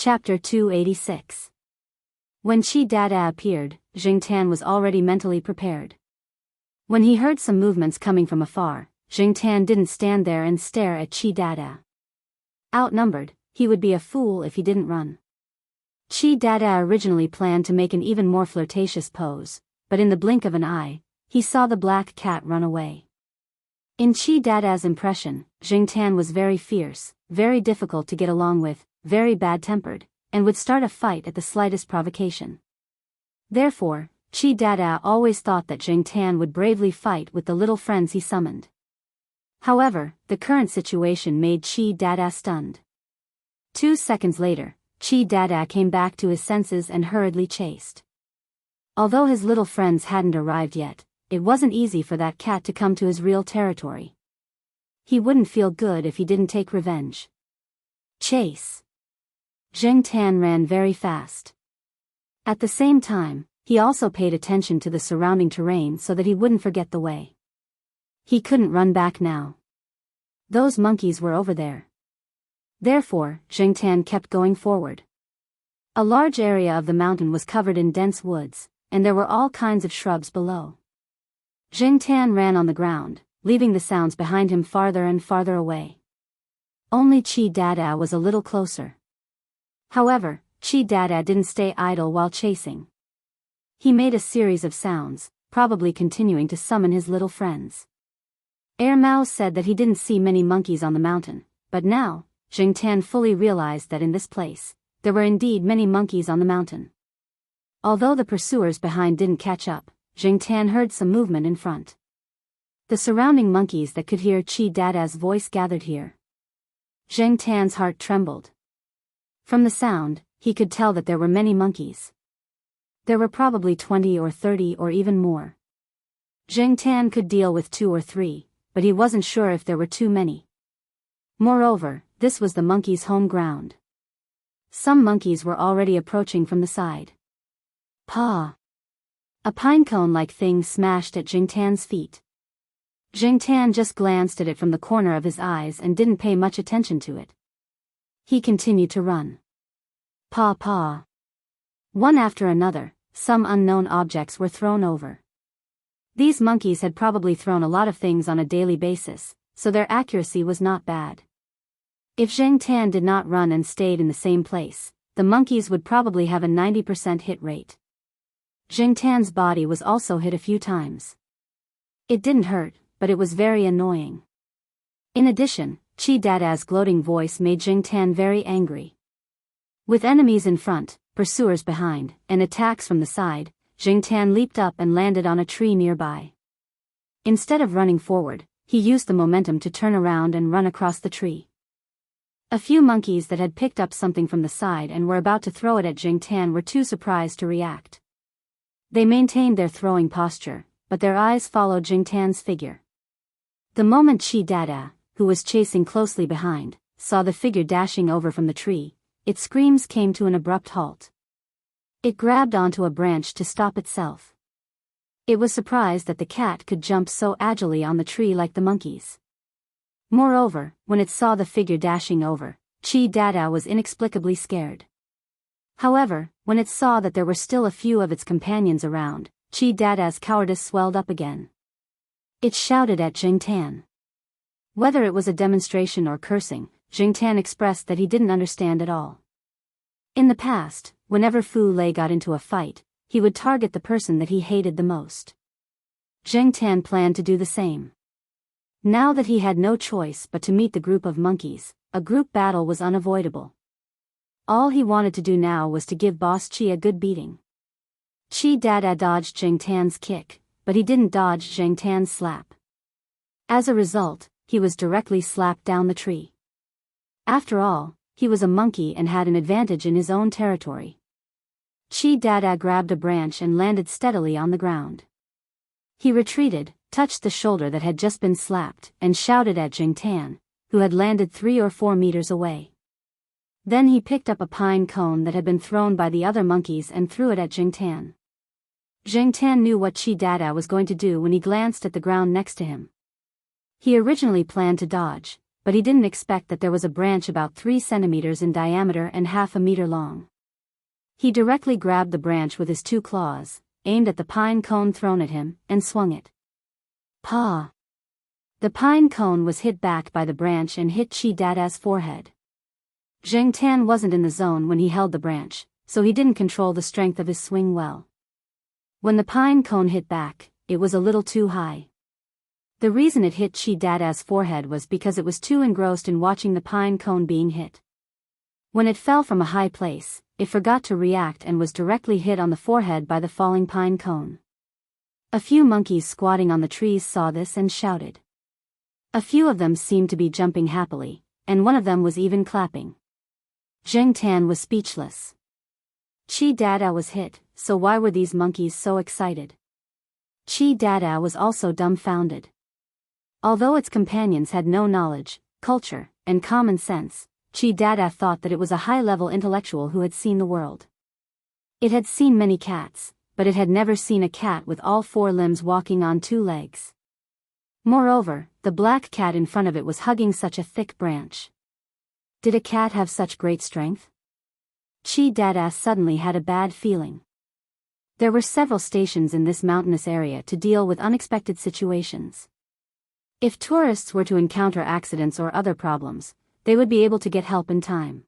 Chapter 286. When Chi Dada appeared, Jing Tan was already mentally prepared. When he heard some movements coming from afar, Jing Tan didn't stand there and stare at Chi Dada. Outnumbered, he would be a fool if he didn't run. Chi Dada originally planned to make an even more flirtatious pose, but in the blink of an eye, he saw the black cat run away. In Chi Dada's impression, Jing Tan was very fierce, very difficult to get along with, very bad-tempered, and would start a fight at the slightest provocation. Therefore, Chi Dada always thought that Jing Tan would bravely fight with the little friends he summoned. However, the current situation made Chi Dada stunned. 2 seconds later, Chi Dada came back to his senses and hurriedly chased. Although his little friends hadn't arrived yet, it wasn't easy for that cat to come to his real territory. He wouldn't feel good if he didn't take revenge. Chase. Jing Tan ran very fast. At the same time, he also paid attention to the surrounding terrain so that he wouldn't forget the way. He couldn't run back now. Those monkeys were over there. Therefore, Jing Tan kept going forward. A large area of the mountain was covered in dense woods, and there were all kinds of shrubs below. Jing Tan ran on the ground, leaving the sounds behind him farther and farther away. Only Chi Dada was a little closer. However, Chi Dada didn't stay idle while chasing. He made a series of sounds, probably continuing to summon his little friends. Air Mao said that he didn't see many monkeys on the mountain, but now, Jing Tan fully realized that in this place, there were indeed many monkeys on the mountain. Although the pursuers behind didn't catch up, Jing Tan heard some movement in front. The surrounding monkeys that could hear Chi Dada's voice gathered here. Jing Tan's heart trembled. From the sound, he could tell that there were many monkeys. There were probably 20 or 30 or even more. Jing Tan could deal with 2 or 3, but he wasn't sure if there were too many. Moreover, this was the monkeys' home ground. Some monkeys were already approaching from the side. Paw! A pinecone-like thing smashed at Jing Tan's feet. Jing Tan just glanced at it from the corner of his eyes and didn't pay much attention to it. He continued to run. Paw paw. One after another, some unknown objects were thrown over. These monkeys had probably thrown a lot of things on a daily basis, so their accuracy was not bad. If Jing Tan did not run and stayed in the same place, the monkeys would probably have a 90% hit rate. Jing Tan's body was also hit a few times. It didn't hurt, but it was very annoying. In addition, Chi Dada's gloating voice made Jing Tan very angry. With enemies in front, pursuers behind, and attacks from the side, Jing Tan leaped up and landed on a tree nearby. Instead of running forward, he used the momentum to turn around and run across the tree. A few monkeys that had picked up something from the side and were about to throw it at Jing Tan were too surprised to react. They maintained their throwing posture, but their eyes followed Jing Tan's figure. The moment Chi Dada, who was chasing closely behind, saw the figure dashing over from the tree, its screams came to an abrupt halt. It grabbed onto a branch to stop itself. It was surprised that the cat could jump so agilely on the tree like the monkeys. Moreover, when it saw the figure dashing over, Chi Dada was inexplicably scared. However, when it saw that there were still a few of its companions around, Chi Dada's cowardice swelled up again. It shouted at Jing Tan. Whether it was a demonstration or cursing, Jing Tan expressed that he didn't understand at all. In the past, whenever Fu Lei got into a fight, he would target the person that he hated the most. Jing Tan planned to do the same. Now that he had no choice but to meet the group of monkeys, a group battle was unavoidable. All he wanted to do now was to give Boss Chi a good beating. Chi Dada dodged Jing Tan's kick, but he didn't dodge Jing Tan's slap. As a result, he was directly slapped down the tree. After all, he was a monkey and had an advantage in his own territory. Chi Dada grabbed a branch and landed steadily on the ground. He retreated, touched the shoulder that had just been slapped, and shouted at Jing Tan, who had landed 3 or 4 meters away. Then he picked up a pine cone that had been thrown by the other monkeys and threw it at Jing Tan. Jing Tan knew what Chi Dada was going to do when he glanced at the ground next to him. He originally planned to dodge, but he didn't expect that there was a branch about 3 centimeters in diameter and half a meter long. He directly grabbed the branch with his 2 claws, aimed at the pine cone thrown at him, and swung it. Paw! The pine cone was hit back by the branch and hit Chi Dada's forehead. Zheng Tan wasn't in the zone when he held the branch, so he didn't control the strength of his swing well. When the pine cone hit back, it was a little too high. The reason it hit Chi Dada's forehead was because it was too engrossed in watching the pine cone being hit. When it fell from a high place, it forgot to react and was directly hit on the forehead by the falling pine cone. A few monkeys squatting on the trees saw this and shouted. A few of them seemed to be jumping happily, and one of them was even clapping. Zheng Tan was speechless. Chi Dada was hit, so why were these monkeys so excited? Chi Dada was also dumbfounded. Although its companions had no knowledge, culture, and common sense, Chi Dada thought that it was a high-level intellectual who had seen the world. It had seen many cats, but it had never seen a cat with all 4 limbs walking on 2 legs. Moreover, the black cat in front of it was hugging such a thick branch. Did a cat have such great strength? Chi Dada suddenly had a bad feeling. There were several stations in this mountainous area to deal with unexpected situations. If tourists were to encounter accidents or other problems, they would be able to get help in time.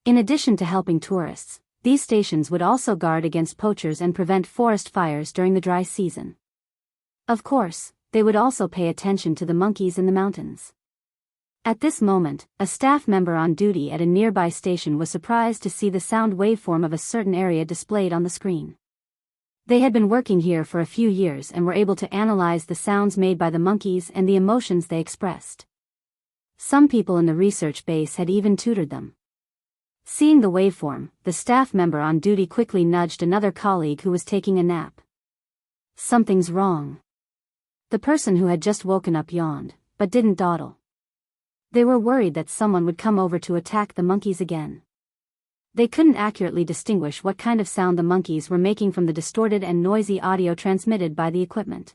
In addition to helping tourists, these stations would also guard against poachers and prevent forest fires during the dry season. Of course, they would also pay attention to the monkeys in the mountains. At this moment, a staff member on duty at a nearby station was surprised to see the sound waveform of a certain area displayed on the screen. They had been working here for a few years and were able to analyze the sounds made by the monkeys and the emotions they expressed. Some people in the research base had even tutored them. Seeing the waveform, the staff member on duty quickly nudged another colleague who was taking a nap. Something's wrong. The person who had just woken up yawned, but didn't dawdle. They were worried that someone would come over to attack the monkeys again. They couldn't accurately distinguish what kind of sound the monkeys were making from the distorted and noisy audio transmitted by the equipment.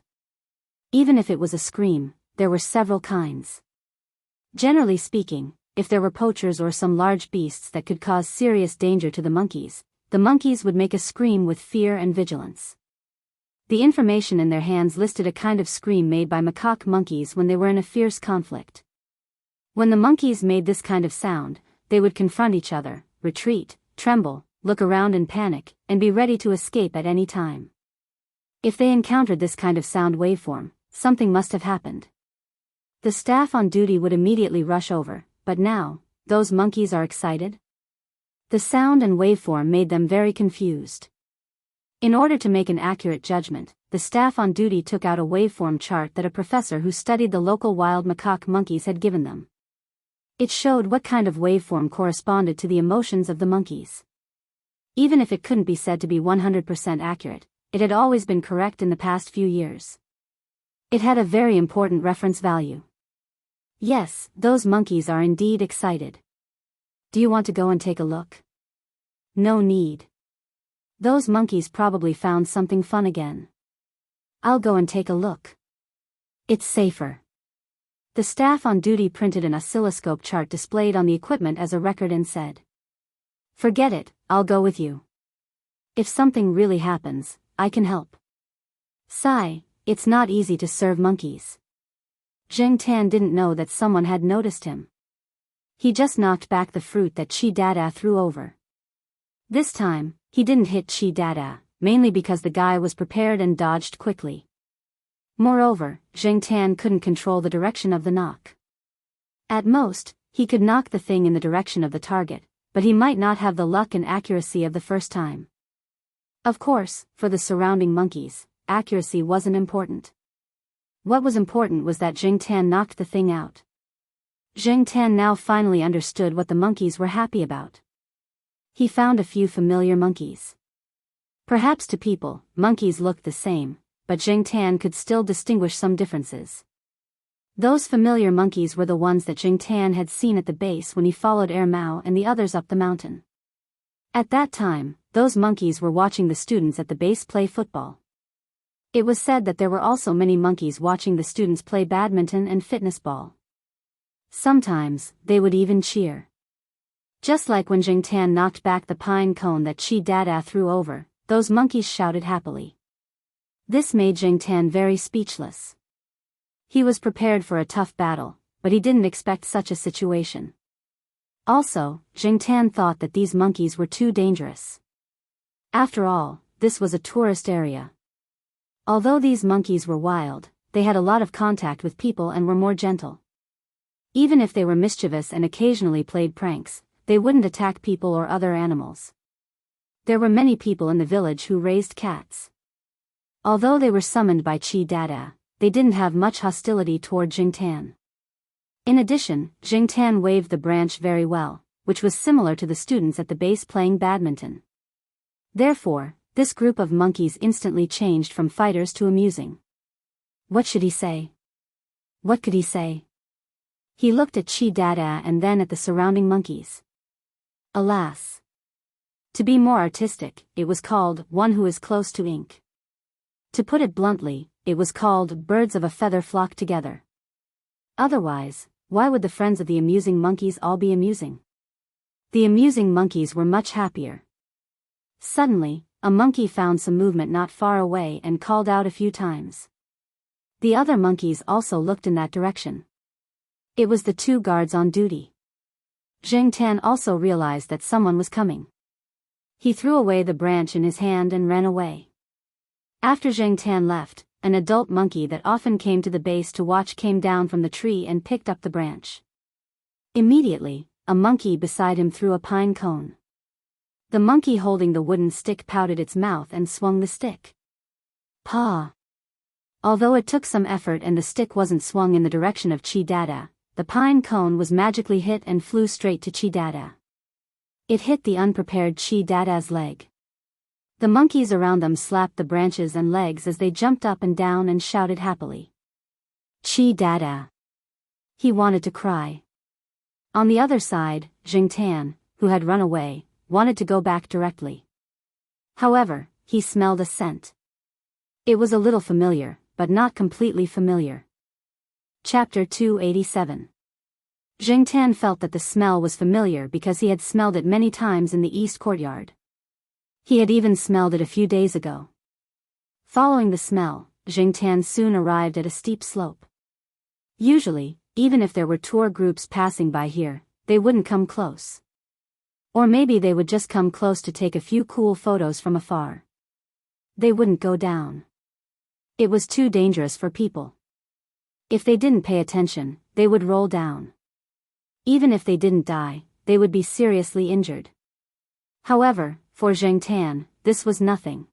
Even if it was a scream, there were several kinds. Generally speaking, if there were poachers or some large beasts that could cause serious danger to the monkeys would make a scream with fear and vigilance. The information in their hands listed a kind of scream made by macaque monkeys when they were in a fierce conflict. When the monkeys made this kind of sound, they would confront each other, retreat, tremble, look around in panic, and be ready to escape at any time. If they encountered this kind of sound waveform, something must have happened. The staff on duty would immediately rush over, but now, those monkeys are excited? The sound and waveform made them very confused. In order to make an accurate judgment, the staff on duty took out a waveform chart that a professor who studied the local wild macaque monkeys had given them. It showed what kind of waveform corresponded to the emotions of the monkeys. Even if it couldn't be said to be 100% accurate, it had always been correct in the past few years. It had a very important reference value. Yes, those monkeys are indeed excited. Do you want to go and take a look? No need. Those monkeys probably found something fun again. I'll go and take a look. It's safer. The staff on duty printed an oscilloscope chart displayed on the equipment as a record and said, "Forget it, I'll go with you. If something really happens, I can help." Sigh, it's not easy to serve monkeys. Zheng Tan didn't know that someone had noticed him. He just knocked back the fruit that Chi Dada threw over. This time, he didn't hit Chi Dada, mainly because the guy was prepared and dodged quickly. Moreover, Zheng Tan couldn't control the direction of the knock. At most, he could knock the thing in the direction of the target, but he might not have the luck and accuracy of the first time. Of course, for the surrounding monkeys, accuracy wasn't important. What was important was that Zheng Tan knocked the thing out. Zheng Tan now finally understood what the monkeys were happy about. He found a few familiar monkeys. Perhaps to people, monkeys looked the same, but Zheng Tan could still distinguish some differences. Those familiar monkeys were the ones that Zheng Tan had seen at the base when he followed Mao and the others up the mountain. At that time, those monkeys were watching the students at the base play football. It was said that there were also many monkeys watching the students play badminton and fitness ball. Sometimes, they would even cheer. Just like when Jingtan knocked back the pine cone that Chi Dada threw over, those monkeys shouted happily. This made Jingtan very speechless. He was prepared for a tough battle, but he didn't expect such a situation. Also, Jingtan thought that these monkeys were too dangerous. After all, this was a tourist area. Although these monkeys were wild, they had a lot of contact with people and were more gentle. Even if they were mischievous and occasionally played pranks, they wouldn't attack people or other animals. There were many people in the village who raised cats. Although they were summoned by Chi Dada, they didn't have much hostility toward Jingtan. In addition, Jingtan waved the branch very well, which was similar to the students at the base playing badminton. Therefore, this group of monkeys instantly changed from fighters to amusing. What should he say? What could he say? He looked at Chi Dada and then at the surrounding monkeys. Alas! To be more artistic, it was called one who is close to ink. To put it bluntly, it was called birds of a feather flock together. Otherwise, why would the friends of the amusing monkeys all be amusing? The amusing monkeys were much happier. Suddenly, a monkey found some movement not far away and called out a few times. The other monkeys also looked in that direction. It was the two guards on duty. Jingtan also realized that someone was coming. He threw away the branch in his hand and ran away. After Jingtan left, an adult monkey that often came to the base to watch came down from the tree and picked up the branch. Immediately, a monkey beside him threw a pine cone. The monkey holding the wooden stick pouted its mouth and swung the stick. Paw! Although it took some effort and the stick wasn't swung in the direction of Chi Dada, the pine cone was magically hit and flew straight to Chi Dada. It hit the unprepared Chi Dada's leg. The monkeys around them slapped the branches and legs as they jumped up and down and shouted happily. Chi Dada! He wanted to cry. On the other side, Jingtan, who had run away, wanted to go back directly. However, he smelled a scent. It was a little familiar, but not completely familiar. Chapter 287. Jingtan felt that the smell was familiar because he had smelled it many times in the east courtyard. He had even smelled it a few days ago. Following the smell, Jingtan soon arrived at a steep slope. Usually, even if there were tour groups passing by here, they wouldn't come close. Or maybe they would just come close to take a few cool photos from afar. They wouldn't go down. It was too dangerous for people. If they didn't pay attention, they would roll down. Even if they didn't die, they would be seriously injured. However, for Jingtan, this was nothing.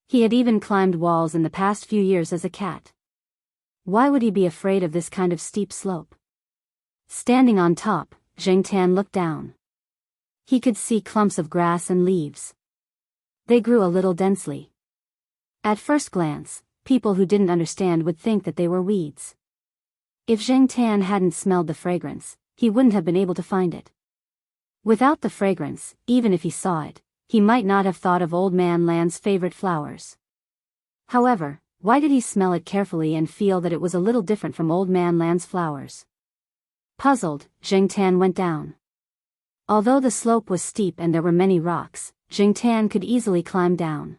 He had even climbed walls in the past few years as a cat. Why would he be afraid of this kind of steep slope? Standing on top, Jingtan looked down. He could see clumps of grass and leaves. They grew a little densely. At first glance, people who didn't understand would think that they were weeds. If Jingtan hadn't smelled the fragrance, he wouldn't have been able to find it. Without the fragrance, even if he saw it, he might not have thought of Old Man Land's favorite flowers. However, why did he smell it carefully and feel that it was a little different from Old Man Land's flowers? Puzzled, Jingtan went down. Although the slope was steep and there were many rocks, Jingtan could easily climb down.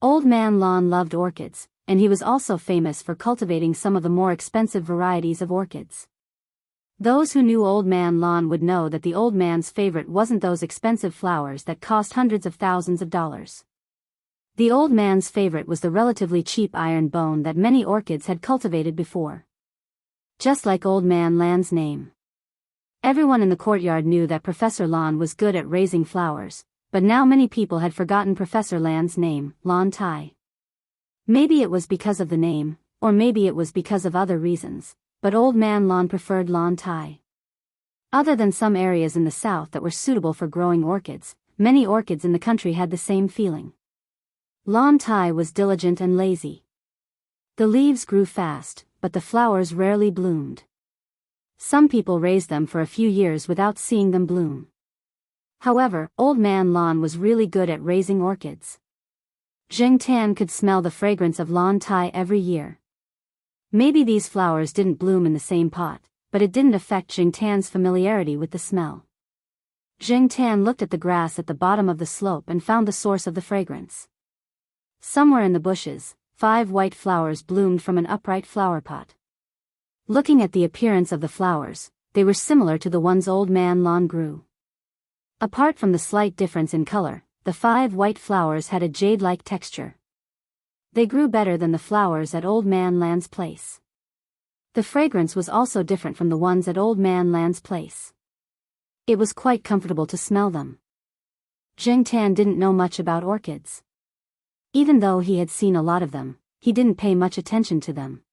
Old Man Lan loved orchids, and he was also famous for cultivating some of the more expensive varieties of orchids. Those who knew Old Man Lan would know that the old man's favorite wasn't those expensive flowers that cost hundreds of thousands of dollars. The old man's favorite was the relatively cheap iron bone that many orchids had cultivated before. Just like Old Man Lan's name. Everyone in the courtyard knew that Professor Lan was good at raising flowers, but now many people had forgotten Professor Lan's name, Lan Tai. Maybe it was because of the name, or maybe it was because of other reasons, but Old Man Lan preferred Lan Tai. Other than some areas in the south that were suitable for growing orchids, many orchids in the country had the same feeling. Lan Tai was diligent and lazy. The leaves grew fast, but the flowers rarely bloomed. Some people raised them for a few years without seeing them bloom. However, Old Man Lan was really good at raising orchids. Jingtan could smell the fragrance of Lan Tai every year. Maybe these flowers didn't bloom in the same pot, but it didn't affect Jing Tan's familiarity with the smell. Jing Tan looked at the grass at the bottom of the slope and found the source of the fragrance. Somewhere in the bushes, 5 white flowers bloomed from an upright flower pot. Looking at the appearance of the flowers, they were similar to the ones Old Man Lan grew. Apart from the slight difference in color, the 5 white flowers had a jade-like texture. They grew better than the flowers at Old Man Lan's place. The fragrance was also different from the ones at Old Man Lan's place. It was quite comfortable to smell them. Jing Tan didn't know much about orchids. Even though he had seen a lot of them, he didn't pay much attention to them.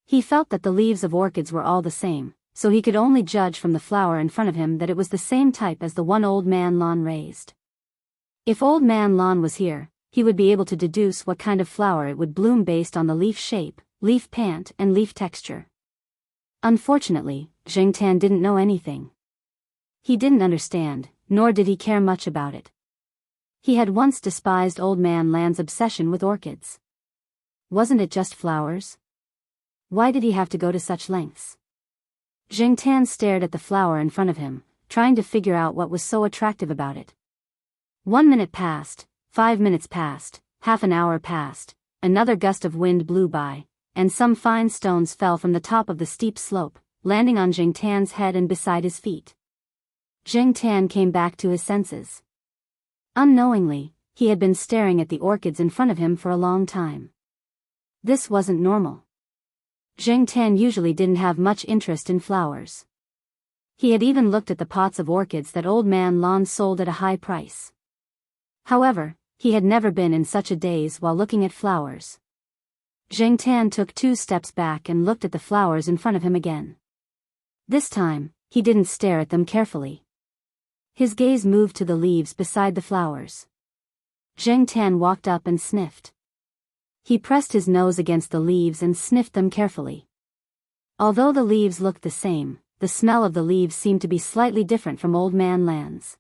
He felt that the leaves of orchids were all the same, so he could only judge from the flower in front of him that it was the same type as the one Old Man Lan raised. If Old Man Lan was here, he would be able to deduce what kind of flower it would bloom based on the leaf shape, leaf pant, and leaf texture. Unfortunately, Jing Tan didn't know anything. He didn't understand, nor did he care much about it. He had once despised Old Man Lan's obsession with orchids. Wasn't it just flowers? Why did he have to go to such lengths? Jing Tan stared at the flower in front of him, trying to figure out what was so attractive about it. 1 minute passed, 5 minutes passed, half an hour passed, another gust of wind blew by, and some fine stones fell from the top of the steep slope, landing on Jing Tan's head and beside his feet. Jing Tan came back to his senses. Unknowingly, he had been staring at the orchids in front of him for a long time. This wasn't normal. Jing Tan usually didn't have much interest in flowers. He had even looked at the pots of orchids that Old Man Lan sold at a high price. However, he had never been in such a daze while looking at flowers. Jing Tan took 2 steps back and looked at the flowers in front of him again. This time, he didn't stare at them carefully. His gaze moved to the leaves beside the flowers. Jing Tan walked up and sniffed. He pressed his nose against the leaves and sniffed them carefully. Although the leaves looked the same, the smell of the leaves seemed to be slightly different from Old Man Lan's.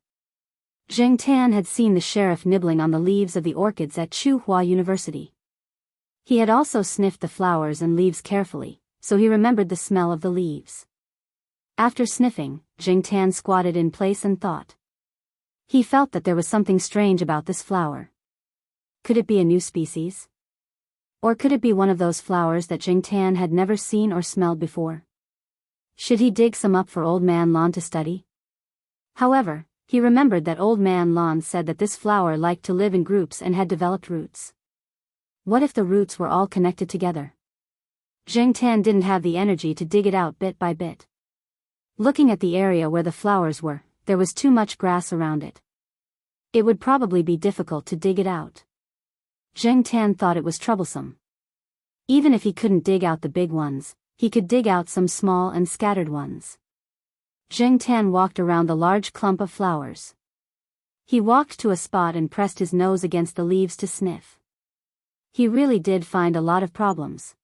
Jing Tan had seen the sheriff nibbling on the leaves of the orchids at Tsinghua University. He had also sniffed the flowers and leaves carefully, so he remembered the smell of the leaves. After sniffing, Jing Tan squatted in place and thought. He felt that there was something strange about this flower. Could it be a new species? Or could it be one of those flowers that Jing Tan had never seen or smelled before? Should he dig some up for Old Man Lan to study? However, he remembered that Old Man Lan said that this flower liked to live in groups and had developed roots. What if the roots were all connected together? Jing Tan didn't have the energy to dig it out bit by bit. Looking at the area where the flowers were, there was too much grass around it. It would probably be difficult to dig it out. Jing Tan thought it was troublesome. Even if he couldn't dig out the big ones, he could dig out some small and scattered ones. Jing Tan walked around the large clump of flowers. He walked to a spot and pressed his nose against the leaves to sniff. He really did find a lot of problems.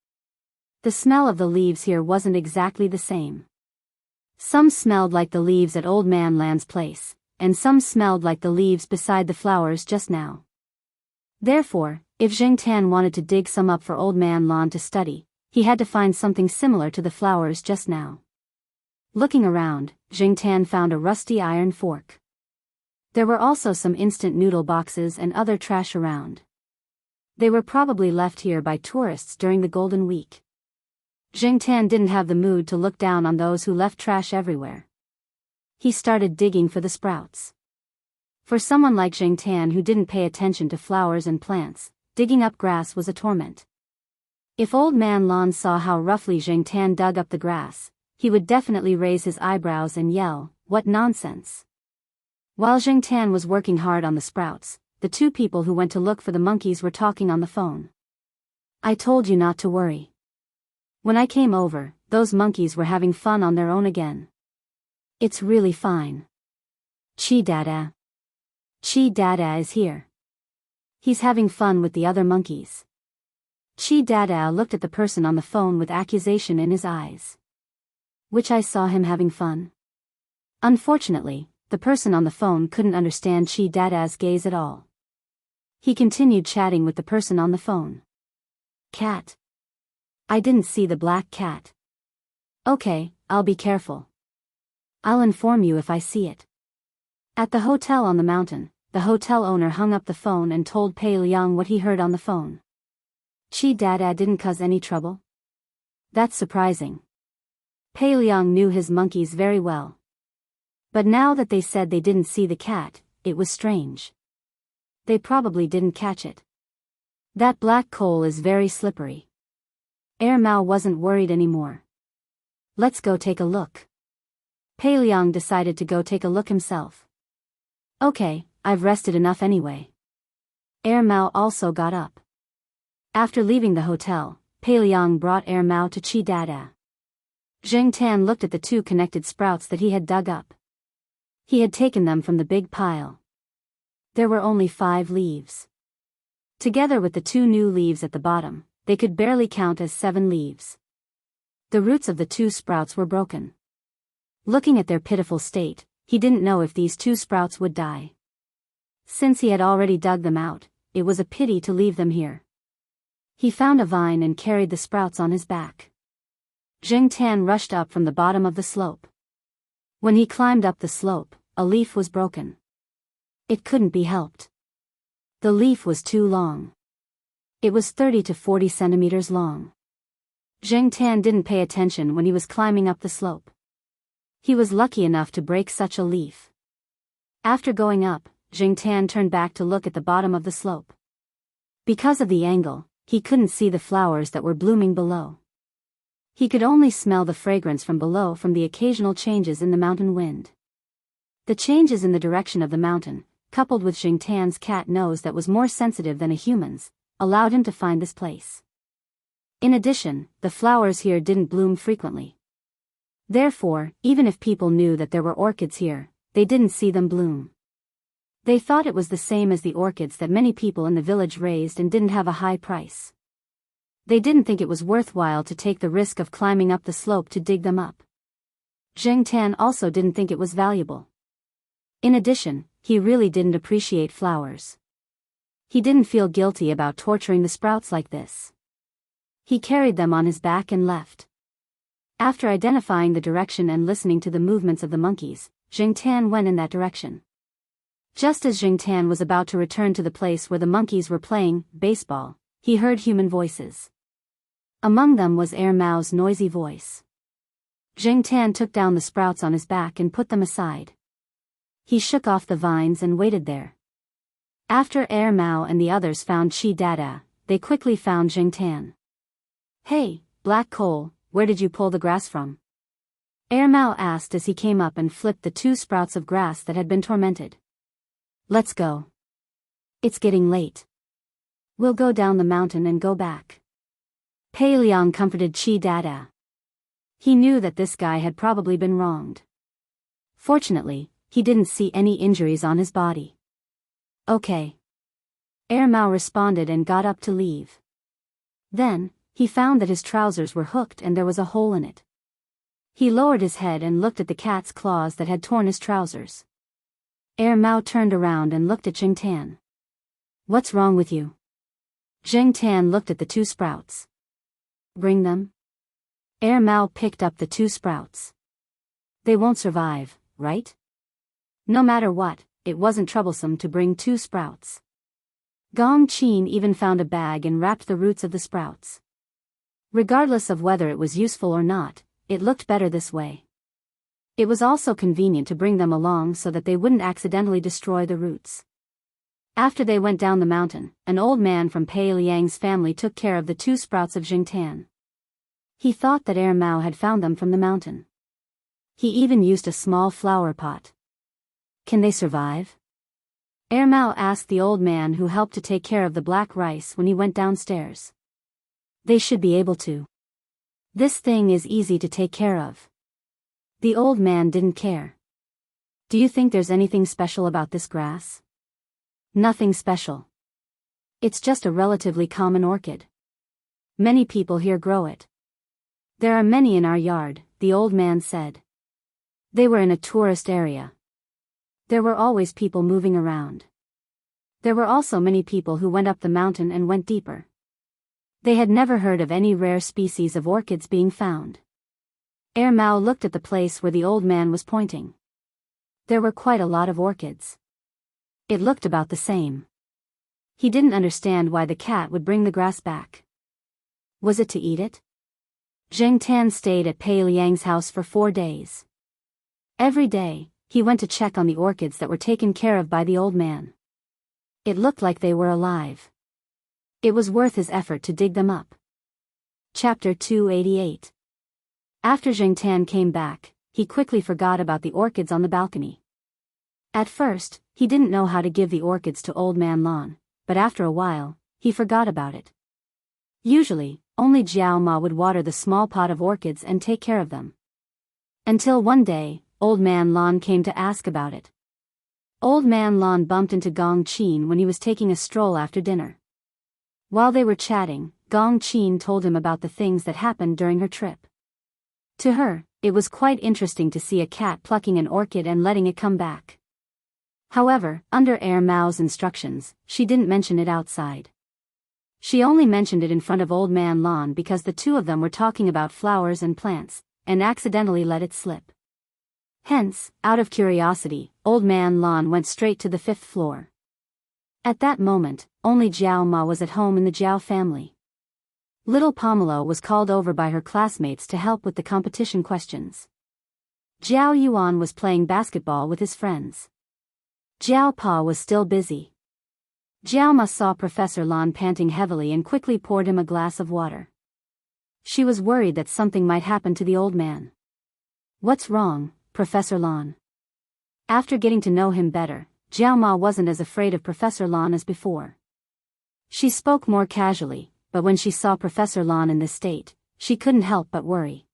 The smell of the leaves here wasn't exactly the same. Some smelled like the leaves at Old Man Lan's place, and some smelled like the leaves beside the flowers just now. Therefore, if Jing Tan wanted to dig some up for Old Man Lan to study, he had to find something similar to the flowers just now. Looking around, Jing Tan found a rusty iron fork. There were also some instant noodle boxes and other trash around. They were probably left here by tourists during the Golden Week. Jing Tan didn't have the mood to look down on those who left trash everywhere. He started digging for the sprouts. For someone like Jing Tan who didn't pay attention to flowers and plants, digging up grass was a torment. If Old Man Lan saw how roughly Jing Tan dug up the grass, he would definitely raise his eyebrows and yell, "What nonsense!" While Jing Tan was working hard on the sprouts, the 2 people who went to look for the monkeys were talking on the phone. "I told you not to worry. When I came over, those monkeys were having fun on their own again. It's really fine. Chi Dada. Chi Dada is here. He's having fun with the other monkeys." Chi Dada looked at the person on the phone with accusation in his eyes. "Which I saw him having fun?" Unfortunately, the person on the phone couldn't understand Chi Dada's gaze at all. He continued chatting with the person on the phone. "Cat. I didn't see the black cat. Okay, I'll be careful. I'll inform you if I see it. At the hotel on the mountain, the hotel owner hung up the phone and told Pei Liang what he heard on the phone. Chi Dada didn't cause any trouble? That's surprising. Pei Liang knew his monkeys very well. But now that they said they didn't see the cat, it was strange. They probably didn't catch it. That black coal is very slippery. Mao wasn't worried anymore. Let's go take a look. Pei Liang decided to go take a look himself. Okay, I've rested enough anyway. Mao also got up. After leaving the hotel, Pei Liang brought Mao to Chi Dada. Zheng Tan looked at the 2 connected sprouts that he had dug up. He had taken them from the big pile. There were only 5 leaves. Together with the 2 new leaves at the bottom, they could barely count as 7 leaves. The roots of the 2 sprouts were broken. Looking at their pitiful state, he didn't know if these 2 sprouts would die. Since he had already dug them out, it was a pity to leave them here. He found a vine and carried the sprouts on his back. Zheng Tan rushed up from the bottom of the slope. When he climbed up the slope, a leaf was broken. It couldn't be helped. The leaf was too long. It was 30 to 40 centimeters long. Zheng Tan didn't pay attention when he was climbing up the slope. He was lucky enough to break such a leaf. After going up, Zheng Tan turned back to look at the bottom of the slope. Because of the angle, he couldn't see the flowers that were blooming below. He could only smell the fragrance from below from the occasional changes in the mountain wind. The changes in the direction of the mountain, coupled with Zheng Tan's cat nose that was more sensitive than a human's, allowed him to find this place. In addition, the flowers here didn't bloom frequently. Therefore, even if people knew that there were orchids here, they didn't see them bloom. They thought it was the same as the orchids that many people in the village raised and didn't have a high price. They didn't think it was worthwhile to take the risk of climbing up the slope to dig them up. Zheng Tan also didn't think it was valuable. In addition, he really didn't appreciate flowers. He didn't feel guilty about torturing the sprouts like this. He carried them on his back and left. After identifying the direction and listening to the movements of the monkeys, Zheng Tan went in that direction. Just as Zheng Tan was about to return to the place where the monkeys were playing baseball, he heard human voices. Among them was Mao's noisy voice. Zheng Tan took down the sprouts on his back and put them aside. He shook off the vines and waited there. After Mao and the others found Chi Dada, they quickly found Zheng Tan. Hey, Black Coal, where did you pull the grass from? Mao asked as he came up and flipped the 2 sprouts of grass that had been tormented. Let's go. It's getting late. We'll go down the mountain and go back. Pei Liang comforted Chi Dada. He knew that this guy had probably been wronged. Fortunately, he didn't see any injuries on his body. Okay. Mao responded and got up to leave. Then, he found that his trousers were hooked and there was a hole in it. He lowered his head and looked at the cat's claws that had torn his trousers. Mao turned around and looked at Zheng Tan. What's wrong with you? Zheng Tan looked at the 2 sprouts. Bring them? Mao picked up the 2 sprouts. They won't survive, right? No matter what, it wasn't troublesome to bring 2 sprouts. Gong Qin even found a bag and wrapped the roots of the sprouts. Regardless of whether it was useful or not, it looked better this way. It was also convenient to bring them along so that they wouldn't accidentally destroy the roots. After they went down the mountain, an old man from Pei Liang's family took care of the 2 sprouts of Zheng Tan. He thought that Mao had found them from the mountain. He even used a small flower pot. Can they survive? Mao asked the old man who helped to take care of the black rice when he went downstairs. They should be able to. This thing is easy to take care of. The old man didn't care. Do you think there's anything special about this grass? Nothing special. It's just a relatively common orchid. Many people here grow it. There are many in our yard, the old man said. They were in a tourist area. There were always people moving around. There were also many people who went up the mountain and went deeper. They had never heard of any rare species of orchids being found. Mao looked at the place where the old man was pointing. There were quite a lot of orchids. It looked about the same. He didn't understand why the cat would bring the grass back. Was it to eat it? Zheng Tan stayed at Pei Liang's house for 4 days. Every day, he went to check on the orchids that were taken care of by the old man. It looked like they were alive. It was worth his effort to dig them up. Chapter 288. After Zheng Tan came back, he quickly forgot about the orchids on the balcony. At first, he didn't know how to give the orchids to Old Man Lan, but after a while, he forgot about it. Usually, only Jiao Ma would water the small pot of orchids and take care of them. Until one day, Old Man Lan came to ask about it. Old Man Lan bumped into Gong Qin when he was taking a stroll after dinner. While they were chatting, Gong Qin told him about the things that happened during her trip. To her, it was quite interesting to see a cat plucking an orchid and letting it come back. However, under Mao's instructions, she didn't mention it outside. She only mentioned it in front of Old Man Lan because the two of them were talking about flowers and plants, and accidentally let it slip. Hence, out of curiosity, Old Man Lan went straight to the 5th floor. At that moment, only Jiao Ma was at home in the Jiao family. Little Pomelo was called over by her classmates to help with the competition questions. Jiao Yuan was playing basketball with his friends. Jiao Pa was still busy. Jiao Ma saw Professor Lan panting heavily and quickly poured him a glass of water. She was worried that something might happen to the old man. "What's wrong, Professor Lan?" After getting to know him better, Jiao Ma wasn't as afraid of Professor Lan as before. She spoke more casually, but when she saw Professor Lan in this state, she couldn't help but worry.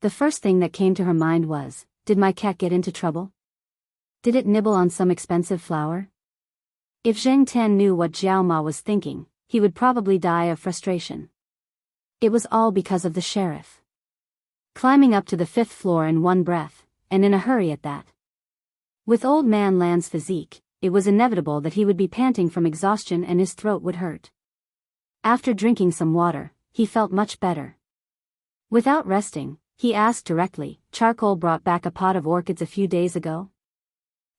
The first thing that came to her mind was, did my cat get into trouble? Did it nibble on some expensive flower? If Zheng Tan knew what Jiao Ma was thinking, he would probably die of frustration. It was all because of the sheriff. Climbing up to the 5th floor in one breath, and in a hurry at that. With Old Man Lan's physique, it was inevitable that he would be panting from exhaustion and his throat would hurt. After drinking some water, he felt much better. Without resting, he asked directly, "Charcoal brought back a pot of orchids a few days ago?"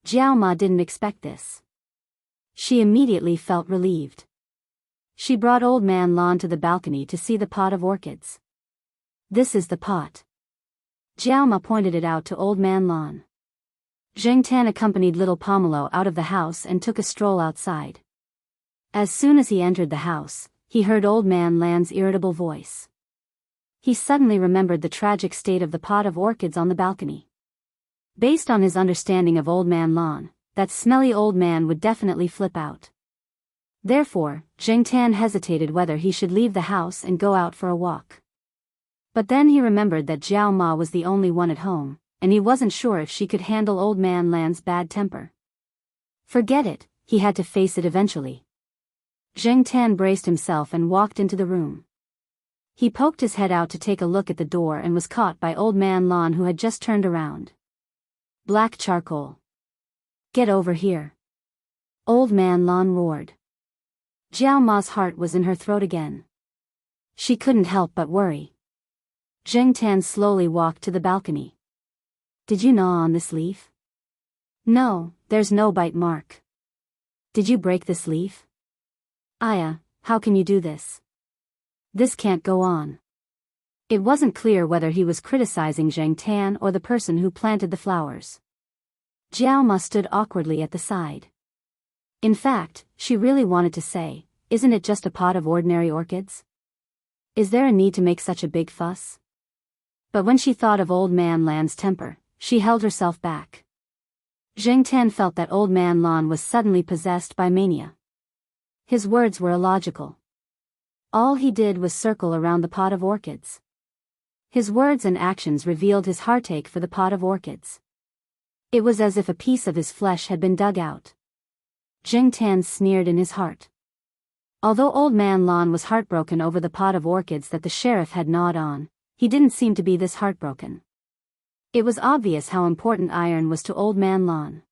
Jiao Ma didn't expect this. She immediately felt relieved. She brought Old Man Lan to the balcony to see the pot of orchids. "This is the pot." Jiao Ma pointed it out to Old Man Lan. Zheng Tan accompanied little Pomelo out of the house and took a stroll outside. As soon as he entered the house, he heard Old Man Lan's irritable voice. He suddenly remembered the tragic state of the pot of orchids on the balcony. Based on his understanding of Old Man Lan, that smelly old man would definitely flip out. Therefore, Zheng Tan hesitated whether he should leave the house and go out for a walk. But then he remembered that Jiao Ma was the only one at home, and he wasn't sure if she could handle Old Man Lan's bad temper. Forget it, he had to face it eventually. Zheng Tan braced himself and walked into the room. He poked his head out to take a look at the door and was caught by Old Man Lan, who had just turned around. "Black charcoal. Get over here." Old Man Lan roared. Jiao Ma's heart was in her throat again. She couldn't help but worry. Zheng Tan slowly walked to the balcony. "Did you gnaw on this leaf?" "No, there's no bite mark." "Did you break this leaf?" "Aya, how can you do this? This can't go on." It wasn't clear whether he was criticizing Zheng Tan or the person who planted the flowers. Jiao Ma stood awkwardly at the side. In fact, she really wanted to say, "Isn't it just a pot of ordinary orchids? Is there a need to make such a big fuss?" But when she thought of Old Man Lan's temper, she held herself back. Zheng Tan felt that Old Man Lan was suddenly possessed by mania. His words were illogical. All he did was circle around the pot of orchids. His words and actions revealed his heartache for the pot of orchids. It was as if a piece of his flesh had been dug out. Zheng Tan sneered in his heart. Although Old Man Lan was heartbroken over the pot of orchids that the sheriff had gnawed on, he didn't seem to be this heartbroken. It was obvious how important iron was to Old Man Lan.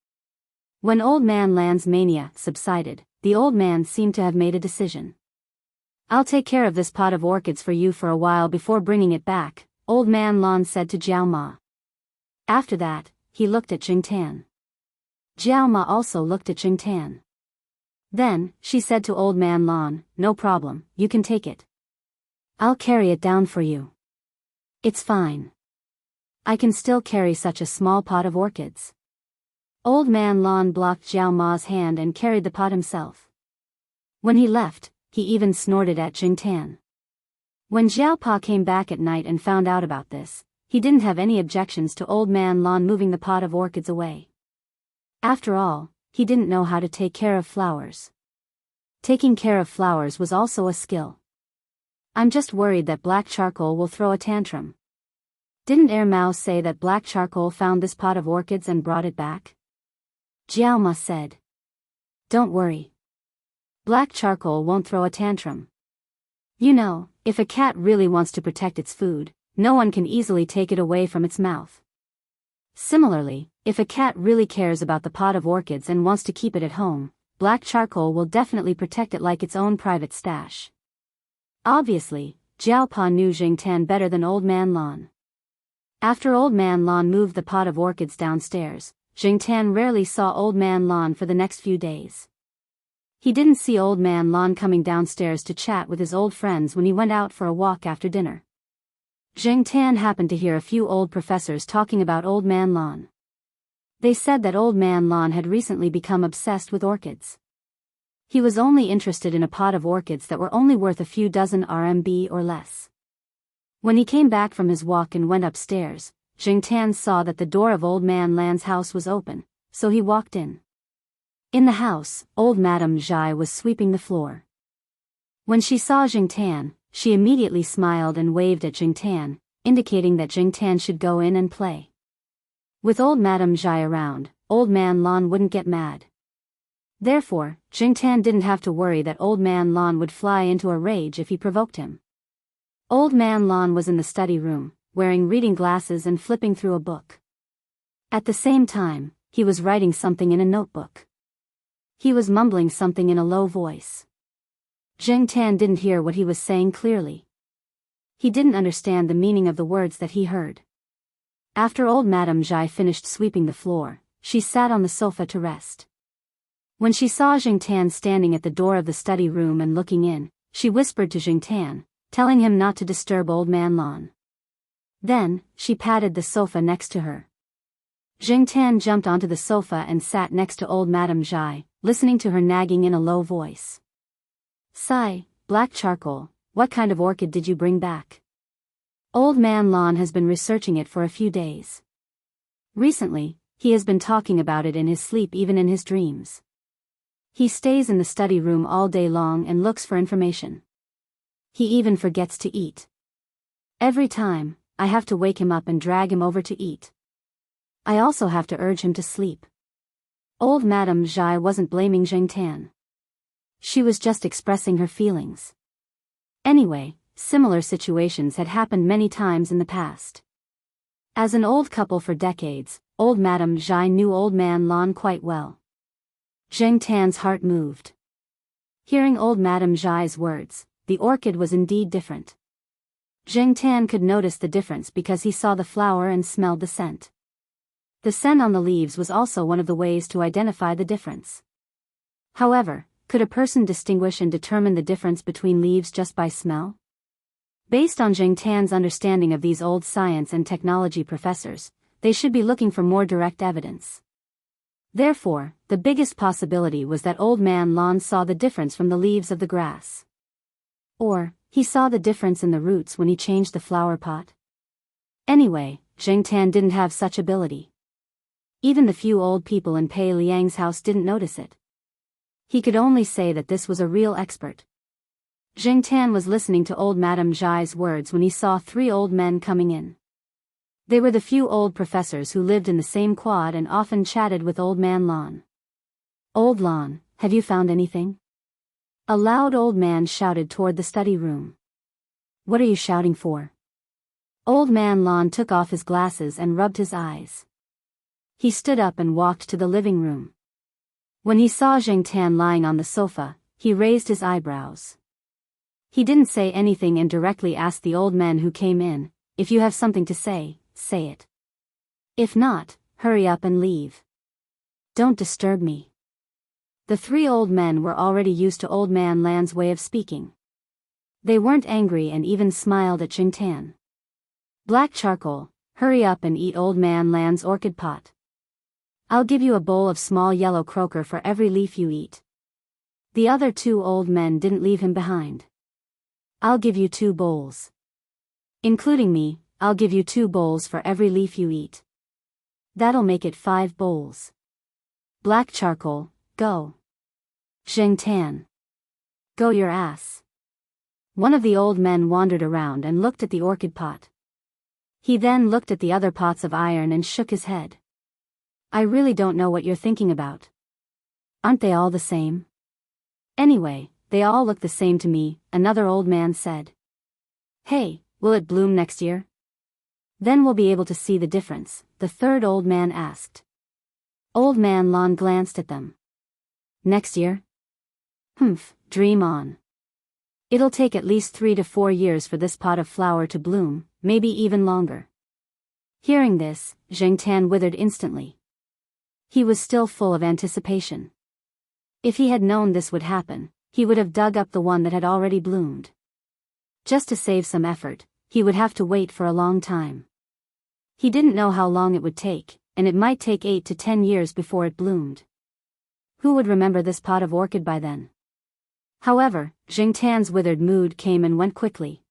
When Old Man Lan's mania subsided, the old man seemed to have made a decision. "I'll take care of this pot of orchids for you for a while before bringing it back," Old Man Lan said to Jiao Ma. After that, he looked at Jingtan. Jiao Ma also looked at Jingtan. Then, she said to Old Man Lan, no problem, you can take it. I'll carry it down for you. It's fine. I can still carry such a small pot of orchids. Old Man Lan blocked Jiao Ma's hand and carried the pot himself. When he left, he even snorted at Jingtan. When Jiao Pa came back at night and found out about this, he didn't have any objections to Old Man Lan moving the pot of orchids away. After all, he didn't know how to take care of flowers. Taking care of flowers was also a skill. I'm just worried that Black Charcoal will throw a tantrum. Didn't Mao say that Black Charcoal found this pot of orchids and brought it back? Jiao Ma said. Don't worry. Black Charcoal won't throw a tantrum. You know, if a cat really wants to protect its food, no one can easily take it away from its mouth. Similarly, if a cat really cares about the pot of orchids and wants to keep it at home, Black Charcoal will definitely protect it like its own private stash. Obviously, Jiao Pa knew Jingtan better than Old Man Lan. After Old Man Lan moved the pot of orchids downstairs, Jingtan rarely saw Old Man Lan for the next few days. He didn't see Old Man Lan coming downstairs to chat with his old friends when he went out for a walk after dinner. Jingtan happened to hear a few old professors talking about Old Man Lan. They said that Old Man Lan had recently become obsessed with orchids. He was only interested in a pot of orchids that were only worth a few dozen RMB or less. When he came back from his walk and went upstairs, Jingtan saw that the door of Old Man Lan's house was open, so he walked in. In the house, old Madame Zhai was sweeping the floor. When she saw Jingtan, she immediately smiled and waved at Jingtan, indicating that Jingtan should go in and play. With old Madame Zhai around, Old Man Lan wouldn't get mad. Therefore, Jingtan didn't have to worry that Old Man Lan would fly into a rage if he provoked him. Old Man Lan was in the study room, wearing reading glasses and flipping through a book. At the same time, he was writing something in a notebook. He was mumbling something in a low voice. Jingtan didn't hear what he was saying clearly. He didn't understand the meaning of the words that he heard. After old Madame Zhai finished sweeping the floor, she sat on the sofa to rest. When she saw Jingtan standing at the door of the study room and looking in, she whispered to Jingtan, telling him not to disturb Old Man Lan. Then, she patted the sofa next to her. Jingtan jumped onto the sofa and sat next to old Madame Zhai, listening to her nagging in a low voice. Sigh, Black Charcoal, what kind of orchid did you bring back? Old Man Lan has been researching it for a few days. Recently, he has been talking about it in his sleep, even in his dreams. He stays in the study room all day long and looks for information. He even forgets to eat. Every time, I have to wake him up and drag him over to eat. I also have to urge him to sleep. Old Madame Zhai wasn't blaming Jingtan. She was just expressing her feelings. Anyway, similar situations had happened many times in the past. As an old couple for decades, old Madame Zhai knew Old Man Lan quite well. Jingtan's heart moved. Hearing old Madame Zhai's words, the orchid was indeed different. Jingtan could notice the difference because he saw the flower and smelled the scent. The scent on the leaves was also one of the ways to identify the difference. However, could a person distinguish and determine the difference between leaves just by smell? Based on Jingtan's understanding of these old science and technology professors, they should be looking for more direct evidence. Therefore, the biggest possibility was that Old Man Lan saw the difference from the leaves of the grass. Or, he saw the difference in the roots when he changed the flower pot. Anyway, Jingtan didn't have such ability. Even the few old people in Pei Liang's house didn't notice it. He could only say that this was a real expert. Jingtan was listening to old Madame Zhai's words when he saw 3 old men coming in. They were the few old professors who lived in the same quad and often chatted with Old Man Lan. Old Lan, have you found anything? A loud old man shouted toward the study room. What are you shouting for? Old Man Lan took off his glasses and rubbed his eyes. He stood up and walked to the living room. When he saw Jingtan lying on the sofa, he raised his eyebrows. He didn't say anything and directly asked the old men who came in, if you have something to say, say it. If not, hurry up and leave. Don't disturb me. The three old men were already used to Old Man Lan's way of speaking. They weren't angry and even smiled at Jingtan. Black Charcoal, hurry up and eat Old Man Lan's orchid pot. I'll give you a bowl of small yellow croaker for every leaf you eat. The other two old men didn't leave him behind. I'll give you 2 bowls. Including me, I'll give you 2 bowls for every leaf you eat. That'll make it 5 bowls. Black Charcoal, go. Jingtan. Go your ass. One of the old men wandered around and looked at the orchid pot. He then looked at the other pots of iron and shook his head. I really don't know what you're thinking about. Aren't they all the same? Anyway, they all look the same to me, another old man said. Hey, will it bloom next year? Then we'll be able to see the difference, the third old man asked. Old Man Lan glanced at them. Next year? Dream on. It'll take at least 3 to 4 years for this pot of flower to bloom, maybe even longer. Hearing this, Jingtan withered instantly. He was still full of anticipation. If he had known this would happen, he would have dug up the one that had already bloomed. Just to save some effort, he would have to wait for a long time. He didn't know how long it would take, and it might take 8 to 10 years before it bloomed. Who would remember this pot of orchid by then? However, Jingtan's withered mood came and went quickly.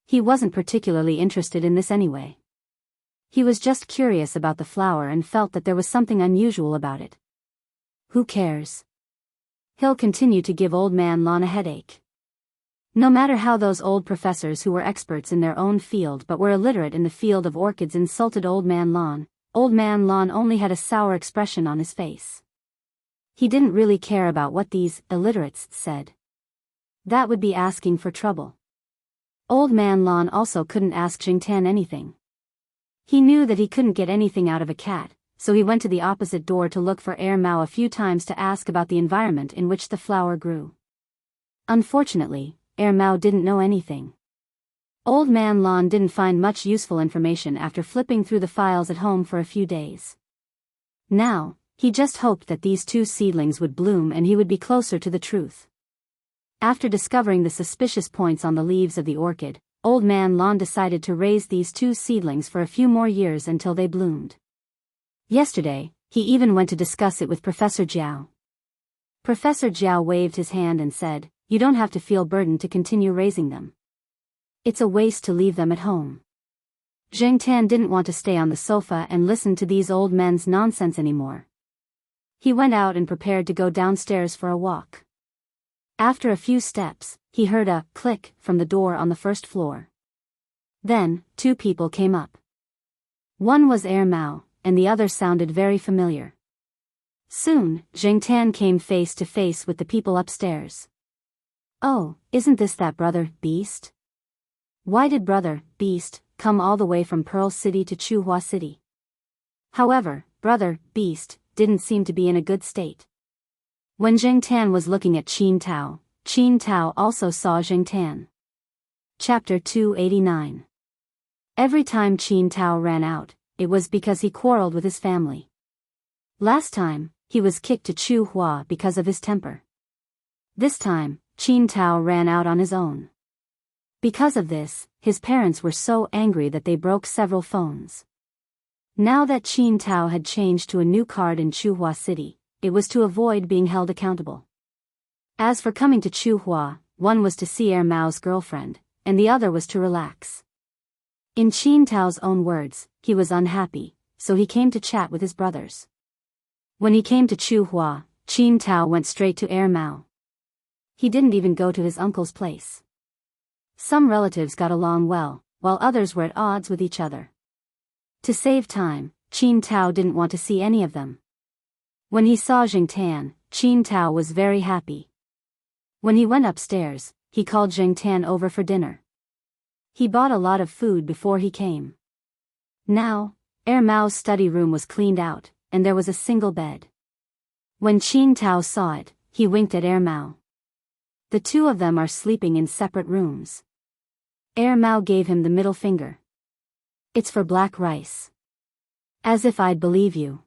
He wasn't particularly interested in this anyway. He was just curious about the flower and felt that there was something unusual about it. Who cares? He'll continue to give Old Man Lan a headache. No matter how those old professors who were experts in their own field but were illiterate in the field of orchids insulted Old Man Lan only had a sour expression on his face. He didn't really care about what these illiterates said. That would be asking for trouble. Old Man Lan also couldn't ask Jingtan anything. He knew that he couldn't get anything out of a cat, so he went to the opposite door to look for Mao a few times to ask about the environment in which the flower grew. Unfortunately, Mao didn't know anything. Old Man Lan didn't find much useful information after flipping through the files at home for a few days. Now, he just hoped that these 2 seedlings would bloom and he would be closer to the truth. After discovering the suspicious points on the leaves of the orchid, Old Man Lan decided to raise these 2 seedlings for a few more years until they bloomed. Yesterday, he even went to discuss it with Professor Jiao. Professor Jiao waved his hand and said, "You don't have to feel burdened to continue raising them. It's a waste to leave them at home." Jingtan didn't want to stay on the sofa and listen to these old men's nonsense anymore. He went out and prepared to go downstairs for a walk. After a few steps, he heard a click from the door on the first floor. Then, 2 people came up. One was Mao, and the other sounded very familiar. Soon, Jingtan came face to face with the people upstairs. Oh, isn't this that Brother Beast? Why did Brother Beast come all the way from Pearl City to Chuhua City? However, Brother Beast didn't seem to be in a good state. When Jingtan was looking at Qin Tao also saw Jingtan. Chapter 289. Every time Qin Tao ran out, it was because he quarreled with his family. Last time, he was kicked to Chuhua because of his temper. This time, Qin Tao ran out on his own. Because of this, his parents were so angry that they broke several phones. Now that Qin Tao had changed to a new card in Chuhua City, it was to avoid being held accountable. As for coming to Chuhua, one was to see Mao's girlfriend, and the other was to relax. In Qin Tao's own words, he was unhappy, so he came to chat with his brothers. When he came to Chuhua, Qin Tao went straight to Mao. He didn't even go to his uncle's place. Some relatives got along well, while others were at odds with each other. To save time, Qin Tao didn't want to see any of them. When he saw Jingtan, Qin Tao was very happy. When he went upstairs, he called Jingtan over for dinner. He bought a lot of food before he came. Now, Mao's study room was cleaned out, and there was a single bed. When Qin Tao saw it, he winked at Mao. The 2 of them are sleeping in separate rooms. Mao gave him the middle finger. It's for black rice. As if I'd believe you.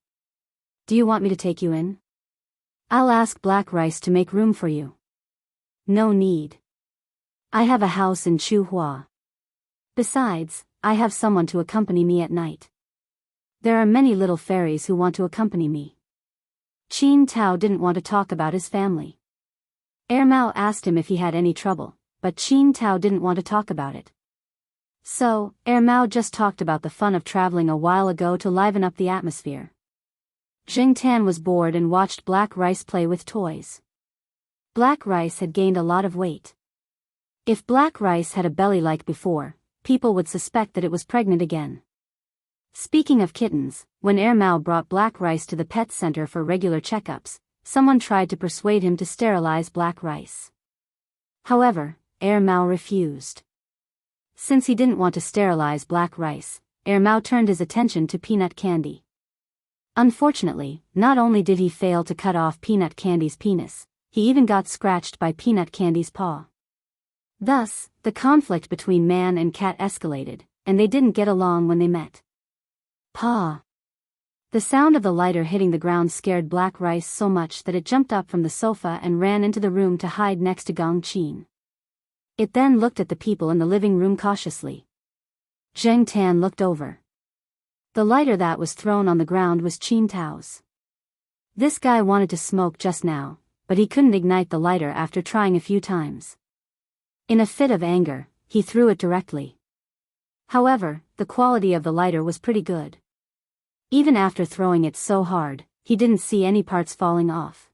Do you want me to take you in? I'll ask black rice to make room for you. No need. I have a house in Chuhua. Besides, I have someone to accompany me at night. There are many little fairies who want to accompany me. Qin Tao didn't want to talk about his family. Mao asked him if he had any trouble, but Qin Tao didn't want to talk about it. So, Mao just talked about the fun of traveling a while ago to liven up the atmosphere. Tan was bored and watched Black Rice play with toys. Black Rice had gained a lot of weight. If Black Rice had a belly like before, people would suspect that it was pregnant again. Speaking of kittens, when Mao brought Black Rice to the pet center for regular checkups, someone tried to persuade him to sterilize Black Rice. However, Mao refused. Since he didn't want to sterilize Black Rice, Mao turned his attention to peanut candy. Unfortunately, not only did he fail to cut off peanut candy's penis, he even got scratched by peanut candy's paw. Thus, the conflict between man and cat escalated, and they didn't get along when they met. Paw. The sound of the lighter hitting the ground scared Black Rice so much that it jumped up from the sofa and ran into the room to hide next to Gong Qin. It then looked at the people in the living room cautiously. Zheng Tan looked over. The lighter that was thrown on the ground was Qin Tao's. This guy wanted to smoke just now, but he couldn't ignite the lighter after trying a few times. In a fit of anger, he threw it directly. However, the quality of the lighter was pretty good. Even after throwing it so hard, he didn't see any parts falling off.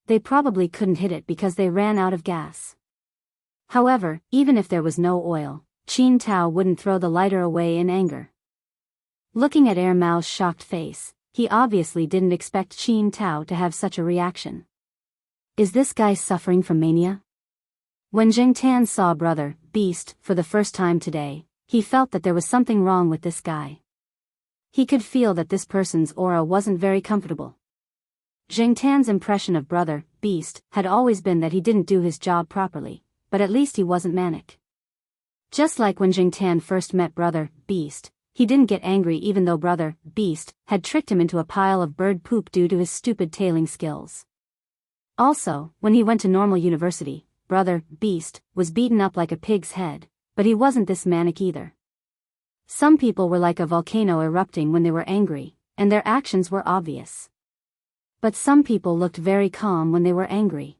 They probably couldn't hit it because they ran out of gas. However, even if there was no oil, Qin Tao wouldn't throw the lighter away in anger. Looking at Mao's shocked face, he obviously didn't expect Qin Tao to have such a reaction. Is this guy suffering from mania? When Zheng Tan saw Brother Beast for the first time today, he felt that there was something wrong with this guy. He could feel that this person's aura wasn't very comfortable. Zheng Tan's impression of Brother Beast had always been that he didn't do his job properly, but at least he wasn't manic. Just like when Zheng Tan first met Brother Beast, he didn't get angry even though Brother Beast had tricked him into a pile of bird poop due to his stupid tailing skills. Also, when he went to normal university, Brother Beast was beaten up like a pig's head, but he wasn't this manic either. Some people were like a volcano erupting when they were angry, and their actions were obvious. But some people looked very calm when they were angry.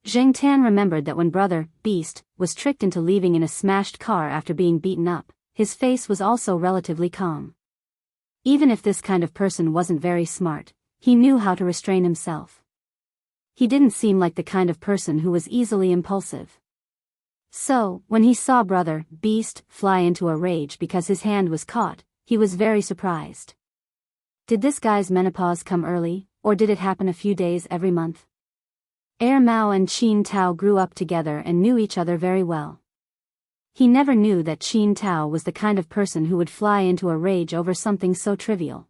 Zheng Tan remembered that when Brother Beast was tricked into leaving in a smashed car after being beaten up, his face was also relatively calm. Even if this kind of person wasn't very smart, he knew how to restrain himself. He didn't seem like the kind of person who was easily impulsive. So, when he saw Brother Beast fly into a rage because his hand was caught, he was very surprised. Did this guy's menopause come early, or did it happen a few days every month? Mao and Qin Tao grew up together and knew each other very well. He never knew that Qin Tao was the kind of person who would fly into a rage over something so trivial.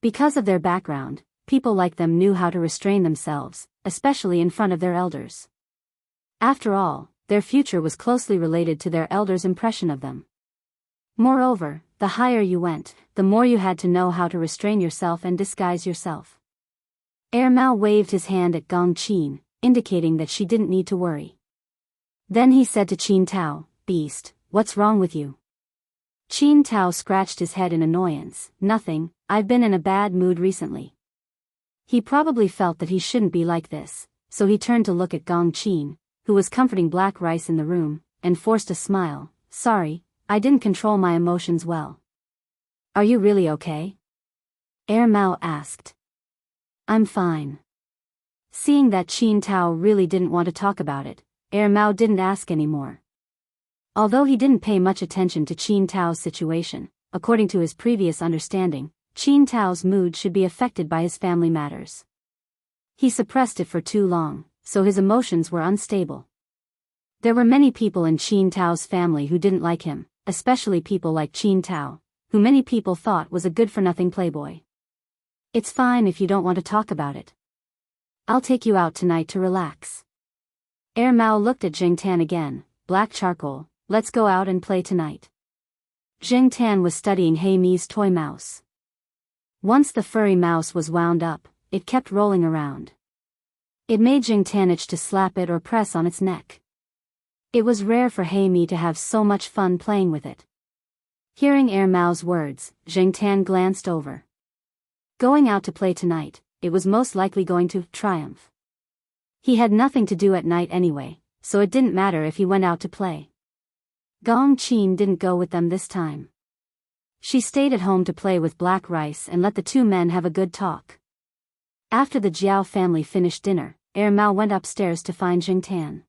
Because of their background, people like them knew how to restrain themselves, especially in front of their elders. After all, their future was closely related to their elders' impression of them. Moreover, the higher you went, the more you had to know how to restrain yourself and disguise yourself. Mao waved his hand at Gong Qin, indicating that she didn't need to worry. Then he said to Qin Tao, "Beast, what's wrong with you?" Qin Tao scratched his head in annoyance. "Nothing, I've been in a bad mood recently." He probably felt that he shouldn't be like this, so he turned to look at Gong Qin, who was comforting Black Rice in the room, and forced a smile. "Sorry, I didn't control my emotions well." "Are you really okay?" Mao asked. "I'm fine." Seeing that Qin Tao really didn't want to talk about it, Mao didn't ask anymore. Although he didn't pay much attention to Qin Tao's situation, according to his previous understanding, Qin Tao's mood should be affected by his family matters. He suppressed it for too long, so his emotions were unstable. There were many people in Qin Tao's family who didn't like him, especially people like Qin Tao, who many people thought was a good-for-nothing playboy. "It's fine if you don't want to talk about it. I'll take you out tonight to relax." Mao looked at Zheng Tan again. "Black charcoal, let's go out and play tonight." Jing Tan was studying He Mi's toy mouse. Once the furry mouse was wound up, it kept rolling around. It made Jing Tan itch to slap it or press on its neck. It was rare for He Mi to have so much fun playing with it. Hearing Mao's words, Jing Tan glanced over. Going out to play tonight, it was most likely going to triumph. He had nothing to do at night anyway, so it didn't matter if he went out to play. Gong Qin didn't go with them this time. She stayed at home to play with Black Rice and let the two men have a good talk. After the Jiao family finished dinner, Mao went upstairs to find Jing Tan.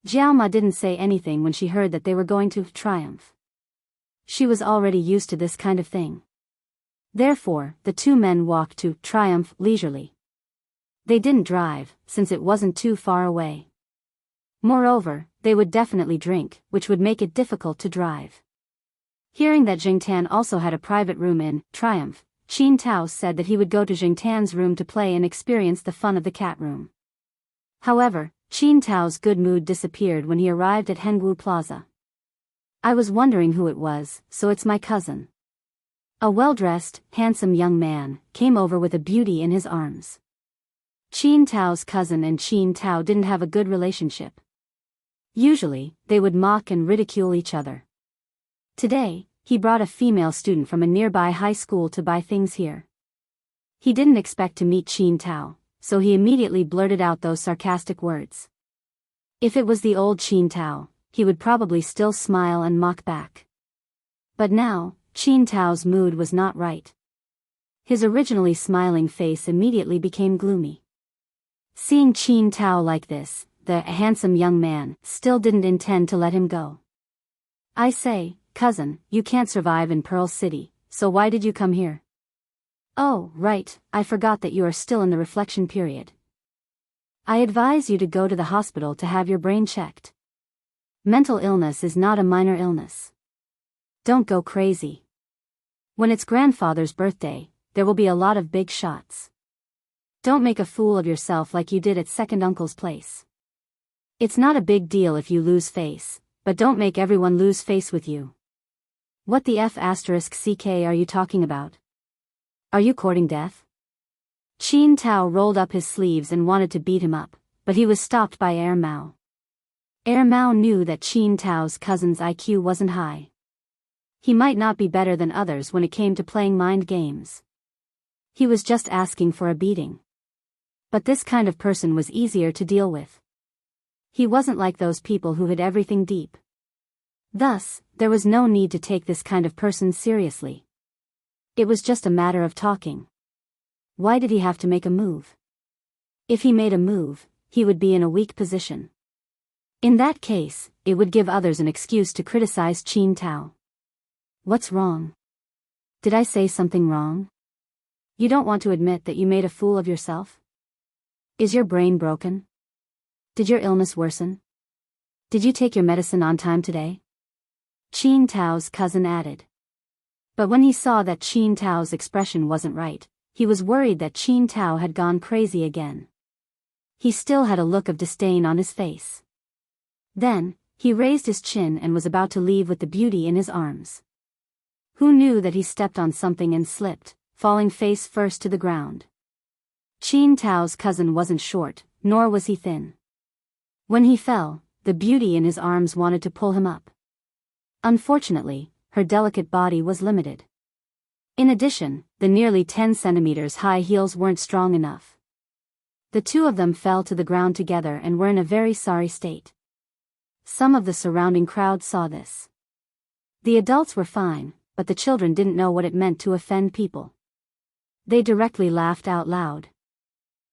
Jiao Ma didn't say anything when she heard that they were going to triumph. She was already used to this kind of thing. Therefore, the two men walked to triumph leisurely. They didn't drive, since it wasn't too far away. Moreover, they would definitely drink, which would make it difficult to drive. Hearing that Jing Tan also had a private room in Triumph, Qin Tao said that he would go to Jing Tan's room to play and experience the fun of the cat room. However, Qin Tao's good mood disappeared when he arrived at Hengwu Plaza. I was wondering who it was, so it's my cousin. A well-dressed, handsome young man came over with a beauty in his arms. Qin Tao's cousin and Qin Tao didn't have a good relationship. Usually, they would mock and ridicule each other. Today, he brought a female student from a nearby high school to buy things here. He didn't expect to meet Qin Tao, so he immediately blurted out those sarcastic words. If it was the old Qin Tao, he would probably still smile and mock back. But now, Qin Tao's mood was not right. His originally smiling face immediately became gloomy. Seeing Qin Tao like this, the handsome young man still didn't intend to let him go. I say, cousin, you can't survive in Pearl City, so why did you come here? Oh, right, I forgot that you are still in the reflection period. I advise you to go to the hospital to have your brain checked. Mental illness is not a minor illness. Don't go crazy. When it's grandfather's birthday, there will be a lot of big shots. Don't make a fool of yourself like you did at second uncle's place. It's not a big deal if you lose face, but don't make everyone lose face with you. What the F***ck are you talking about? Are you courting death? Qin Tao rolled up his sleeves and wanted to beat him up, but he was stopped by Mao. Mao knew that Qin Tao's cousin's IQ wasn't high. He might not be better than others when it came to playing mind games. He was just asking for a beating. But this kind of person was easier to deal with. He wasn't like those people who hid everything deep. Thus, there was no need to take this kind of person seriously. It was just a matter of talking. Why did he have to make a move? If he made a move, he would be in a weak position. In that case, it would give others an excuse to criticize Qin Tao. What's wrong? Did I say something wrong? You don't want to admit that you made a fool of yourself? Is your brain broken? Did your illness worsen? Did you take your medicine on time today? Qin Tao's cousin added. But when he saw that Qin Tao's expression wasn't right, he was worried that Qin Tao had gone crazy again. He still had a look of disdain on his face. Then, he raised his chin and was about to leave with the beauty in his arms. Who knew that he stepped on something and slipped, falling face first to the ground? Qin Tao's cousin wasn't short, nor was he thin. When he fell, the beauty in his arms wanted to pull him up. Unfortunately, her delicate body was limited. In addition, the nearly 10 centimeters high heels weren't strong enough. The two of them fell to the ground together and were in a very sorry state. Some of the surrounding crowd saw this. The adults were fine, but the children didn't know what it meant to offend people. They directly laughed out loud.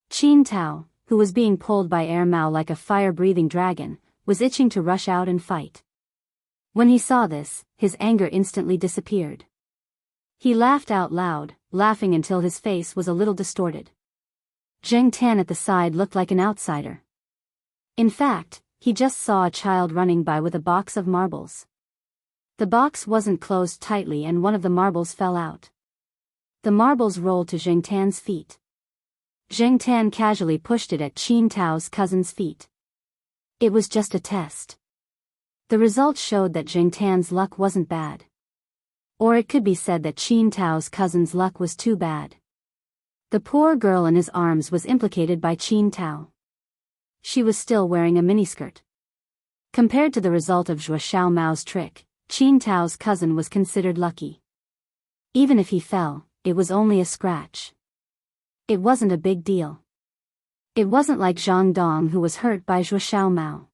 Qin Tao, who was being pulled by Mao like a fire-breathing dragon, was itching to rush out and fight. When he saw this, his anger instantly disappeared. He laughed out loud, laughing until his face was a little distorted. Jing Tan at the side looked like an outsider. In fact, he just saw a child running by with a box of marbles. The box wasn't closed tightly and one of the marbles fell out. The marbles rolled to Jing Tan's feet. Jing Tan casually pushed it at Qin Tao's cousin's feet. It was just a test. The results showed that Jing Tan's luck wasn't bad. Or it could be said that Qin Tao's cousin's luck was too bad. The poor girl in his arms was implicated by Qin Tao. She was still wearing a miniskirt. Compared to the result of Zhuo Xiaomao's trick, Qin Tao's cousin was considered lucky. Even if he fell, it was only a scratch. It wasn't a big deal. It wasn't like Zhang Dong, who was hurt by Zhuo Xiaomao.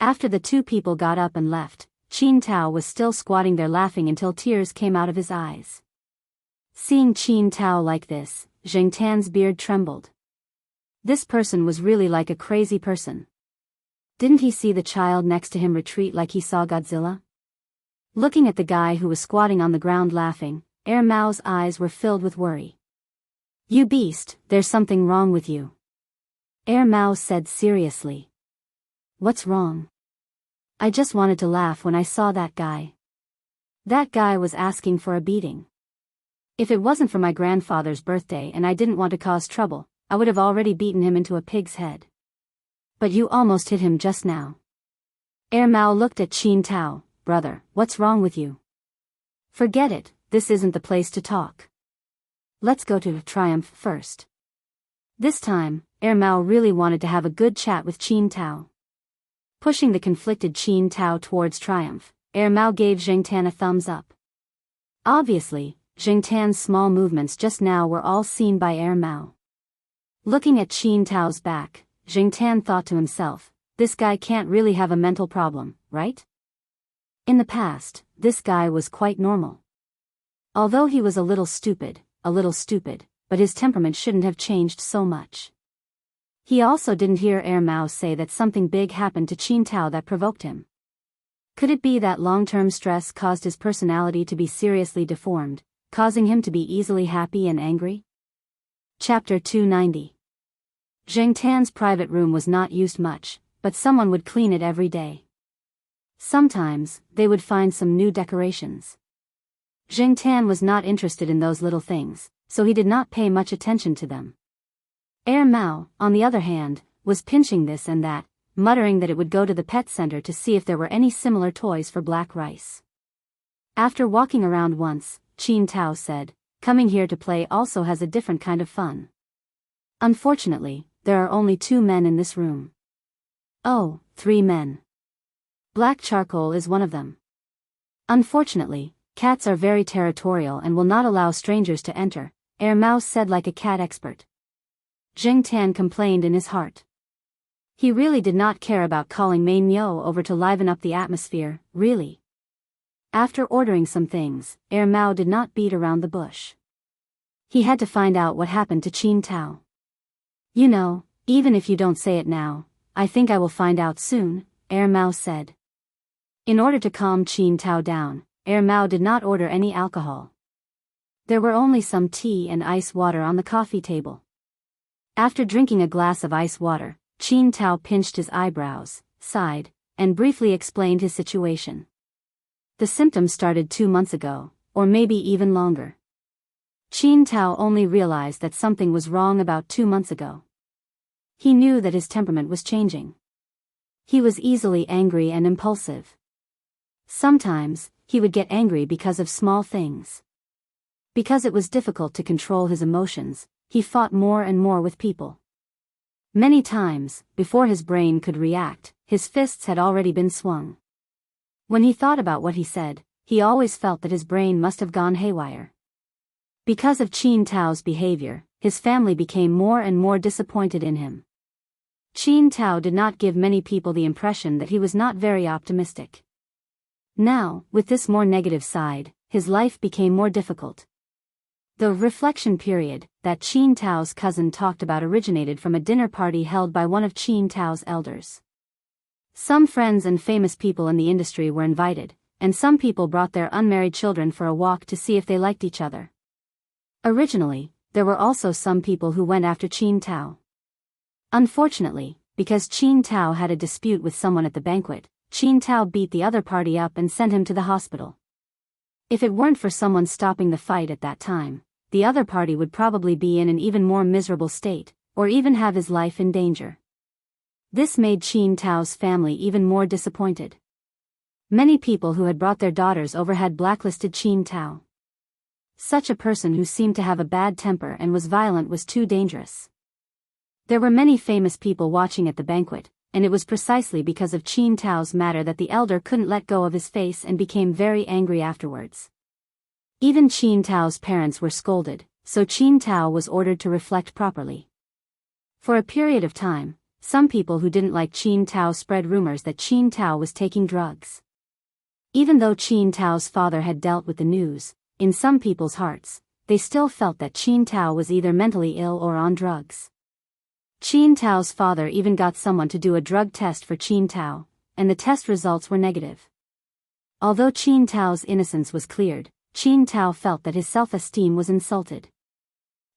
After the two people got up and left, Qin Tao was still squatting there laughing until tears came out of his eyes. Seeing Qin Tao like this, Zheng Tan's beard trembled. This person was really like a crazy person. Didn't he see the child next to him retreat like he saw Godzilla? Looking at the guy who was squatting on the ground laughing, Mao's eyes were filled with worry. "You beast, there's something wrong with you," Mao said seriously. "What's wrong?" "I just wanted to laugh when I saw that guy. That guy was asking for a beating. If it wasn't for my grandfather's birthday and I didn't want to cause trouble, I would have already beaten him into a pig's head. But you almost hit him just now." Mao looked at Qin Tao. "Brother, what's wrong with you?" "Forget it, this isn't the place to talk. Let's go to Triumph first." This time, Mao really wanted to have a good chat with Qin Tao. Pushing the conflicted Qin Tao towards Triumph, Mao gave Zheng Tan a thumbs up. Obviously, Zheng Tan's small movements just now were all seen by Mao. Looking at Qin Tao's back, Zheng Tan thought to himself, this guy can't really have a mental problem, right? In the past, this guy was quite normal. Although he was a little stupid, but his temperament shouldn't have changed so much. He also didn't hear Mao say that something big happened to Qin Tao that provoked him. Could it be that long-term stress caused his personality to be seriously deformed, causing him to be easily happy and angry? Chapter 290. Zheng Tan's private room was not used much, but someone would clean it every day. Sometimes, they would find some new decorations. Zheng Tan was not interested in those little things, so he did not pay much attention to them. Mao, on the other hand, was pinching this and that, muttering that it would go to the pet center to see if there were any similar toys for Black Rice. After walking around once, Qin Tao said, "Coming here to play also has a different kind of fun. Unfortunately, there are only 2 men in this room." "Oh, 3 men. Black Charcoal is one of them. Unfortunately, cats are very territorial and will not allow strangers to enter," Mao said like a cat expert. Zheng Tan complained in his heart. He really did not care about calling Mei Niu over to liven up the atmosphere, really. After ordering some things, Mao did not beat around the bush. He had to find out what happened to Qin Tao. "You know, even if you don't say it now, I think I will find out soon," Mao said. In order to calm Qin Tao down, Mao did not order any alcohol. There were only some tea and ice water on the coffee table. After drinking a glass of ice water, Qin Tao pinched his eyebrows, sighed, and briefly explained his situation. The symptoms started 2 months ago, or maybe even longer. Qin Tao only realized that something was wrong about 2 months ago. He knew that his temperament was changing. He was easily angry and impulsive. Sometimes, he would get angry because of small things. Because it was difficult to control his emotions, he fought more and more with people. Many times, before his brain could react, his fists had already been swung. When he thought about what he said, he always felt that his brain must have gone haywire. Because of Qin Tao's behavior, his family became more and more disappointed in him. Qin Tao did not give many people the impression that he was not very optimistic. Now, with this more negative side, his life became more difficult. The reflection period that Qin Tao's cousin talked about originated from a dinner party held by one of Qin Tao's elders. Some friends and famous people in the industry were invited, and some people brought their unmarried children for a walk to see if they liked each other. Originally, there were also some people who went after Qin Tao. Unfortunately, because Qin Tao had a dispute with someone at the banquet, Qin Tao beat the other party up and sent him to the hospital. If it weren't for someone stopping the fight at that time, the other party would probably be in an even more miserable state, or even have his life in danger. This made Qin Tao's family even more disappointed. Many people who had brought their daughters over had blacklisted Qin Tao. Such a person who seemed to have a bad temper and was violent was too dangerous. There were many famous people watching at the banquet, and it was precisely because of Qin Tao's matter that the elder couldn't let go of his face and became very angry afterwards. Even Qin Tao's parents were scolded, so Qin Tao was ordered to reflect properly. For a period of time, some people who didn't like Qin Tao spread rumors that Qin Tao was taking drugs. Even though Qin Tao's father had dealt with the news, in some people's hearts, they still felt that Qin Tao was either mentally ill or on drugs. Qin Tao's father even got someone to do a drug test for Qin Tao, and the test results were negative. Although Qin Tao's innocence was cleared, Qin Tao felt that his self-esteem was insulted.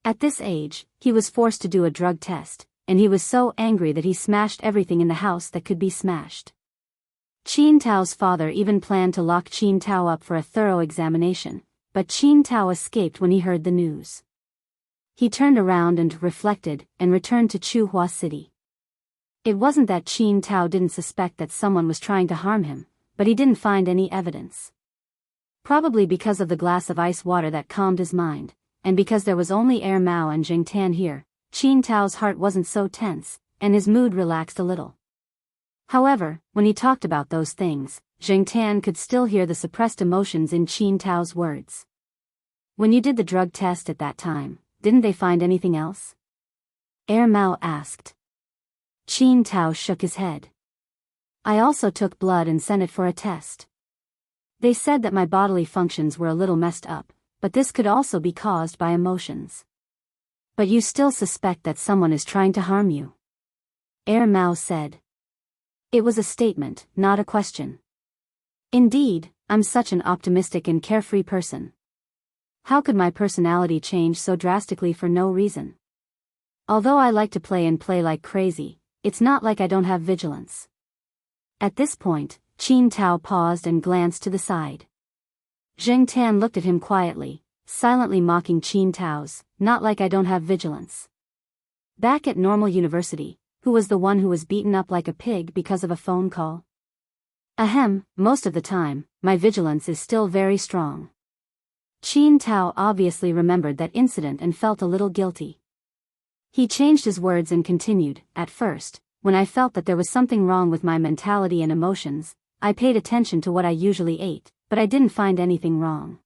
At this age, he was forced to do a drug test, and he was so angry that he smashed everything in the house that could be smashed. Qin Tao's father even planned to lock Qin Tao up for a thorough examination, but Qin Tao escaped when he heard the news. He turned around and reflected, and returned to Chuhua City. It wasn't that Qin Tao didn't suspect that someone was trying to harm him, but he didn't find any evidence. Probably because of the glass of ice water that calmed his mind, and because there was only Air Mao and Jing Tan here, Qin Tao's heart wasn't so tense, and his mood relaxed a little. However, when he talked about those things, Jing Tan could still hear the suppressed emotions in Qin Tao's words. When you did the drug test at that time, didn't they find anything else? Air Mao asked. Qin Tao shook his head. I also took blood and sent it for a test. They said that my bodily functions were a little messed up, but this could also be caused by emotions. But you still suspect that someone is trying to harm you? Air Mao said. It was a statement, not a question. Indeed, I'm such an optimistic and carefree person. How could my personality change so drastically for no reason? Although I like to play and play like crazy, it's not like I don't have vigilance. At this point, Qin Tao paused and glanced to the side. Jing Tan looked at him quietly, silently mocking Qin Tao's, not like I don't have vigilance. Back at Normal University, who was the one who was beaten up like a pig because of a phone call? Ahem, most of the time, my vigilance is still very strong. Qin Tao obviously remembered that incident and felt a little guilty. He changed his words and continued, at first, when I felt that there was something wrong with my mentality and emotions, I paid attention to what I usually ate, but I didn't find anything wrong.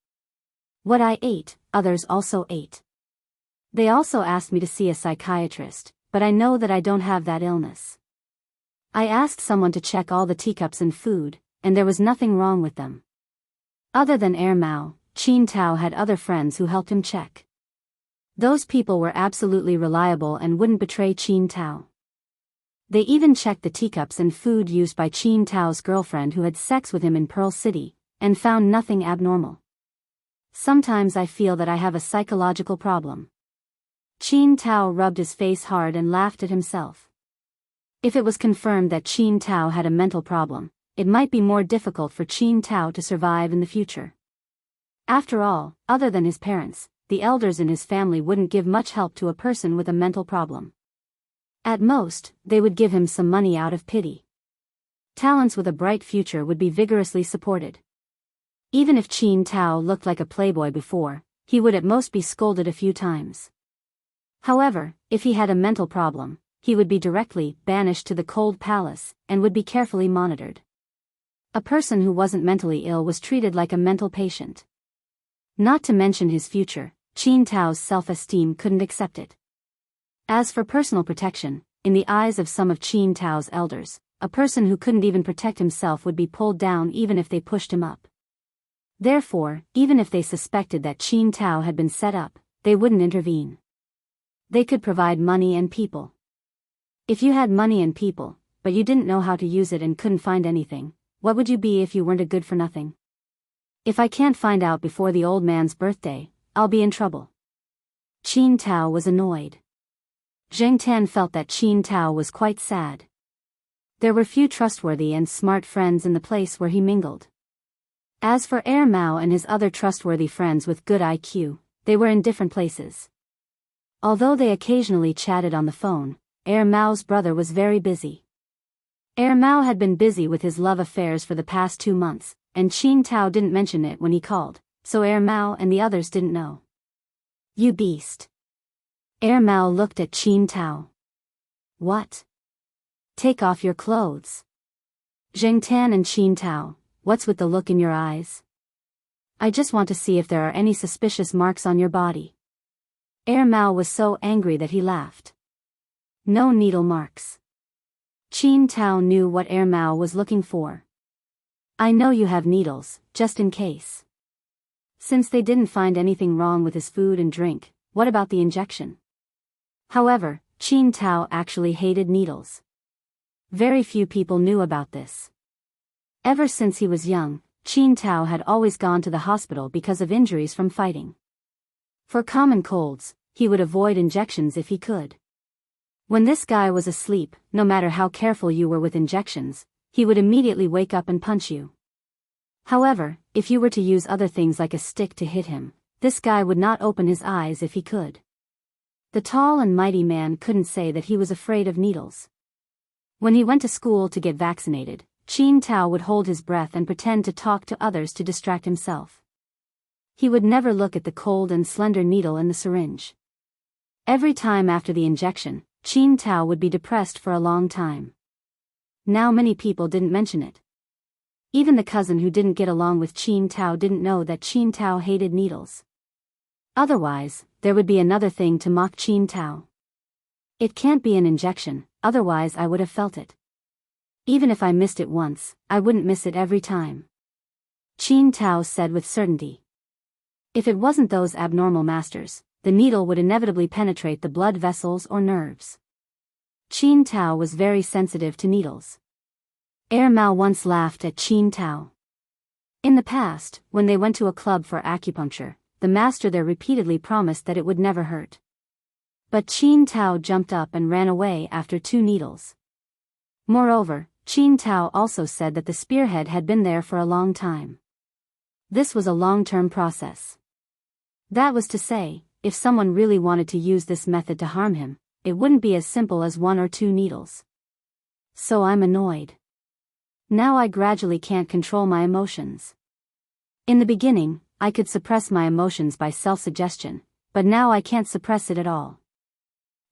What I ate, others also ate. They also asked me to see a psychiatrist, but I know that I don't have that illness. I asked someone to check all the teacups and food, and there was nothing wrong with them. Other than Air Mao, Qin Tao had other friends who helped him check. Those people were absolutely reliable and wouldn't betray Qin Tao. They even checked the teacups and food used by Qin Tao's girlfriend who had sex with him in Pearl City, and found nothing abnormal. Sometimes I feel that I have a psychological problem. Qin Tao rubbed his face hard and laughed at himself. If it was confirmed that Qin Tao had a mental problem, it might be more difficult for Qin Tao to survive in the future. After all, other than his parents, the elders in his family wouldn't give much help to a person with a mental problem. At most, they would give him some money out of pity. Talents with a bright future would be vigorously supported. Even if Qin Tao looked like a playboy before, he would at most be scolded a few times. However, if he had a mental problem, he would be directly banished to the cold palace, and would be carefully monitored. A person who wasn't mentally ill was treated like a mental patient. Not to mention his future, Qin Tao's self-esteem couldn't accept it. As for personal protection, in the eyes of some of Qin Tao's elders, a person who couldn't even protect himself would be pulled down even if they pushed him up. Therefore, even if they suspected that Qin Tao had been set up, they wouldn't intervene. They could provide money and people. If you had money and people, but you didn't know how to use it and couldn't find anything, what would you be if you weren't a good-for-nothing? If I can't find out before the old man's birthday, I'll be in trouble. Qin Tao was annoyed. Jing Tan felt that Qin Tao was quite sad. There were few trustworthy and smart friends in the place where he mingled. As for Air Mao and his other trustworthy friends with good IQ, they were in different places. Although they occasionally chatted on the phone, Air Mao's brother was very busy. Mao had been busy with his love affairs for the past 2 months, and Qin Tao didn't mention it when he called, so Mao and the others didn't know. You beast. Mao looked at Qin Tao. What? Take off your clothes. Zheng Tan and Qin Tao, what's with the look in your eyes? I just want to see if there are any suspicious marks on your body. Mao was so angry that he laughed. No needle marks. Qin Tao knew what Mao was looking for. I know you have needles, just in case. Since they didn't find anything wrong with his food and drink, what about the injection? However, Qin Tao actually hated needles. Very few people knew about this. Ever since he was young, Qin Tao had always gone to the hospital because of injuries from fighting. For common colds, he would avoid injections if he could. When this guy was asleep, no matter how careful you were with injections, he would immediately wake up and punch you. However, if you were to use other things like a stick to hit him, this guy would not open his eyes if he could. The tall and mighty man couldn't say that he was afraid of needles. When he went to school to get vaccinated, Qin Tao would hold his breath and pretend to talk to others to distract himself. He would never look at the cold and slender needle in the syringe. Every time after the injection, Qin Tao would be depressed for a long time. Now many people didn't mention it. Even the cousin who didn't get along with Qin Tao didn't know that Qin Tao hated needles. Otherwise, there would be another thing to mock Qin Tao. It can't be an injection, otherwise I would have felt it. Even if I missed it once, I wouldn't miss it every time. Qin Tao said with certainty. If it wasn't those abnormal masters, the needle would inevitably penetrate the blood vessels or nerves. Qin Tao was very sensitive to needles. Mao once laughed at Qin Tao. In the past, when they went to a club for acupuncture, the master there repeatedly promised that it would never hurt. But Qin Tao jumped up and ran away after 2 needles. Moreover, Qin Tao also said that the spearhead had been there for a long time. This was a long-term process. That was to say, if someone really wanted to use this method to harm him, it wouldn't be as simple as 1 or 2 needles. So I'm annoyed. Now I gradually can't control my emotions. In the beginning, I could suppress my emotions by self-suggestion, but now I can't suppress it at all.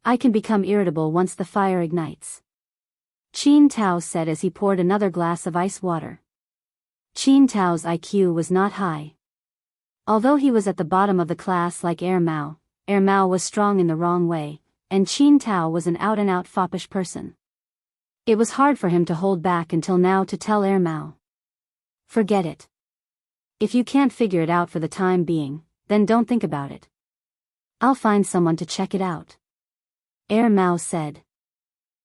I can become irritable once the fire ignites. Qin Tao said as he poured another glass of ice water. Qin Tao's IQ was not high. Although he was at the bottom of the class like Mao was strong in the wrong way, and Qin Tao was an out-and-out foppish person. It was hard for him to hold back until now to tell Mao. Forget it. If you can't figure it out for the time being, then don't think about it. I'll find someone to check it out. Mao said.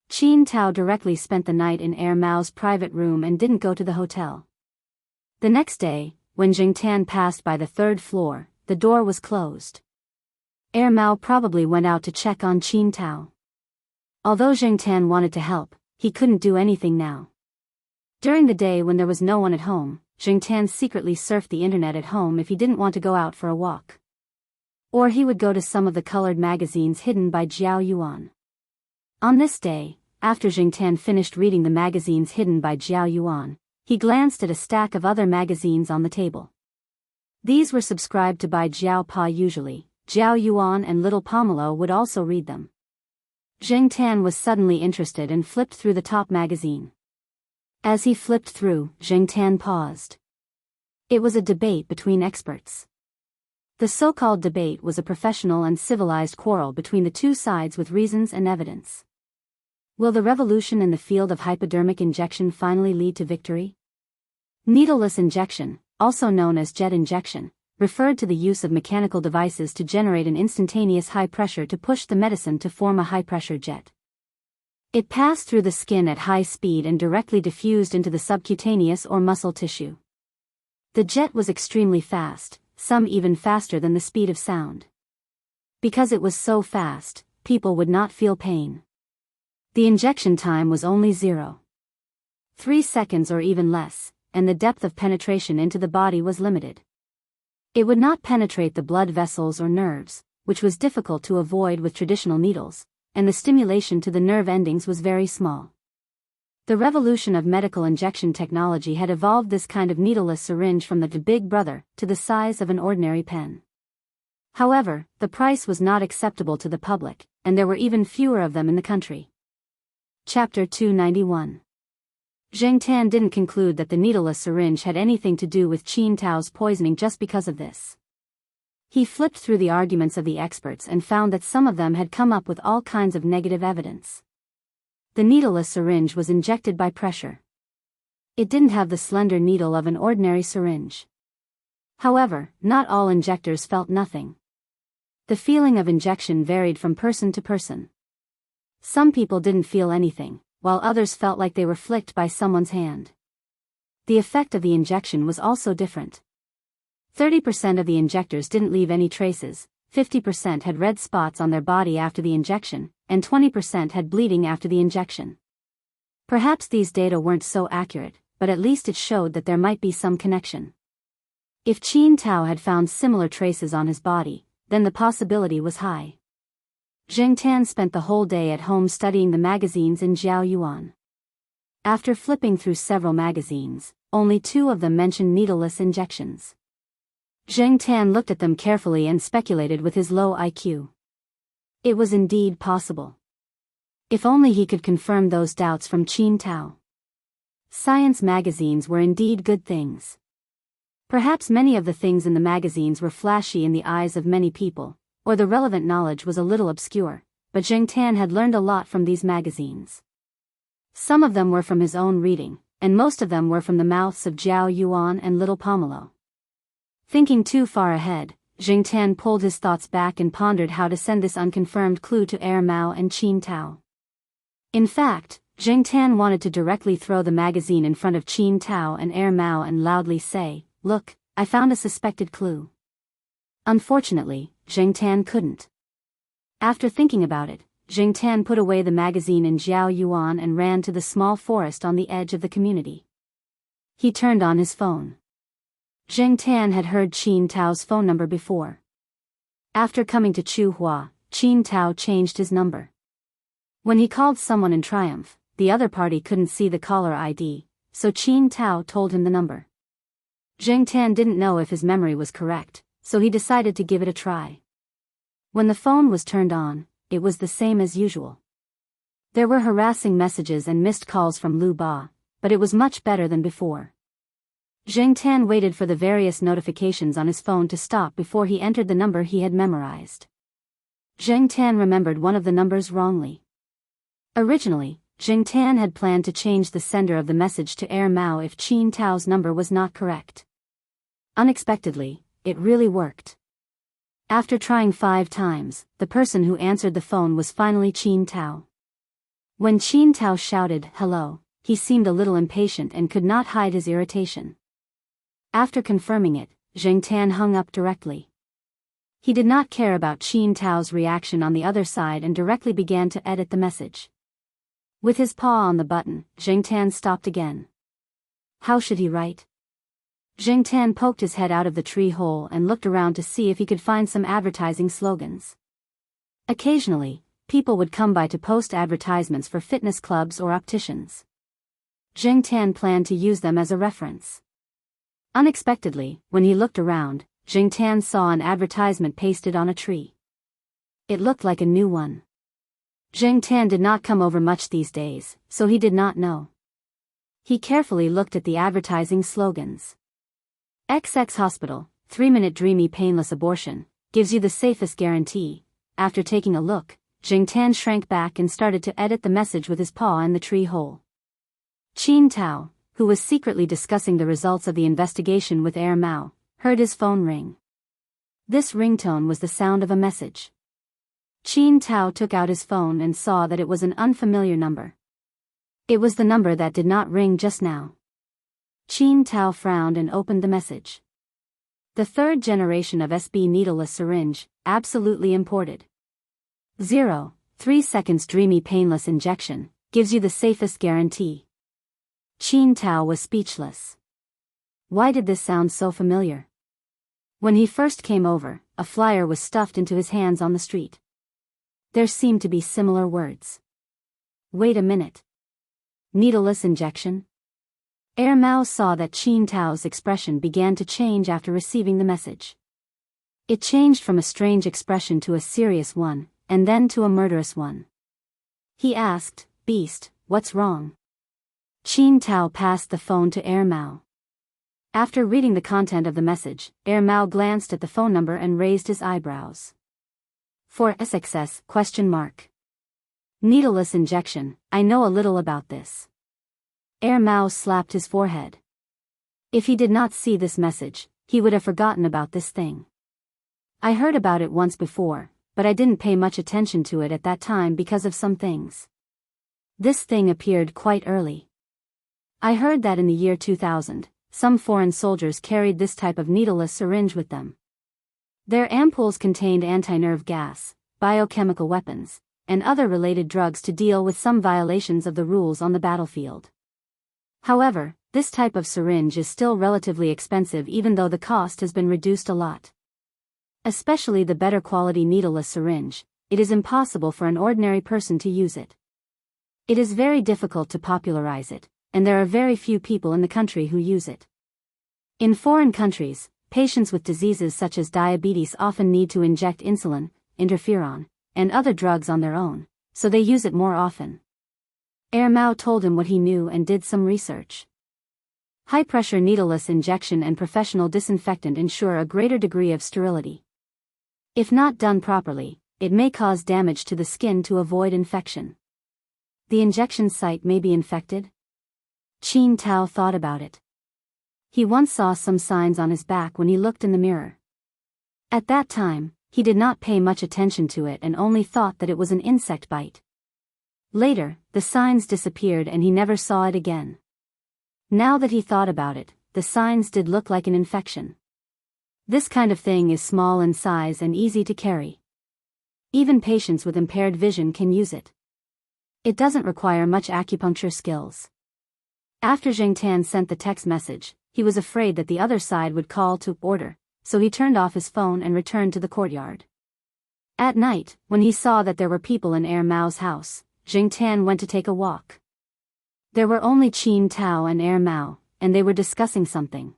Qin Tao directly spent the night in Mao's private room and didn't go to the hotel. The next day, when Zheng Tan passed by the 3rd floor, the door was closed. Mao probably went out to check on Qin Tao. Although Zheng Tan wanted to help, he couldn't do anything now. During the day when there was no one at home, Zheng Tan secretly surfed the internet at home if he didn't want to go out for a walk. Or he would go to some of the colored magazines hidden by Jiao Yuan. On this day, after Zheng Tan finished reading the magazines hidden by Jiao Yuan, he glanced at a stack of other magazines on the table. These were subscribed to by Jiao Pa usually. Jiao Yuan and little Pomelo would also read them. Zheng Tan was suddenly interested and flipped through the top magazine. As he flipped through, Zheng Tan paused. It was a debate between experts. The so-called debate was a professional and civilized quarrel between the two sides with reasons and evidence. Will the revolution in the field of hypodermic injection finally lead to victory? Needleless injection, also known as jet injection, referred to the use of mechanical devices to generate an instantaneous high pressure to push the medicine to form a high-pressure jet. It passed through the skin at high speed and directly diffused into the subcutaneous or muscle tissue. The jet was extremely fast, some even faster than the speed of sound. Because it was so fast, people would not feel pain. The injection time was only 0.3 seconds or even less, and the depth of penetration into the body was limited. It would not penetrate the blood vessels or nerves, which was difficult to avoid with traditional needles, and the stimulation to the nerve endings was very small. The revolution of medical injection technology had evolved this kind of needleless syringe from the Big Brother to the size of an ordinary pen. However, the price was not acceptable to the public, and there were even fewer of them in the country. Chapter 291. Zheng Tan didn't conclude that the needleless syringe had anything to do with Qin Tao's poisoning just because of this. He flipped through the arguments of the experts and found that some of them had come up with all kinds of negative evidence. The needleless syringe was injected by pressure. It didn't have the slender needle of an ordinary syringe. However, not all injectors felt nothing. The feeling of injection varied from person to person. Some people didn't feel anything, while others felt like they were flicked by someone's hand. The effect of the injection was also different. 30% of the injectors didn't leave any traces, 50% had red spots on their body after the injection, and 20% had bleeding after the injection. Perhaps these data weren't so accurate, but at least it showed that there might be some connection. If Qin Tao had found similar traces on his body, then the possibility was high. Zheng Tan spent the whole day at home studying the magazines in Jiaoyuan. After flipping through several magazines, only 2 of them mentioned needleless injections. Zheng Tan looked at them carefully and speculated with his low IQ. It was indeed possible. If only he could confirm those doubts from Qin Tao. Science magazines were indeed good things. Perhaps many of the things in the magazines were flashy in the eyes of many people, or the relevant knowledge was a little obscure, but Zheng Tan had learned a lot from these magazines. Some of them were from his own reading, and most of them were from the mouths of Jiao Yuan and Little Pomelo. Thinking too far ahead, Zheng Tan pulled his thoughts back and pondered how to send this unconfirmed clue to Mao and Qin Tao. In fact, Zheng Tan wanted to directly throw the magazine in front of Qin Tao and Mao and loudly say, "Look, I found a suspected clue." Unfortunately, Zheng Tan couldn't. After thinking about it, Zheng Tan put away the magazine in Jiaoyuan and ran to the small forest on the edge of the community. He turned on his phone. Zheng Tan had heard Qin Tao's phone number before. After coming to Chuhua, Qin Tao changed his number. When he called someone in triumph, the other party couldn't see the caller ID, so Qin Tao told him the number. Zheng Tan didn't know if his memory was correct, so he decided to give it a try. When the phone was turned on, it was the same as usual. There were harassing messages and missed calls from Lu Ba, but it was much better than before. Zheng Tan waited for the various notifications on his phone to stop before he entered the number he had memorized. Zheng Tan remembered one of the numbers wrongly. Originally, Zheng Tan had planned to change the sender of the message to Mao if Qin Tao's number was not correct. Unexpectedly, it really worked. After trying 5 times, the person who answered the phone was finally Qin Tao. When Qin Tao shouted, "Hello," he seemed a little impatient and could not hide his irritation. After confirming it, Zheng Tan hung up directly. He did not care about Qin Tao's reaction on the other side and directly began to edit the message. With his paw on the button, Zheng Tan stopped again. How should he write? Zheng Tan poked his head out of the tree hole and looked around to see if he could find some advertising slogans. Occasionally, people would come by to post advertisements for fitness clubs or opticians. Zheng Tan planned to use them as a reference. Unexpectedly, when he looked around, Zheng Tan saw an advertisement pasted on a tree. It looked like a new one. Zheng Tan did not come over much these days, so he did not know. He carefully looked at the advertising slogans. XX Hospital, 3-minute dreamy painless abortion, gives you the safest guarantee. After taking a look, Zheng Tan shrank back and started to edit the message with his paw in the tree hole. Qin Tao, who was secretly discussing the results of the investigation with Mao, heard his phone ring. This ringtone was the sound of a message. Qin Tao took out his phone and saw that it was an unfamiliar number. It was the number that did not ring just now. Qin Tao frowned and opened the message. The 3rd generation of SB needleless syringe, absolutely imported. 3 seconds dreamy painless injection, gives you the safest guarantee. Qin Tao was speechless. Why did this sound so familiar? When he first came over, a flyer was stuffed into his hands on the street. There seemed to be similar words. Wait a minute. Needleless injection? Mao saw that Qin Tao's expression began to change after receiving the message. It changed from a strange expression to a serious one, and then to a murderous one. He asked, "Beast, what's wrong?" Qin Tao passed the phone to Mao. After reading the content of the message, Mao glanced at the phone number and raised his eyebrows. For SXS? Needleless injection, I know a little about this. Mao slapped his forehead. If he did not see this message, he would have forgotten about this thing. I heard about it once before, but I didn't pay much attention to it at that time because of some things. This thing appeared quite early. I heard that in the year 2000, some foreign soldiers carried this type of needleless syringe with them. Their ampoules contained anti-nerve gas, biochemical weapons, and other related drugs to deal with some violations of the rules on the battlefield. However, this type of syringe is still relatively expensive even though the cost has been reduced a lot. Especially the better quality needleless syringe, it is impossible for an ordinary person to use it. It is very difficult to popularize it, and there are very few people in the country who use it. In foreign countries, patients with diseases such as diabetes often need to inject insulin, interferon, and other drugs on their own, so they use it more often. Mao told him what he knew and did some research. High-pressure needleless injection and professional disinfectant ensure a greater degree of sterility. If not done properly, it may cause damage to the skin to avoid infection. The injection site may be infected? Qin Tao thought about it. He once saw some signs on his back when he looked in the mirror. At that time, he did not pay much attention to it and only thought that it was an insect bite. Later, the signs disappeared and he never saw it again. Now that he thought about it, the signs did look like an infection. This kind of thing is small in size and easy to carry. Even patients with impaired vision can use it. It doesn't require much acupuncture skills. After Zheng Tan sent the text message, he was afraid that the other side would call to order, so he turned off his phone and returned to the courtyard. At night, when he saw that there were people in Mao's house, Zheng Tan went to take a walk. There were only Qin Tao and Mao, and they were discussing something.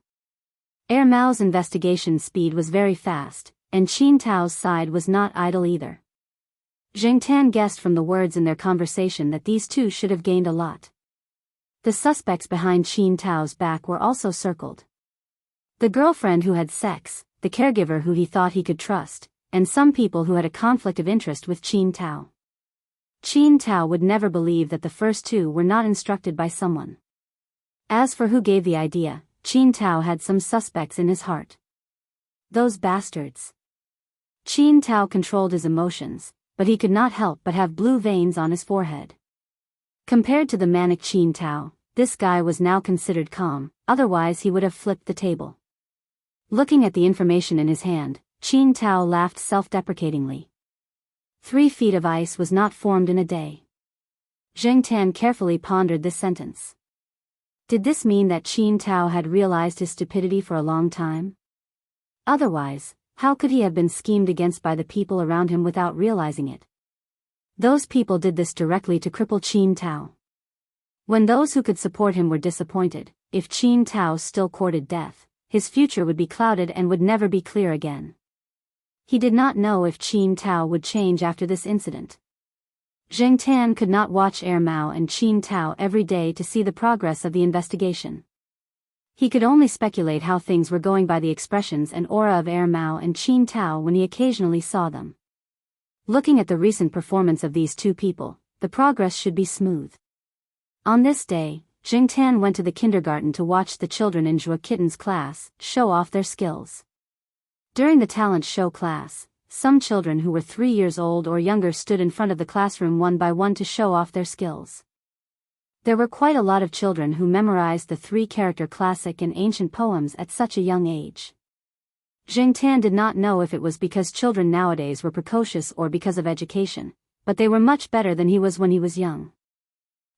Mao's investigation speed was very fast, and Qin Tao's side was not idle either. Zheng Tan guessed from the words in their conversation that these two should have gained a lot. The suspects behind Qin Tao's back were also circled. The girlfriend who had sex, the caregiver who he thought he could trust, and some people who had a conflict of interest with Qin Tao. Qin Tao would never believe that the first two were not instructed by someone. As for who gave the idea, Qin Tao had some suspects in his heart. Those bastards. Qin Tao controlled his emotions, but he could not help but have blue veins on his forehead. Compared to the manic Qin Tao, this guy was now considered calm, otherwise he would have flipped the table. Looking at the information in his hand, Qin Tao laughed self-deprecatingly. 3 feet of ice was not formed in a day. Zheng Tan carefully pondered this sentence. Did this mean that Qin Tao had realized his stupidity for a long time? Otherwise, how could he have been schemed against by the people around him without realizing it? Those people did this directly to cripple Qin Tao. When those who could support him were disappointed, if Qin Tao still courted death, his future would be clouded and would never be clear again. He did not know if Qin Tao would change after this incident. Zheng Tan could not watch Mao and Qin Tao every day to see the progress of the investigation. He could only speculate how things were going by the expressions and aura of Mao and Qin Tao when he occasionally saw them. Looking at the recent performance of these two people, the progress should be smooth. On this day, Zheng Tan went to the kindergarten to watch the children in Zhuo Kitten's class show off their skills. During the talent show class, some children who were 3 years old or younger stood in front of the classroom one by one to show off their skills. There were quite a lot of children who memorized the 3-character classic and ancient poems at such a young age. Zheng Tan did not know if it was because children nowadays were precocious or because of education, but they were much better than he was when he was young.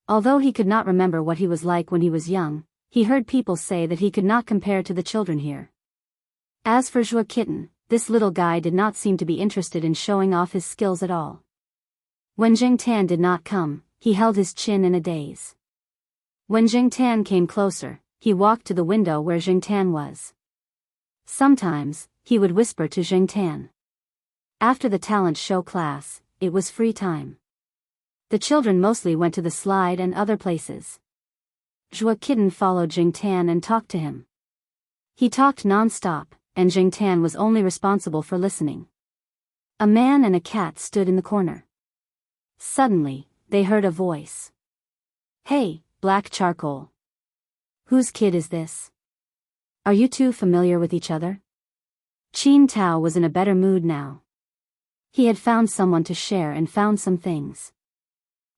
Although he could not remember what he was like when he was young, he heard people say that he could not compare to the children here. As for Zhuo Kitten, this little guy did not seem to be interested in showing off his skills at all. When Zheng Tan did not come, he held his chin in a daze. When Jingtan came closer, he walked to the window where Jingtan was. Sometimes, he would whisper to Jingtan. After the talent show class, it was free time. The children mostly went to the slide and other places. Zhuo Kitten followed Jingtan and talked to him. He talked non-stop, and Jingtan was only responsible for listening. A man and a cat stood in the corner. Suddenly, they heard a voice. "Hey, Black Charcoal. Whose kid is this? Are you two familiar with each other?" Qin Tao was in a better mood now. He had found someone to share and found some things.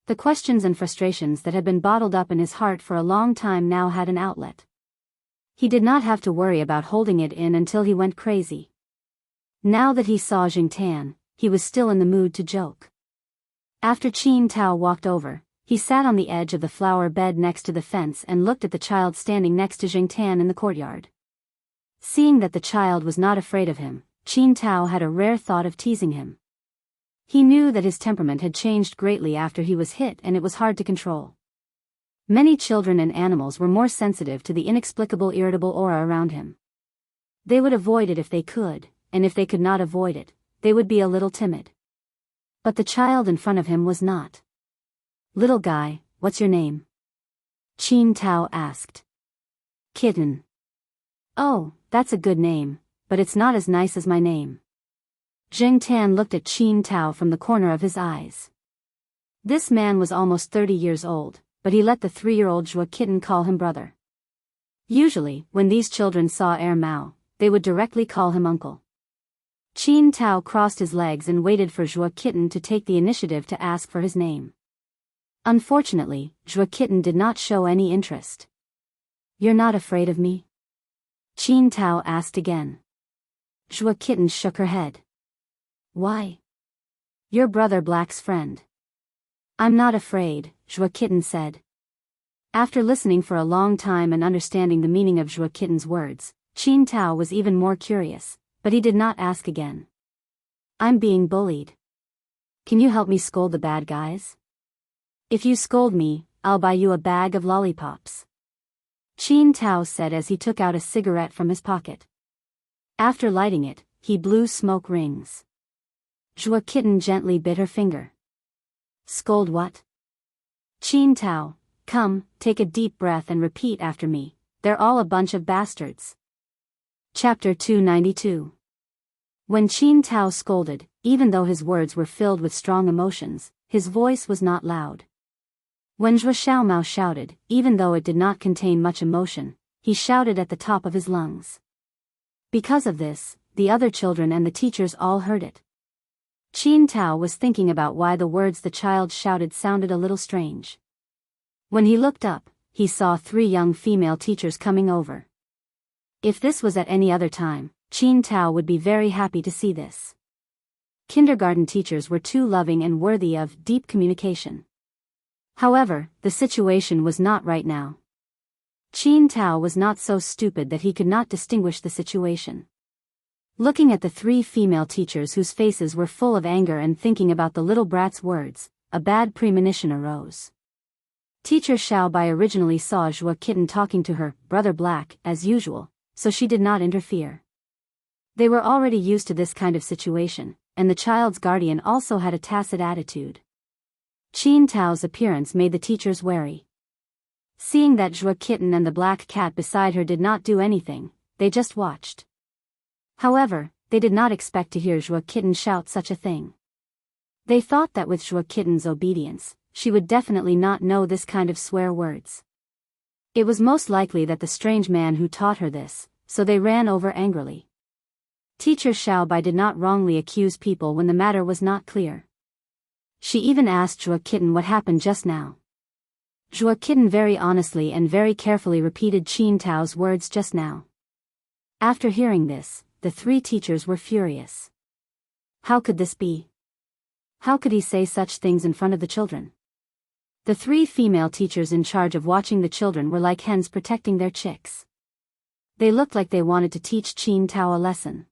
The questions and frustrations that had been bottled up in his heart for a long time now had an outlet. He did not have to worry about holding it in until he went crazy. Now that he saw Jingtan, he was still in the mood to joke. After Qin Tao walked over, he sat on the edge of the flower bed next to the fence and looked at the child standing next to Jingtan in the courtyard. Seeing that the child was not afraid of him, Qin Tao had a rare thought of teasing him. He knew that his temperament had changed greatly after he was hit and it was hard to control. Many children and animals were more sensitive to the inexplicable irritable aura around him. They would avoid it if they could, and if they could not avoid it, they would be a little timid. But the child in front of him was not. "Little guy, what's your name?" Qin Tao asked. "Kitten." "Oh, that's a good name, but it's not as nice as my name." Jingtan looked at Qin Tao from the corner of his eyes. This man was almost 30 years old, but he let the 3-year-old Zhuo Kitten call him brother. Usually, when these children saw Mao, they would directly call him uncle. Qin Tao crossed his legs and waited for Zhuo Kitten to take the initiative to ask for his name. Unfortunately, Zhuo Kitten did not show any interest. "You're not afraid of me?" Qin Tao asked again. Zhuo Kitten shook her head. "Why? You're Brother Black's friend." "I'm not afraid," Zhuo Kitten said. After listening for a long time and understanding the meaning of Zhuo Kitten's words, Qin Tao was even more curious, but he did not ask again. "I'm being bullied. Can you help me scold the bad guys? If you scold me, I'll buy you a bag of lollipops," Qin Tao said as he took out a cigarette from his pocket. After lighting it, he blew smoke rings. Zhuo Kitten gently bit her finger. "Scold what?" "Qin Tao, come, take a deep breath and repeat after me. They're all a bunch of bastards." Chapter 292. When Qin Tao scolded, even though his words were filled with strong emotions, his voice was not loud. When Zhuo Xiaomao shouted, even though it did not contain much emotion, he shouted at the top of his lungs. Because of this, the other children and the teachers all heard it. Qin Tao was thinking about why the words the child shouted sounded a little strange. When he looked up, he saw 3 young female teachers coming over. If this was at any other time, Qin Tao would be very happy to see this. Kindergarten teachers were too loving and worthy of deep communication. However, the situation was not right now. Qin Tao was not so stupid that he could not distinguish the situation. Looking at the 3 female teachers whose faces were full of anger and thinking about the little brat's words, a bad premonition arose. Teacher Xiaobai originally saw Zhuo Kitten talking to her brother Black as usual, so she did not interfere. They were already used to this kind of situation, and the child's guardian also had a tacit attitude. Qin Tao's appearance made the teachers wary. Seeing that Zhuo Kitten and the black cat beside her did not do anything, they just watched. However, they did not expect to hear Zhuo Kitten shout such a thing. They thought that with Zhuo Kitten's obedience, she would definitely not know this kind of swear words. It was most likely that the strange man who taught her this, so they ran over angrily. Teacher Xiaobai did not wrongly accuse people when the matter was not clear. She even asked Zhuo Kitten what happened just now. Zhuo Kitten very honestly and very carefully repeated Qin Tao's words just now. After hearing this, the 3 teachers were furious. How could this be? How could he say such things in front of the children? The 3 female teachers in charge of watching the children were like hens protecting their chicks. They looked like they wanted to teach Qin Tao a lesson.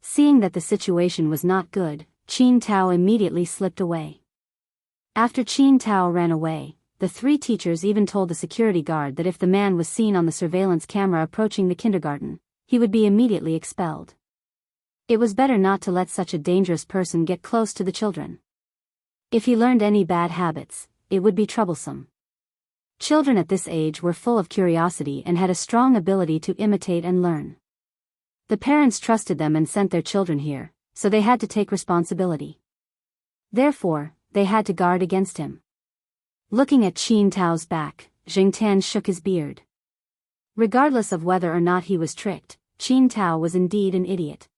Seeing that the situation was not good, Qin Tao immediately slipped away. After Qin Tao ran away, the three teachers even told the security guard that if the man was seen on the surveillance camera approaching the kindergarten, he would be immediately expelled. It was better not to let such a dangerous person get close to the children. If he learned any bad habits, it would be troublesome. Children at this age were full of curiosity and had a strong ability to imitate and learn. The parents trusted them and sent their children here, so they had to take responsibility. Therefore, they had to guard against him. Looking at Qin Tao's back, Jing Tan shook his beard. Regardless of whether or not he was tricked, Qin Tao was indeed an idiot.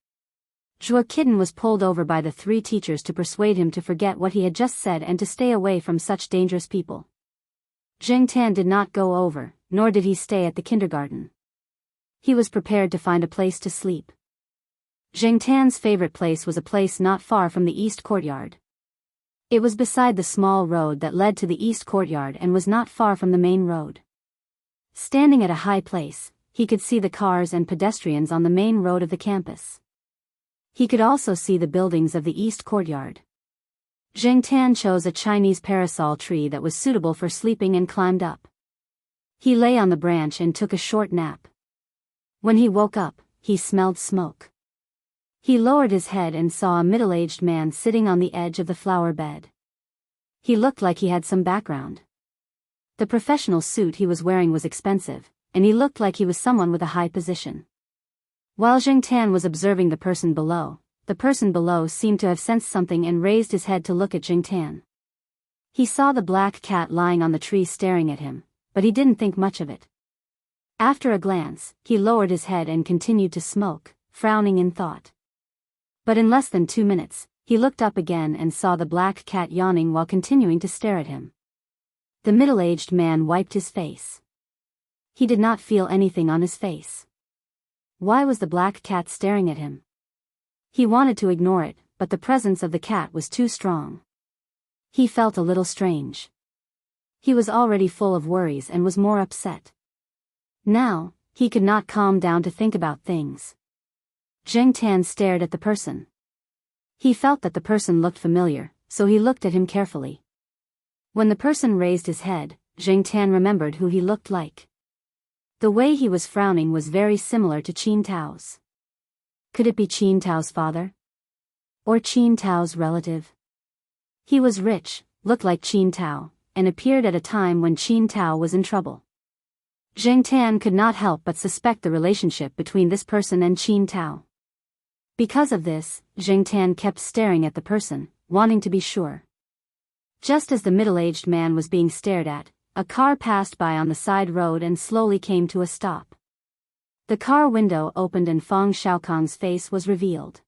Zhuo Kitten was pulled over by the three teachers to persuade him to forget what he had just said and to stay away from such dangerous people. Jing Tan did not go over, nor did he stay at the kindergarten. He was prepared to find a place to sleep. Jing Tan's favorite place was a place not far from the east courtyard. It was beside the small road that led to the east courtyard and was not far from the main road. Standing at a high place, he could see the cars and pedestrians on the main road of the campus. He could also see the buildings of the east courtyard. Jing Tan chose a Chinese parasol tree that was suitable for sleeping and climbed up. He lay on the branch and took a short nap. When he woke up, he smelled smoke. He lowered his head and saw a middle-aged man sitting on the edge of the flower bed. He looked like he had some background. The professional suit he was wearing was expensive, and he looked like he was someone with a high position. While Jing Tan was observing the person below seemed to have sensed something and raised his head to look at Jing Tan. He saw the black cat lying on the tree staring at him, but he didn't think much of it. After a glance, he lowered his head and continued to smoke, frowning in thought. But in less than 2 minutes, he looked up again and saw the black cat yawning while continuing to stare at him. The middle-aged man wiped his face. He did not feel anything on his face. Why was the black cat staring at him? He wanted to ignore it, but the presence of the cat was too strong. He felt a little strange. He was already full of worries and was more upset. Now, he could not calm down to think about things. Jing Tan stared at the person. He felt that the person looked familiar, so he looked at him carefully. When the person raised his head, Jing Tan remembered who he looked like. The way he was frowning was very similar to Qin Tao's. Could it be Qin Tao's father? Or Qin Tao's relative? He was rich, looked like Qin Tao, and appeared at a time when Qin Tao was in trouble. Jing Tan could not help but suspect the relationship between this person and Qin Tao. Because of this, Jing Tan kept staring at the person, wanting to be sure. Just as the middle-aged man was being stared at, a car passed by on the side road and slowly came to a stop. The car window opened and Fang Xiaokong's face was revealed.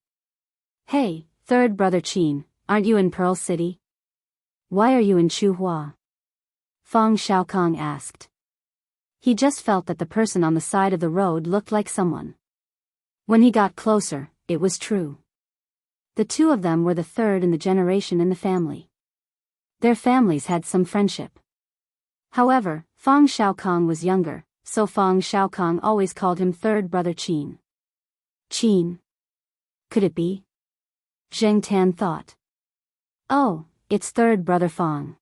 "Hey, third brother Qin, aren't you in Pearl City? Why are you in Chuhua?" Fang Xiaokong asked. He just felt that the person on the side of the road looked like someone. When he got closer, it was true. The two of them were the third in the generation in the family. Their families had some friendship. However, Fang Xiaokong was younger, so Fang Xiaokong always called him third brother Qin. Qin? Could it be? Jing Tan thought. Oh, it's third brother Fang.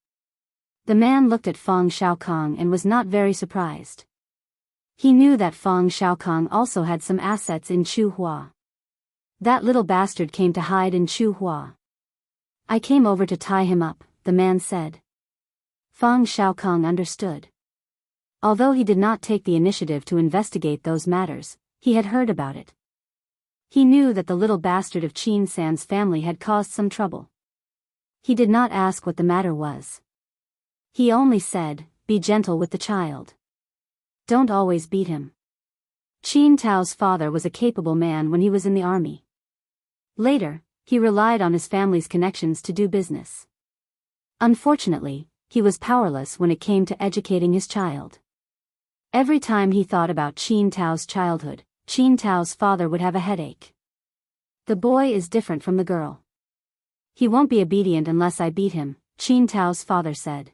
The man looked at Fang Xiaokong and was not very surprised. He knew that Fang Xiaokong also had some assets in Chuhua. That little bastard came to hide in Chuhua. I came over to tie him up, the man said. Fang Xiaokong understood. Although he did not take the initiative to investigate those matters, he had heard about it. He knew that the little bastard of Qin San's family had caused some trouble. He did not ask what the matter was. He only said, "Be gentle with the child. Don't always beat him." Qin Tao's father was a capable man when he was in the army. Later, he relied on his family's connections to do business. Unfortunately, he was powerless when it came to educating his child. Every time he thought about Qin Tao's childhood, Qin Tao's father would have a headache. The boy is different from the girl. He won't be obedient unless I beat him, Qin Tao's father said.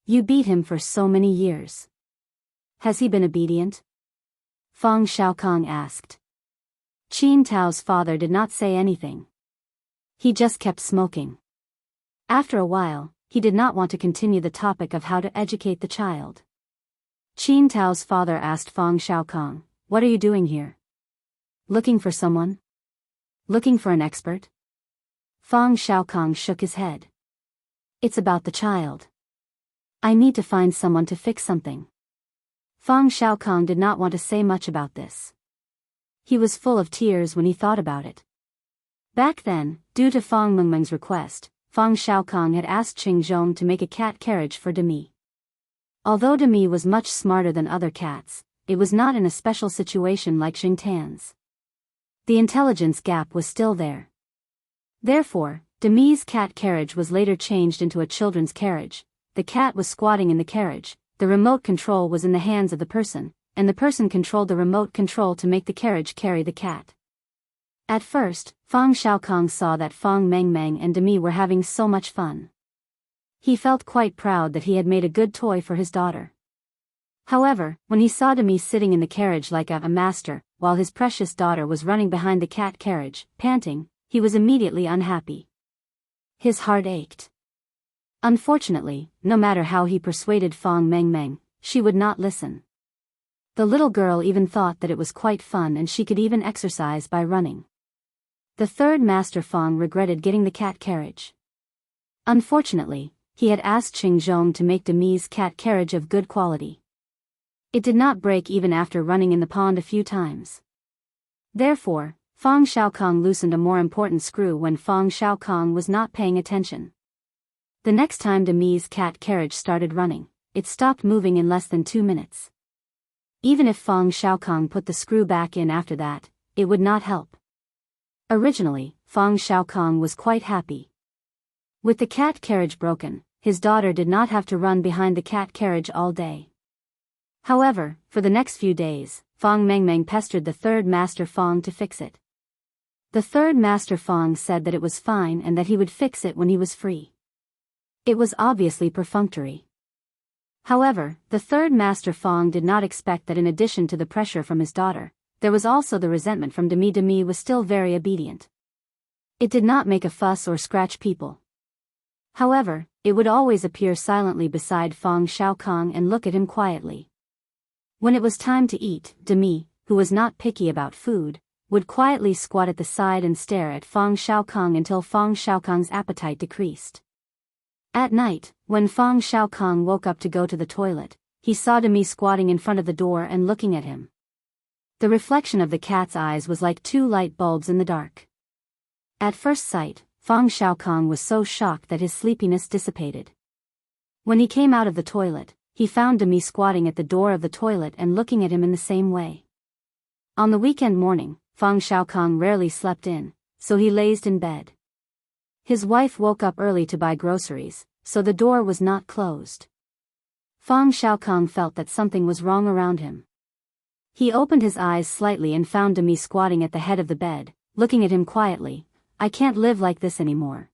You beat him for so many years. Has he been obedient? Fang Xiaokong asked. Qin Tao's father did not say anything. He just kept smoking. After a while, he did not want to continue the topic of how to educate the child. Qin Tao's father asked Fang Xiaokong, "What are you doing here? Looking for someone? Looking for an expert?" Fang Xiaokong shook his head. "It's about the child. I need to find someone to fix something." Fang Xiaokong did not want to say much about this. He was full of tears when he thought about it. Back then, due to Fang Mengmeng's request, Fang Xiaokong had asked Qing Zhong to make a cat carriage for Demi. Although Demi was much smarter than other cats, it was not in a special situation like Xing Tan's. The intelligence gap was still there. Therefore, Demi's cat carriage was later changed into a children's carriage. The cat was squatting in the carriage, the remote control was in the hands of the person, and the person controlled the remote control to make the carriage carry the cat. At first, Fang Xiaokong saw that Fang Mengmeng and Demi were having so much fun. He felt quite proud that he had made a good toy for his daughter. However, when he saw Demi sitting in the carriage like a master, while his precious daughter was running behind the cat carriage, panting, he was immediately unhappy. His heart ached. Unfortunately, no matter how he persuaded Fang Mengmeng, she would not listen. The little girl even thought that it was quite fun and she could even exercise by running. The third master Fang regretted getting the cat carriage. Unfortunately, he had asked Qing Zhong to make Demi's cat carriage of good quality. It did not break even after running in the pond a few times. Therefore, Fang Xiaokong loosened a more important screw when Fang Xiaokong was not paying attention. The next time Demi's cat carriage started running, it stopped moving in less than 2 minutes. Even if Fang Xiaokong put the screw back in after that, it would not help. Originally, Fang Xiaokong was quite happy. With the cat carriage broken, his daughter did not have to run behind the cat carriage all day. However, for the next few days, Fang Mengmeng pestered the third master Fang to fix it. The third master Fang said that it was fine and that he would fix it when he was free. It was obviously perfunctory. However, the third master Fang did not expect that in addition to the pressure from his daughter, there was also the resentment from Demi. Demi was still very obedient. It did not make a fuss or scratch people. However, it would always appear silently beside Fang Xiaokong and look at him quietly. When it was time to eat, Demi, who was not picky about food, would quietly squat at the side and stare at Fang Xiaokong until Fang Xiaokong's appetite decreased. At night, when Fang Xiaokong woke up to go to the toilet, he saw Demi squatting in front of the door and looking at him. The reflection of the cat's eyes was like 2 light bulbs in the dark. At first sight, Fang Xiaokong was so shocked that his sleepiness dissipated. When he came out of the toilet, he found Demi squatting at the door of the toilet and looking at him in the same way. On the weekend morning, Fang Xiaokong rarely slept in, so he lazed in bed. His wife woke up early to buy groceries, so the door was not closed. Fang Xiaokong felt that something was wrong around him. He opened his eyes slightly and found Demi squatting at the head of the bed, looking at him quietly. "I can't live like this anymore."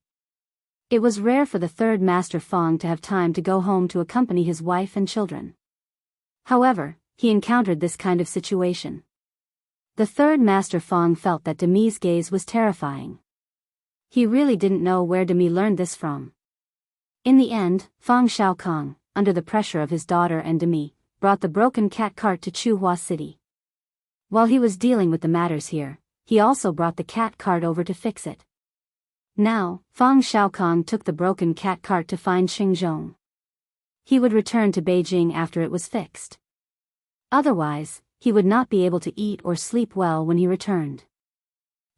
It was rare for the third master Fang to have time to go home to accompany his wife and children. However, he encountered this kind of situation. The third master Fang felt that Demi's gaze was terrifying. He really didn't know where Demi learned this from. In the end, Fang Xiaokong, under the pressure of his daughter and Demi, brought the broken cat cart to Chuhua City. While he was dealing with the matters here, he also brought the cat cart over to fix it. Now, Fang Xiaokong took the broken cat cart to find Qing Zhong. He would return to Beijing after it was fixed. Otherwise, he would not be able to eat or sleep well when he returned.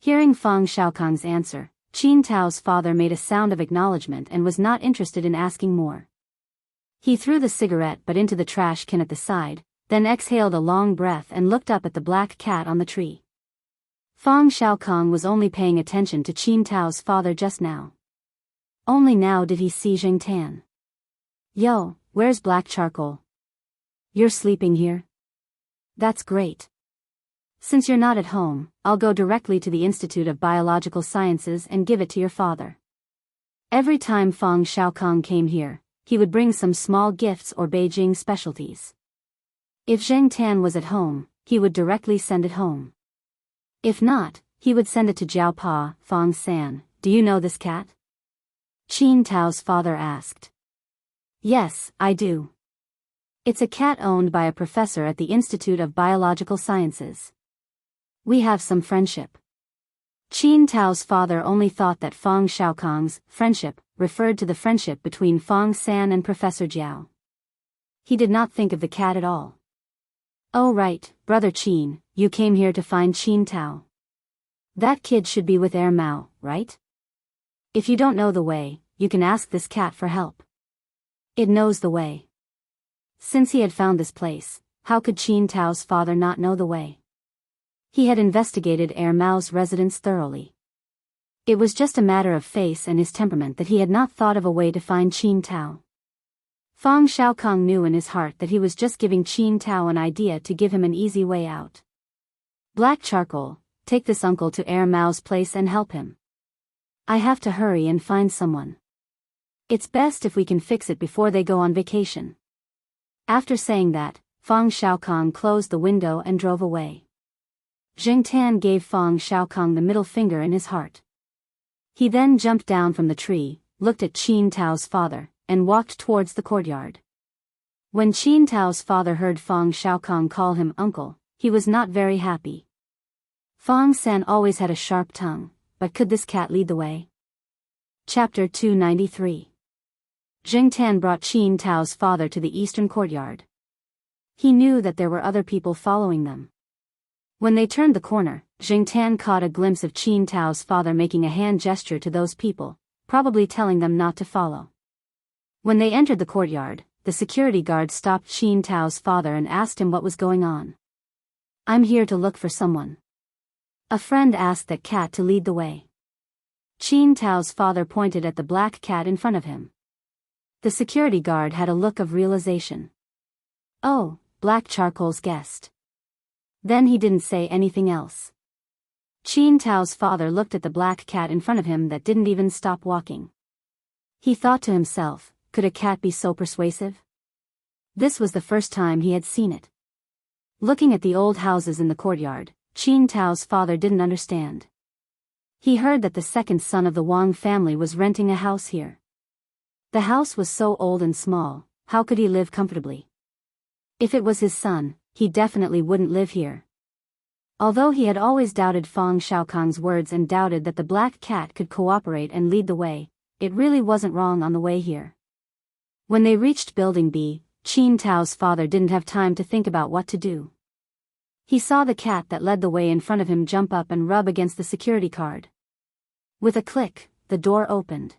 Hearing Fang Xiaokong's answer, Qin Tao's father made a sound of acknowledgement and was not interested in asking more. He threw the cigarette butt into the trash can at the side, then exhaled a long breath and looked up at the black cat on the tree. Fang Xiaokong was only paying attention to Qin Tao's father just now. Only now did he see Jing Tan. "Yo, where's black charcoal? You're sleeping here? That's great. Since you're not at home, I'll go directly to the Institute of Biological Sciences and give it to your father." Every time Fang Xiaokong came here, he would bring some small gifts or Beijing specialties. If Zheng Tan was at home, he would directly send it home. If not, he would send it to Jiao Pa. "Fang San, do you know this cat?" Qin Tao's father asked. Yes, I do. It's a cat owned by a professor at the Institute of Biological Sciences. We have some friendship. Qin Tao's father only thought that Fang Xiaokang's friendship referred to the friendship between Fang San and Professor Jiao. He did not think of the cat at all. Oh right, brother Qin, you came here to find Qin Tao. That kid should be with Mao, right? If you don't know the way, you can ask this cat for help. It knows the way. Since he had found this place, how could Qin Tao's father not know the way? He had investigated Mao's residence thoroughly. It was just a matter of face and his temperament that he had not thought of a way to find Qin Tao. Fang Xiaokang knew in his heart that he was just giving Qin Tao an idea to give him an easy way out. Black Charcoal, take this uncle to Mao's place and help him. I have to hurry and find someone. It's best if we can fix it before they go on vacation. After saying that, Fang Xiaokang closed the window and drove away. Zheng Tan gave Fang Xiaokang the middle finger in his heart. He then jumped down from the tree, looked at Qin Tao's father, and walked towards the courtyard. When Qin Tao's father heard Fang Xiaokang call him uncle, he was not very happy. Fang San always had a sharp tongue, but could this cat lead the way? Chapter 293. Zheng Tan brought Qin Tao's father to the eastern courtyard. He knew that there were other people following them. When they turned the corner, Zheng Tan caught a glimpse of Qin Tao's father making a hand gesture to those people, probably telling them not to follow. When they entered the courtyard, the security guard stopped Qin Tao's father and asked him what was going on. I'm here to look for someone. A friend asked that cat to lead the way. Qin Tao's father pointed at the black cat in front of him. The security guard had a look of realization. Oh, Black Charcoal's guest. Then he didn't say anything else. Qin Tao's father looked at the black cat in front of him that didn't even stop walking. He thought to himself, could a cat be so persuasive? This was the first time he had seen it. Looking at the old houses in the courtyard, Qin Tao's father didn't understand. He heard that the second son of the Wang family was renting a house here. The house was so old and small, how could he live comfortably? If it was his son, he definitely wouldn't live here. Although he had always doubted Fang Xiaokang's words and doubted that the black cat could cooperate and lead the way, it really wasn't wrong on the way here. When they reached Building B, Qin Tao's father didn't have time to think about what to do. He saw the cat that led the way in front of him jump up and rub against the security card. With a click, the door opened.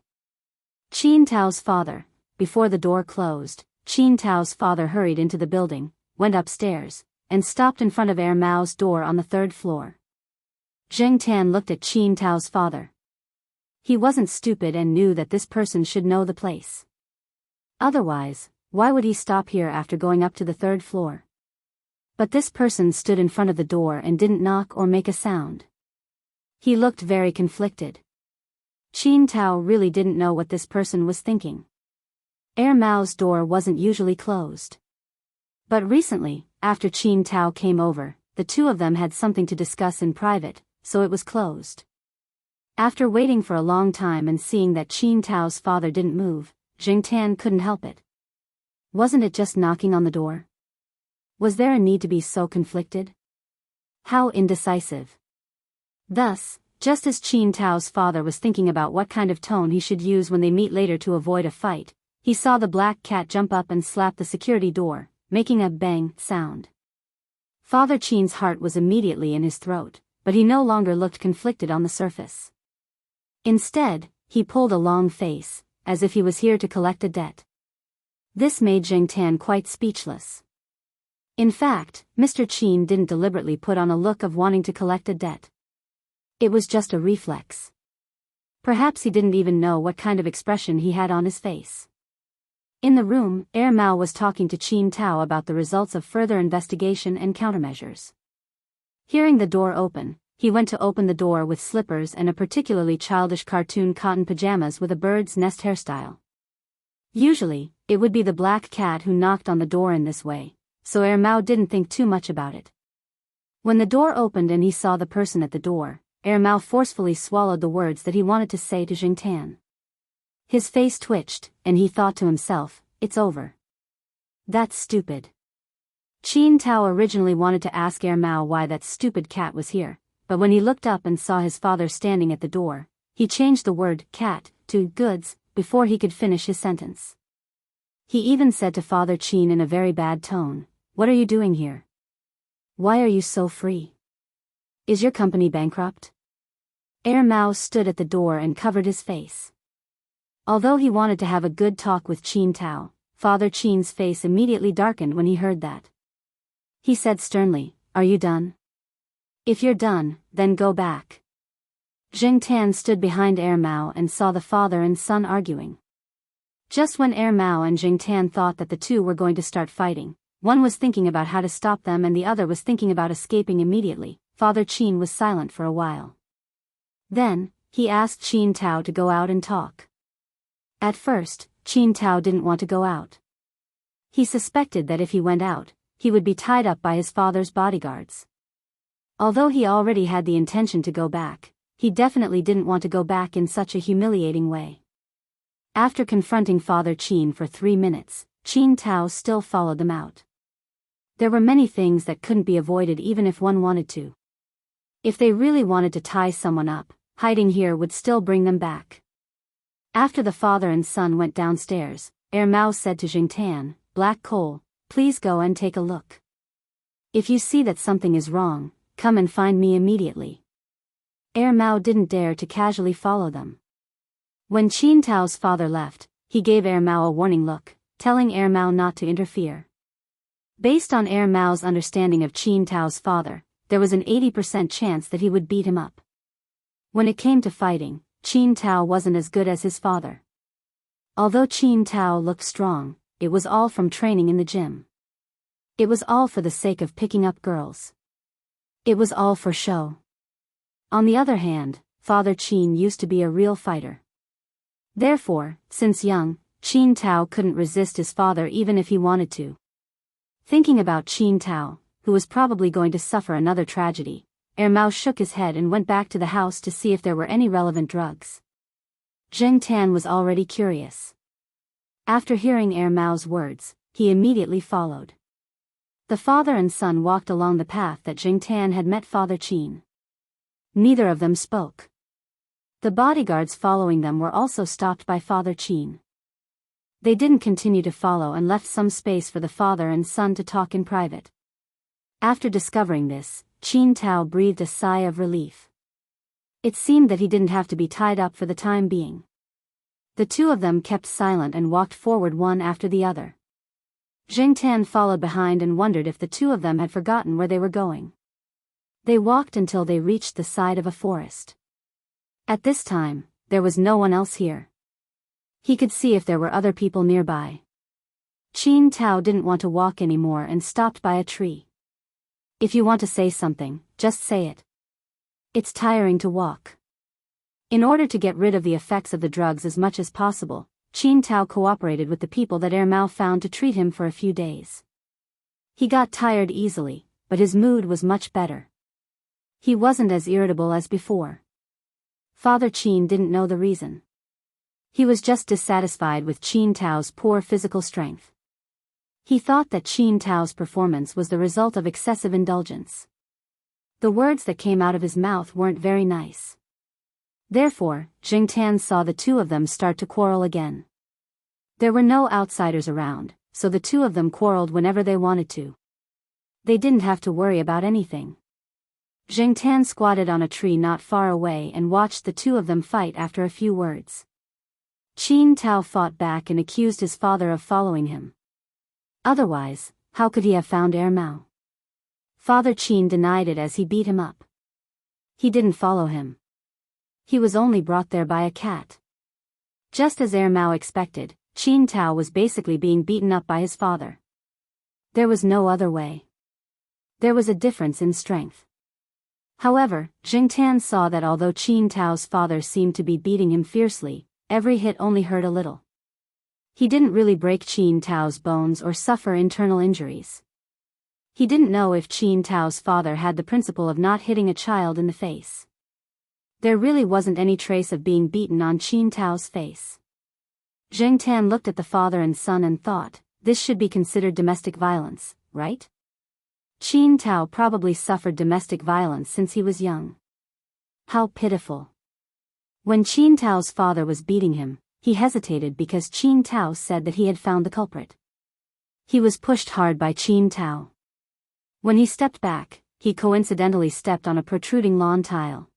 Qin Tao's father, before the door closed, Qin Tao's father hurried into the building, went upstairs, and stopped in front of Mao's door on the third floor. Zheng Tan looked at Qin Tao's father. He wasn't stupid and knew that this person should know the place. Otherwise, why would he stop here after going up to the third floor? But this person stood in front of the door and didn't knock or make a sound. He looked very conflicted. Qin Tao really didn't know what this person was thinking. Mao's door wasn't usually closed. But recently, after Qin Tao came over, the two of them had something to discuss in private, so it was closed. After waiting for a long time and seeing that Qin Tao's father didn't move, Zheng Tan couldn't help it. Wasn't it just knocking on the door? Was there a need to be so conflicted? How indecisive. Thus, just as Qin Tao's father was thinking about what kind of tone he should use when they meet later to avoid a fight, he saw the black cat jump up and slap the security door, making a bang sound. Father Qin's heart was immediately in his throat, but he no longer looked conflicted on the surface. Instead, he pulled a long face, as if he was here to collect a debt. This made Zheng Tan quite speechless. In fact, Mr. Qin didn't deliberately put on a look of wanting to collect a debt. It was just a reflex. Perhaps he didn't even know what kind of expression he had on his face. In the room, Mao was talking to Qin Tao about the results of further investigation and countermeasures. Hearing the door open, he went to open the door with slippers and a particularly childish cartoon cotton pajamas with a bird's nest hairstyle. Usually, it would be the black cat who knocked on the door in this way, so Mao didn't think too much about it. When the door opened and he saw the person at the door, Mao forcefully swallowed the words that he wanted to say to Zheng Tan. His face twitched, and he thought to himself, it's over. That's stupid. Qin Tao originally wanted to ask Mao why that stupid cat was here, but when he looked up and saw his father standing at the door, he changed the word cat to goods before he could finish his sentence. He even said to Father Qin in a very bad tone, "What are you doing here? Why are you so free? Is your company bankrupt?" Mao stood at the door and covered his face. Although he wanted to have a good talk with Qin Tao, Father Qin's face immediately darkened when he heard that. He said sternly, "Are you done? If you're done, then go back." Jing Tan stood behind Mao and saw the father and son arguing. Just when Mao and Jing Tan thought that the two were going to start fighting, one was thinking about how to stop them and the other was thinking about escaping immediately, Father Qin was silent for a while. Then, he asked Qin Tao to go out and talk. At first, Qin Tao didn't want to go out. He suspected that if he went out, he would be tied up by his father's bodyguards. Although he already had the intention to go back, he definitely didn't want to go back in such a humiliating way. After confronting Father Qin for 3 minutes, Qin Tao still followed them out. There were many things that couldn't be avoided even if one wanted to. If they really wanted to tie someone up, hiding here would still bring them back. After the father and son went downstairs, Mao said to Jing Tan, "Black Coal, please go and take a look. If you see that something is wrong, come and find me immediately." Mao didn't dare to casually follow them. When Qin Tao's father left, he gave Mao a warning look, telling Mao not to interfere. Based on Mao's understanding of Qin Tao's father, there was an 80% chance that he would beat him up. When it came to fighting, Qin Tao wasn't as good as his father. Although Qin Tao looked strong, it was all from training in the gym. It was all for the sake of picking up girls. It was all for show. On the other hand, Father Qin used to be a real fighter. Therefore, since young, Qin Tao couldn't resist his father even if he wanted to. Thinking about Qin Tao, who was probably going to suffer another tragedy, Mao shook his head and went back to the house to see if there were any relevant drugs. Jing Tan was already curious. After hearing Mao's words, he immediately followed. The father and son walked along the path that Jing Tan had met Father Qin. Neither of them spoke. The bodyguards following them were also stopped by Father Qin. They didn't continue to follow and left some space for the father and son to talk in private. After discovering this, Qin Tao breathed a sigh of relief. It seemed that he didn't have to be tied up for the time being. The two of them kept silent and walked forward one after the other. Jing Tan followed behind and wondered if the two of them had forgotten where they were going. They walked until they reached the side of a forest. At this time, there was no one else here. He could see if there were other people nearby. Qin Tao didn't want to walk anymore and stopped by a tree. "If you want to say something, just say it. It's tiring to walk." In order to get rid of the effects of the drugs as much as possible, Qin Tao cooperated with the people that Mao found to treat him for a few days. He got tired easily, but his mood was much better. He wasn't as irritable as before. Father Qin didn't know the reason. He was just dissatisfied with Qin Tao's poor physical strength. He thought that Qin Tao's performance was the result of excessive indulgence. The words that came out of his mouth weren't very nice. Therefore, Jing Tan saw the two of them start to quarrel again. There were no outsiders around, so the two of them quarreled whenever they wanted to. They didn't have to worry about anything. Jing Tan squatted on a tree not far away and watched the two of them fight. After a few words, Qin Tao fought back and accused his father of following him. Otherwise, how could he have found Mao? Father Qin denied it as he beat him up. He didn't follow him. He was only brought there by a cat. Just as Mao expected, Qin Tao was basically being beaten up by his father. There was no other way. There was a difference in strength. However, Jing Tan saw that although Qin Tao's father seemed to be beating him fiercely, every hit only hurt a little. He didn't really break Qin Tao's bones or suffer internal injuries. He didn't know if Qin Tao's father had the principle of not hitting a child in the face. There really wasn't any trace of being beaten on Qin Tao's face. Zheng Tan looked at the father and son and thought, this should be considered domestic violence, right? Qin Tao probably suffered domestic violence since he was young. How pitiful. When Qin Tao's father was beating him, he hesitated because Qin Tao said that he had found the culprit. He was pushed hard by Qin Tao. When he stepped back, he coincidentally stepped on a protruding lawn tile.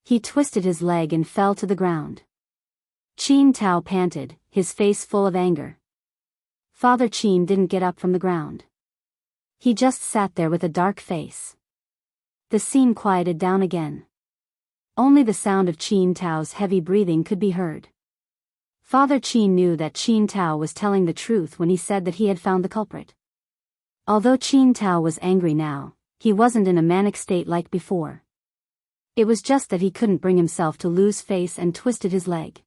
He twisted his leg and fell to the ground. Qin Tao panted, his face full of anger. Father Qin didn't get up from the ground. He just sat there with a dark face. The scene quieted down again. Only the sound of Qin Tao's heavy breathing could be heard. Father Qin knew that Qin Tao was telling the truth when he said that he had found the culprit. Although Qin Tao was angry now, he wasn't in a manic state like before. It was just that he couldn't bring himself to lose face and twisted his leg.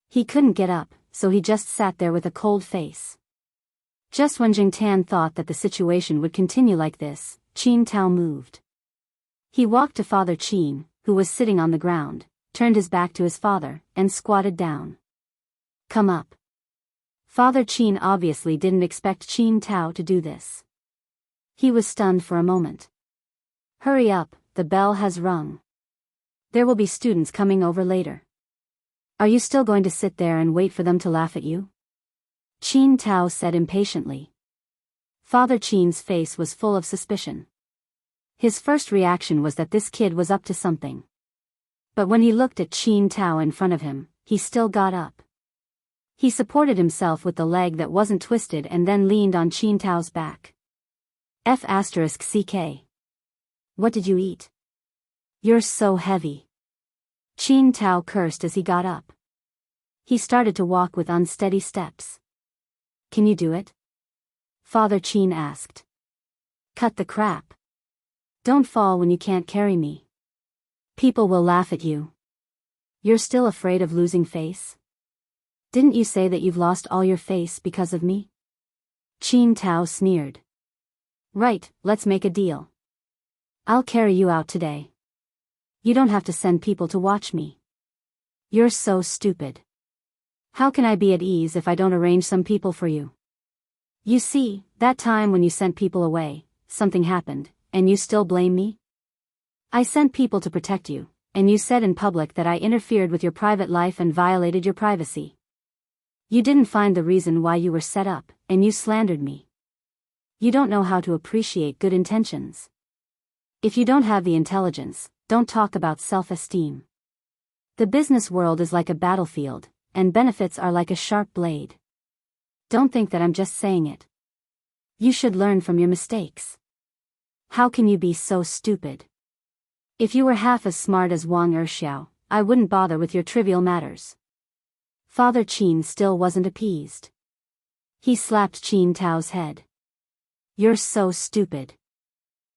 He couldn't get up, so he just sat there with a cold face. Just when Zheng Tan thought that the situation would continue like this, Qin Tao moved. He walked to Father Qin, who was sitting on the ground, turned his back to his father, and squatted down. Come up. Father Qin obviously didn't expect Qin Tao to do this. He was stunned for a moment. Hurry up, the bell has rung. There will be students coming over later. Are you still going to sit there and wait for them to laugh at you? Qin Tao said impatiently. Father Qin's face was full of suspicion. His first reaction was that this kid was up to something. But when he looked at Qin Tao in front of him, he still got up. He supported himself with the leg that wasn't twisted and then leaned on Qin Tao's back. F***CK. What did you eat? You're so heavy. Qin Tao cursed as he got up. He started to walk with unsteady steps. Can you do it? Father Qin asked. Cut the crap. Don't fall when you can't carry me. People will laugh at you. You're still afraid of losing face? Didn't you say that you've lost all your face because of me? Qin Tao sneered. Right, let's make a deal. I'll carry you out today. You don't have to send people to watch me. You're so stupid. How can I be at ease if I don't arrange some people for you? You see, that time when you sent people away, something happened, and you still blame me? I sent people to protect you, and you said in public that I interfered with your private life and violated your privacy. You didn't find the reason why you were set up, and you slandered me. You don't know how to appreciate good intentions. If you don't have the intelligence, don't talk about self-esteem. The business world is like a battlefield, and benefits are like a sharp blade. Don't think that I'm just saying it. You should learn from your mistakes. How can you be so stupid? If you were half as smart as Wang Erxiao, I wouldn't bother with your trivial matters. Father Qin still wasn't appeased. He slapped Qin Tao's head. You're so stupid.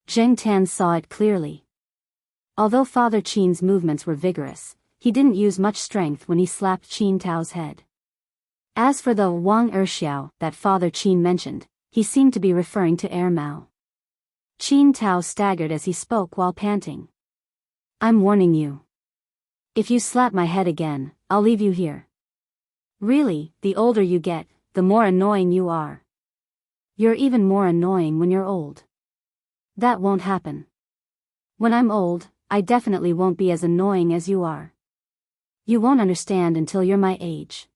Zheng Tan saw it clearly. Although Father Qin's movements were vigorous, he didn't use much strength when he slapped Qin Tao's head. As for the Wang Erxiao that Father Qin mentioned, he seemed to be referring to Air Mao. Qin Tao staggered as he spoke while panting. I'm warning you. If you slap my head again, I'll leave you here. Really, the older you get, the more annoying you are. You're even more annoying when you're old. That won't happen. When I'm old, I definitely won't be as annoying as you are. You won't understand until you're my age.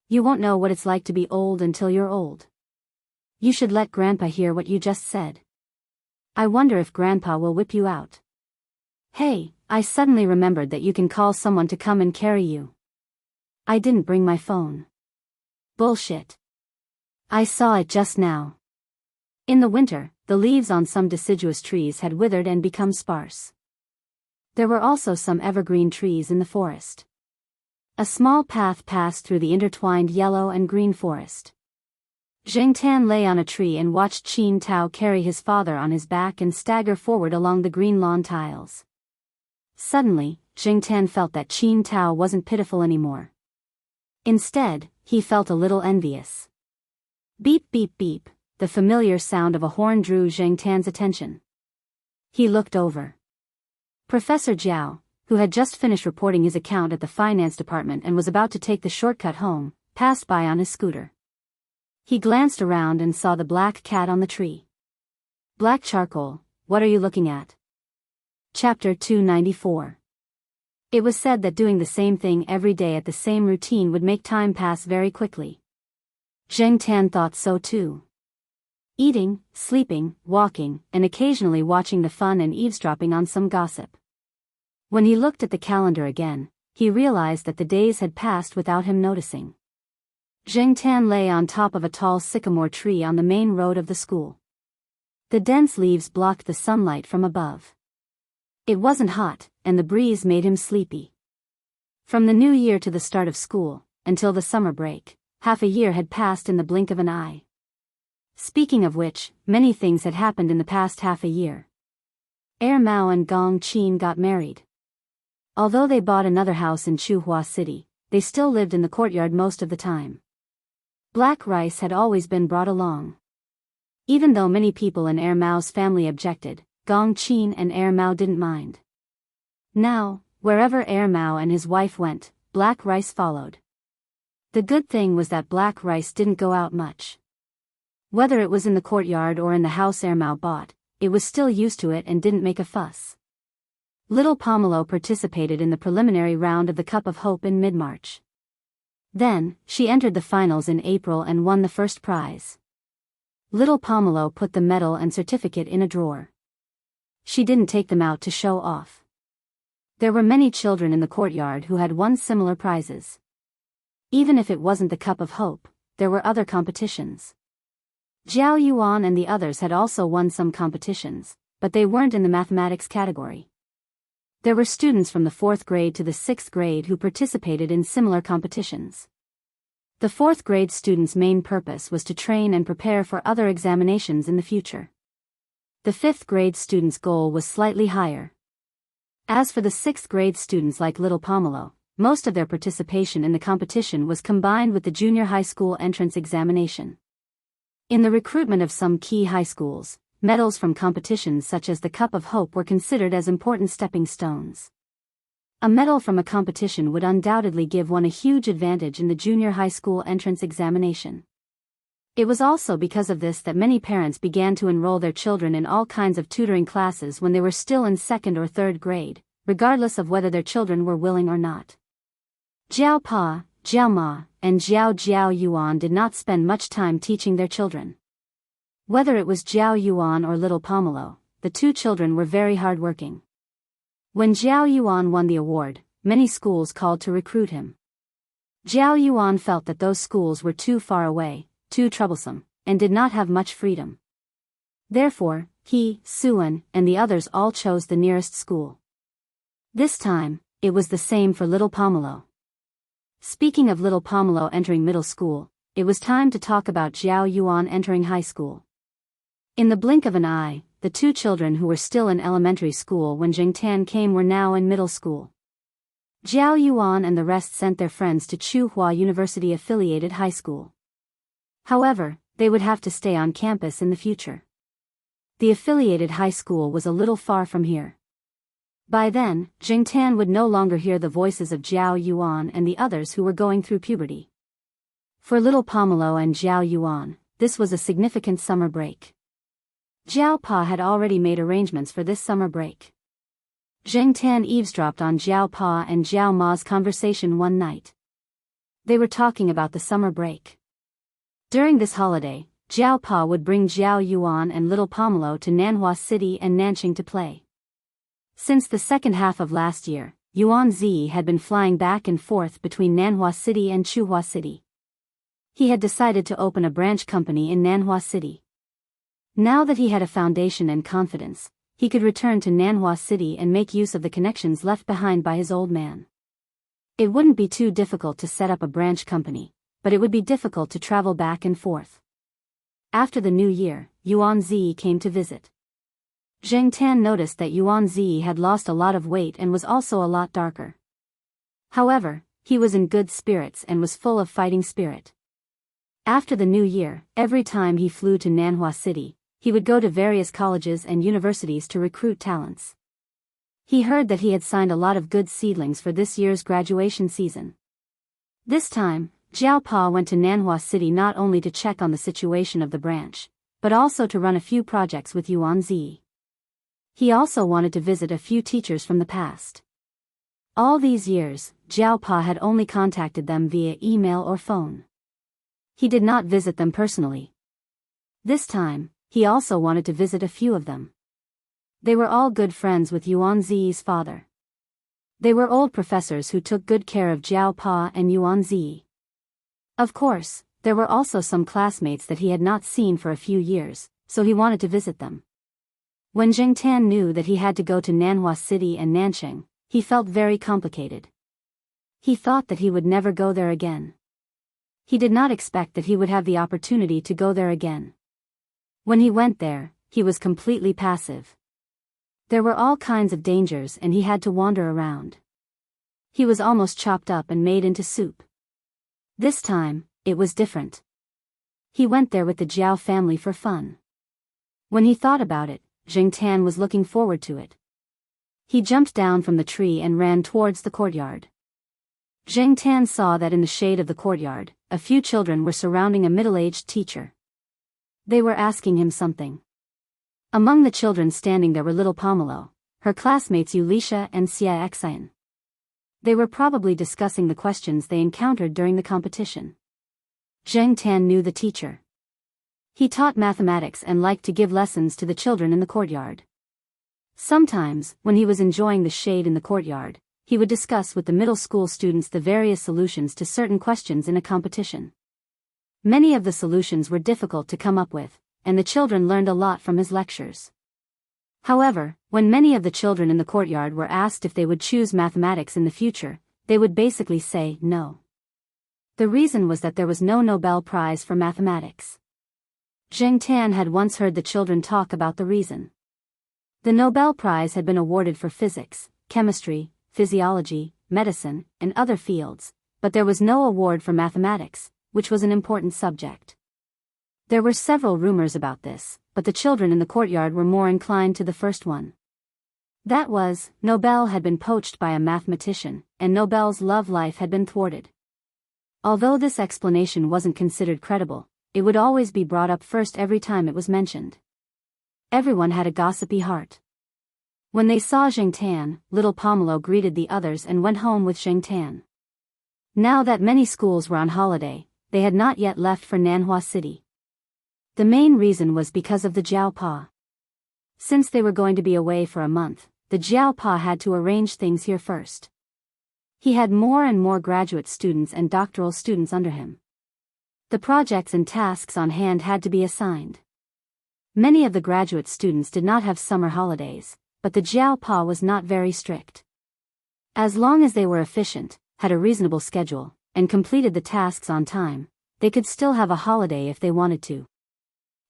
You won't know what it's like to be old until you're old. You should let Grandpa hear what you just said. I wonder if Grandpa will whip you out. Hey, I suddenly remembered that you can call someone to come and carry you. I didn't bring my phone. Bullshit. I saw it just now. In the winter, the leaves on some deciduous trees had withered and become sparse. There were also some evergreen trees in the forest. A small path passed through the intertwined yellow and green forest. Zheng Tan lay on a tree and watched Qin Tao carry his father on his back and stagger forward along the green lawn tiles. Suddenly, Zheng Tan felt that Qin Tao wasn't pitiful anymore. Instead, he felt a little envious. Beep beep beep, the familiar sound of a horn drew Zheng Tan's attention. He looked over. Professor Jiao, who had just finished reporting his account at the finance department and was about to take the shortcut home, passed by on his scooter. He glanced around and saw the black cat on the tree. Black charcoal, what are you looking at? Chapter 294. It was said that doing the same thing every day at the same routine would make time pass very quickly. Zheng Tan thought so too. Eating, sleeping, walking, and occasionally watching the fun and eavesdropping on some gossip. When he looked at the calendar again, he realized that the days had passed without him noticing. Zheng Tan lay on top of a tall sycamore tree on the main road of the school. The dense leaves blocked the sunlight from above. It wasn't hot, and the breeze made him sleepy. From the new year to the start of school, until the summer break, half a year had passed in the blink of an eye. Speaking of which, many things had happened in the past half a year. Mao and Gong Qin got married. Although they bought another house in Chuhua City, they still lived in the courtyard most of the time. Black rice had always been brought along. Even though many people in Mao's family objected, Gong Qin and Mao didn't mind. Now, wherever Mao and his wife went, black rice followed. The good thing was that black rice didn't go out much. Whether it was in the courtyard or in the house Mao bought, it was still used to it and didn't make a fuss. Little Pomelo participated in the preliminary round of the Cup of Hope in mid-March. Then, she entered the finals in April and won the first prize. Little Pomelo put the medal and certificate in a drawer. She didn't take them out to show off. There were many children in the courtyard who had won similar prizes. Even if it wasn't the Cup of Hope, there were other competitions. Jiao Yuan and the others had also won some competitions, but they weren't in the mathematics category. There were students from the 4th grade to the 6th grade who participated in similar competitions. The 4th grade students' main purpose was to train and prepare for other examinations in the future. The 5th grade students' goal was slightly higher. As for the 6th grade students like Little Pomelo, most of their participation in the competition was combined with the junior high school entrance examination. In the recruitment of some key high schools, medals from competitions such as the Cup of Hope were considered as important stepping stones. A medal from a competition would undoubtedly give one a huge advantage in the junior high school entrance examination. It was also because of this that many parents began to enroll their children in all kinds of tutoring classes when they were still in 2nd or 3rd grade, regardless of whether their children were willing or not. Jiao Pa, Jiao Ma, and Jiao Yuan did not spend much time teaching their children. Whether it was Jiao Yuan or Little Pomelo, the two children were very hard-working. When Jiao Yuan won the award, many schools called to recruit him. Jiao Yuan felt that those schools were too far away, too troublesome, and did not have much freedom. Therefore, he, Suan, and the others all chose the nearest school. This time, it was the same for Little Pomelo. Speaking of Little Pomelo entering middle school, it was time to talk about Jiao Yuan entering high school. In the blink of an eye, the two children who were still in elementary school when Zheng Tan came were now in middle school. Jiao Yuan and the rest sent their friends to Chuhua University-affiliated high school. However, they would have to stay on campus in the future. The affiliated high school was a little far from here. By then, Zheng Tan would no longer hear the voices of Jiao Yuan and the others who were going through puberty. For Little Pomelo and Jiao Yuan, this was a significant summer break. Jiao Pa had already made arrangements for this summer break. Zheng Tan eavesdropped on Jiao Pa and Jiao Ma's conversation one night. They were talking about the summer break. During this holiday, Jiao Pa would bring Jiao Yuan and Little Pomelo to Nanhua City and Nanqing to play. Since the second half of last year, Yuan Zi had been flying back and forth between Nanhua City and Chuhua City. He had decided to open a branch company in Nanhua City. Now that he had a foundation and confidence, he could return to Nanhua City and make use of the connections left behind by his old man. It wouldn't be too difficult to set up a branch company, but it would be difficult to travel back and forth. After the new year, Yuan Zi came to visit. Zheng Tan noticed that Yuan Zi had lost a lot of weight and was also a lot darker. However, he was in good spirits and was full of fighting spirit. After the new year, every time he flew to Nanhua City, he would go to various colleges and universities to recruit talents. He heard that he had signed a lot of good seedlings for this year's graduation season. This time, Jiao Pa went to Nanhua City not only to check on the situation of the branch, but also to run a few projects with Yuan Zi. He also wanted to visit a few teachers from the past. All these years, Jiao Pa had only contacted them via email or phone. He did not visit them personally. This time, he also wanted to visit a few of them. They were all good friends with Yuan Zi's father. They were old professors who took good care of Jiao Pa and Yuan Zi. Of course, there were also some classmates that he had not seen for a few years, so he wanted to visit them. When Zheng Tan knew that he had to go to Nanhua City and Nancheng, he felt very complicated. He thought that he would never go there again. He did not expect that he would have the opportunity to go there again. When he went there, he was completely passive. There were all kinds of dangers and he had to wander around. He was almost chopped up and made into soup. This time, it was different. He went there with the Jiao family for fun. When he thought about it, Zheng Tan was looking forward to it. He jumped down from the tree and ran towards the courtyard. Zheng Tan saw that in the shade of the courtyard, a few children were surrounding a middle-aged teacher. They were asking him something. Among the children standing there were little Pomelo, her classmates Yulisha and Xia Xian. They were probably discussing the questions they encountered during the competition. Zheng Tan knew the teacher. He taught mathematics and liked to give lessons to the children in the courtyard. Sometimes, when he was enjoying the shade in the courtyard, he would discuss with the middle school students the various solutions to certain questions in a competition. Many of the solutions were difficult to come up with, and the children learned a lot from his lectures. However, when many of the children in the courtyard were asked if they would choose mathematics in the future, they would basically say no. The reason was that there was no Nobel Prize for mathematics. Zheng Tan had once heard the children talk about the reason. The Nobel Prize had been awarded for physics, chemistry, physiology, medicine, and other fields, but there was no award for mathematics, which was an important subject. There were several rumors about this, but the children in the courtyard were more inclined to the first one. That was, Nobel had been poached by a mathematician, and Nobel's love life had been thwarted. Although this explanation wasn't considered credible, it would always be brought up first every time it was mentioned. Everyone had a gossipy heart. When they saw Zheng Tan, little Pomelo greeted the others and went home with Zheng Tan. Now that many schools were on holiday, they had not yet left for Nanhua City. The main reason was because of the Jiao Pa. Since they were going to be away for a month, the Jiao Pa had to arrange things here first. He had more and more graduate students and doctoral students under him. The projects and tasks on hand had to be assigned. Many of the graduate students did not have summer holidays, but the Jiao Pa was not very strict. As long as they were efficient, had a reasonable schedule, and completed the tasks on time, they could still have a holiday if they wanted to.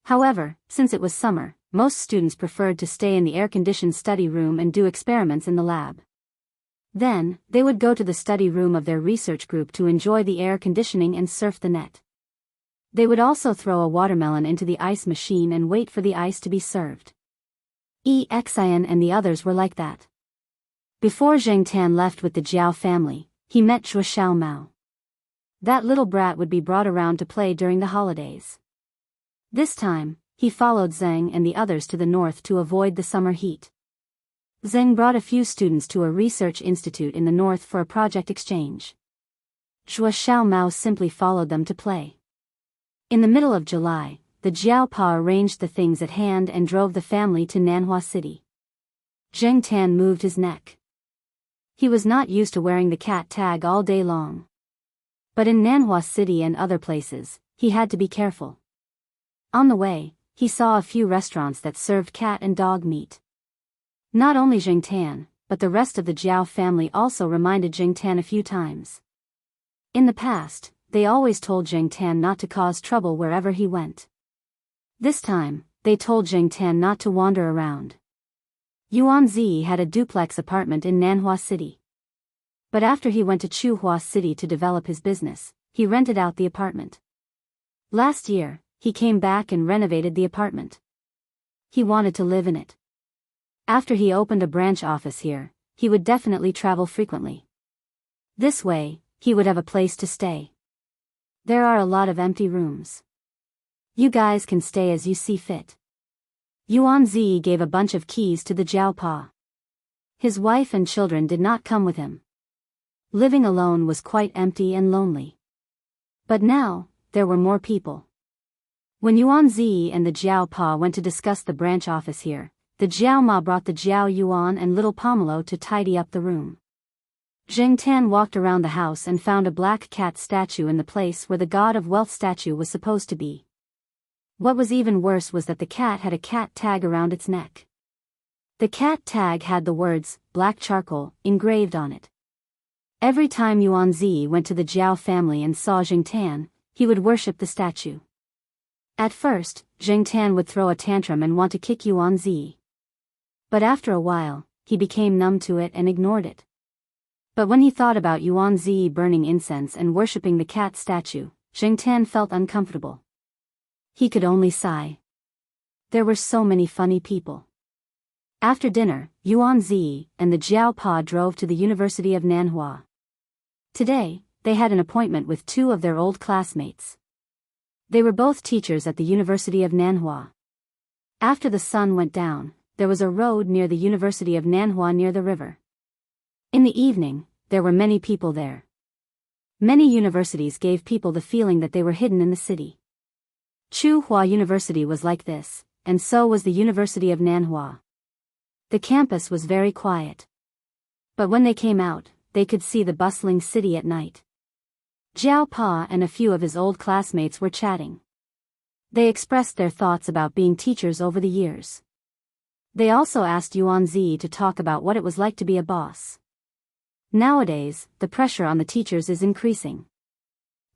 However, since it was summer, most students preferred to stay in the air-conditioned study room and do experiments in the lab. Then, they would go to the study room of their research group to enjoy the air conditioning and surf the net. They would also throw a watermelon into the ice machine and wait for the ice to be served. Xian and the others were like that. Before Zheng Tan left with the Jiao family, he met Zhuo Xiaomao. That little brat would be brought around to play during the holidays. This time, he followed Zheng and the others to the north to avoid the summer heat. Zheng brought a few students to a research institute in the north for a project exchange. Zhuo Xiaomao simply followed them to play. In the middle of July, the Jiao Pa arranged the things at hand and drove the family to Nanhua City. Zheng Tan moved his neck. He was not used to wearing the cat tag all day long. But in Nanhua City and other places, he had to be careful. On the way, he saw a few restaurants that served cat and dog meat. Not only Zheng Tan, but the rest of the Jiao family also reminded Zheng Tan a few times. In the past, they always told Zheng Tan not to cause trouble wherever he went. This time, they told Zheng Tan not to wander around. Yuan Zi had a duplex apartment in Nanhua City. But after he went to Chuhua City to develop his business, he rented out the apartment. Last year, he came back and renovated the apartment. He wanted to live in it. After he opened a branch office here, he would definitely travel frequently. This way, he would have a place to stay. There are a lot of empty rooms. You guys can stay as you see fit. Yuan Zi gave a bunch of keys to the Jiao Pa. His wife and children did not come with him. Living alone was quite empty and lonely. But now, there were more people. When Yuan Zi and the Jiao Pa went to discuss the branch office here, the Jiao Ma brought the Jiao Yuan and little Pomelo to tidy up the room. Zheng Tan walked around the house and found a black cat statue in the place where the God of Wealth statue was supposed to be. What was even worse was that the cat had a cat tag around its neck. The cat tag had the words, black charcoal, engraved on it. Every time Yuan Zi went to the Jiao family and saw Zheng Tan, he would worship the statue. At first, Zheng Tan would throw a tantrum and want to kick Yuan Zi. But after a while, he became numb to it and ignored it. But when he thought about Yuan Zi burning incense and worshipping the cat statue, Zheng Tan felt uncomfortable. He could only sigh. There were so many funny people. After dinner, Yuan Zi and the Jiao Pa drove to the University of Nanhua. Today, they had an appointment with two of their old classmates. They were both teachers at the University of Nanhua. After the sun went down, there was a road near the University of Nanhua near the river. In the evening, there were many people there. Many universities gave people the feeling that they were hidden in the city. Tsinghua University was like this, and so was the University of Nanhua. The campus was very quiet. But when they came out, they could see the bustling city at night. Jiao Pa and a few of his old classmates were chatting. They expressed their thoughts about being teachers over the years. They also asked Yuan Zi to talk about what it was like to be a boss. Nowadays, the pressure on the teachers is increasing.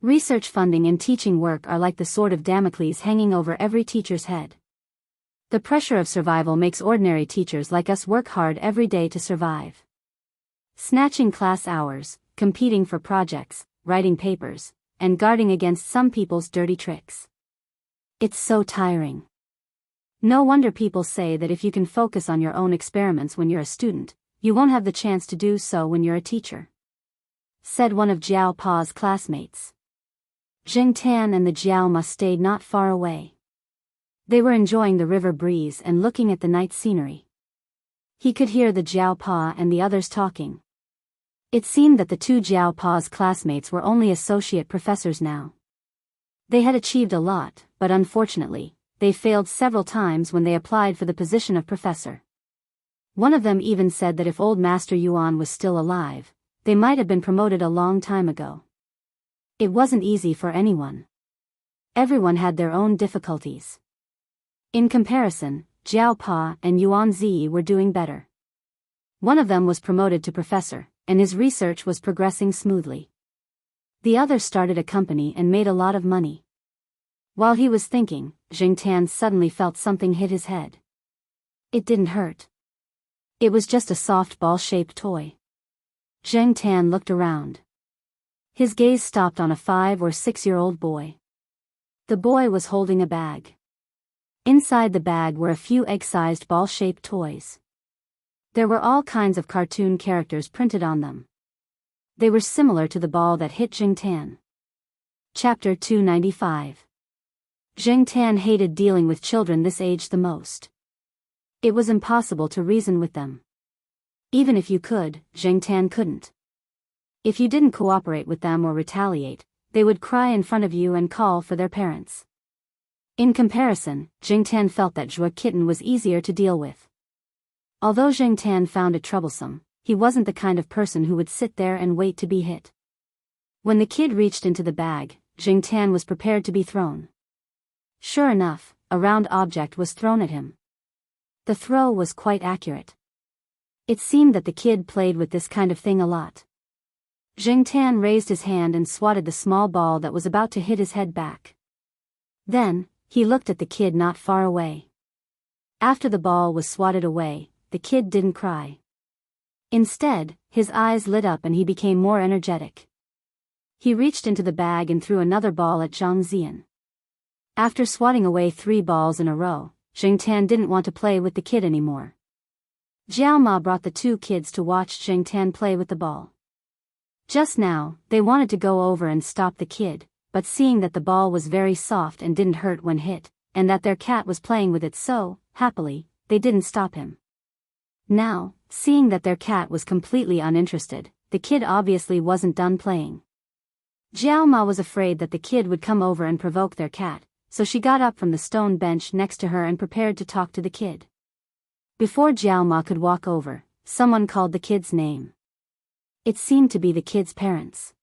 Research funding and teaching work are like the sword of Damocles hanging over every teacher's head. The pressure of survival makes ordinary teachers like us work hard every day to survive. Snatching class hours, competing for projects, writing papers, and guarding against some people's dirty tricks. It's so tiring. No wonder people say that if you can focus on your own experiments when you're a student, you won't have the chance to do so when you're a teacher. Said one of Jiao Pa's classmates. Zheng Tan and the Jiao Ma stayed not far away. They were enjoying the river breeze and looking at the night scenery. He could hear the Jiao Pa and the others talking. It seemed that the two Jiao Pa's classmates were only associate professors now. They had achieved a lot, but unfortunately, they failed several times when they applied for the position of professor. One of them even said that if old Master Yuan was still alive, they might have been promoted a long time ago. It wasn't easy for anyone. Everyone had their own difficulties. In comparison, Jiao Pa and Yuan Zi were doing better. One of them was promoted to professor, and his research was progressing smoothly. The other started a company and made a lot of money. While he was thinking, Zheng Tan suddenly felt something hit his head. It didn't hurt. It was just a soft ball-shaped toy. Zheng Tan looked around. His gaze stopped on a 5 or 6-year-old boy. The boy was holding a bag. Inside the bag were a few egg-sized ball-shaped toys. There were all kinds of cartoon characters printed on them. They were similar to the ball that hit Zheng Tan. Chapter 295. Zheng Tan hated dealing with children this age the most. It was impossible to reason with them. Even if you could, Zheng Tan couldn't. If you didn't cooperate with them or retaliate, they would cry in front of you and call for their parents. In comparison, Zheng Tan felt that Zhua Kitten was easier to deal with. Although Zheng Tan found it troublesome, he wasn't the kind of person who would sit there and wait to be hit. When the kid reached into the bag, Zheng Tan was prepared to be thrown. Sure enough, a round object was thrown at him. The throw was quite accurate. It seemed that the kid played with this kind of thing a lot. Zheng Tan raised his hand and swatted the small ball that was about to hit his head back. Then, he looked at the kid not far away. After the ball was swatted away, the kid didn't cry. Instead, his eyes lit up and he became more energetic. He reached into the bag and threw another ball at Zhang Zian. After swatting away 3 balls in a row, Zheng Tan didn't want to play with the kid anymore. Jiao Ma brought the two kids to watch Jing Tan play with the ball. Just now, they wanted to go over and stop the kid, but seeing that the ball was very soft and didn't hurt when hit, and that their cat was playing with it so happily, they didn't stop him. Now, seeing that their cat was completely uninterested, the kid obviously wasn't done playing. Jiao Ma was afraid that the kid would come over and provoke their cat, so she got up from the stone bench next to her and prepared to talk to the kid. Before Jiao Ma could walk over, someone called the kid's name. It seemed to be the kid's parents.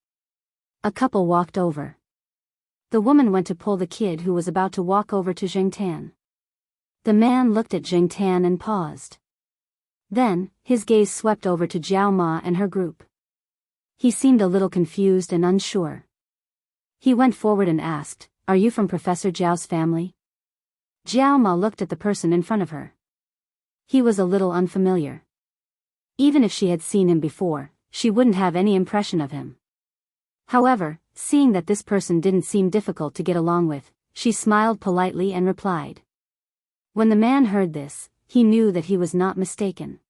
A couple walked over. The woman went to pull the kid who was about to walk over to Jing Tan. The man looked at Jing Tan and paused. Then, his gaze swept over to Jiao Ma and her group. He seemed a little confused and unsure. He went forward and asked, "Are you from Professor Jiao's family?" Jiao Ma looked at the person in front of her. He was a little unfamiliar. Even if she had seen him before, she wouldn't have any impression of him. However, seeing that this person didn't seem difficult to get along with, she smiled politely and replied. When the man heard this, he knew that he was not mistaken.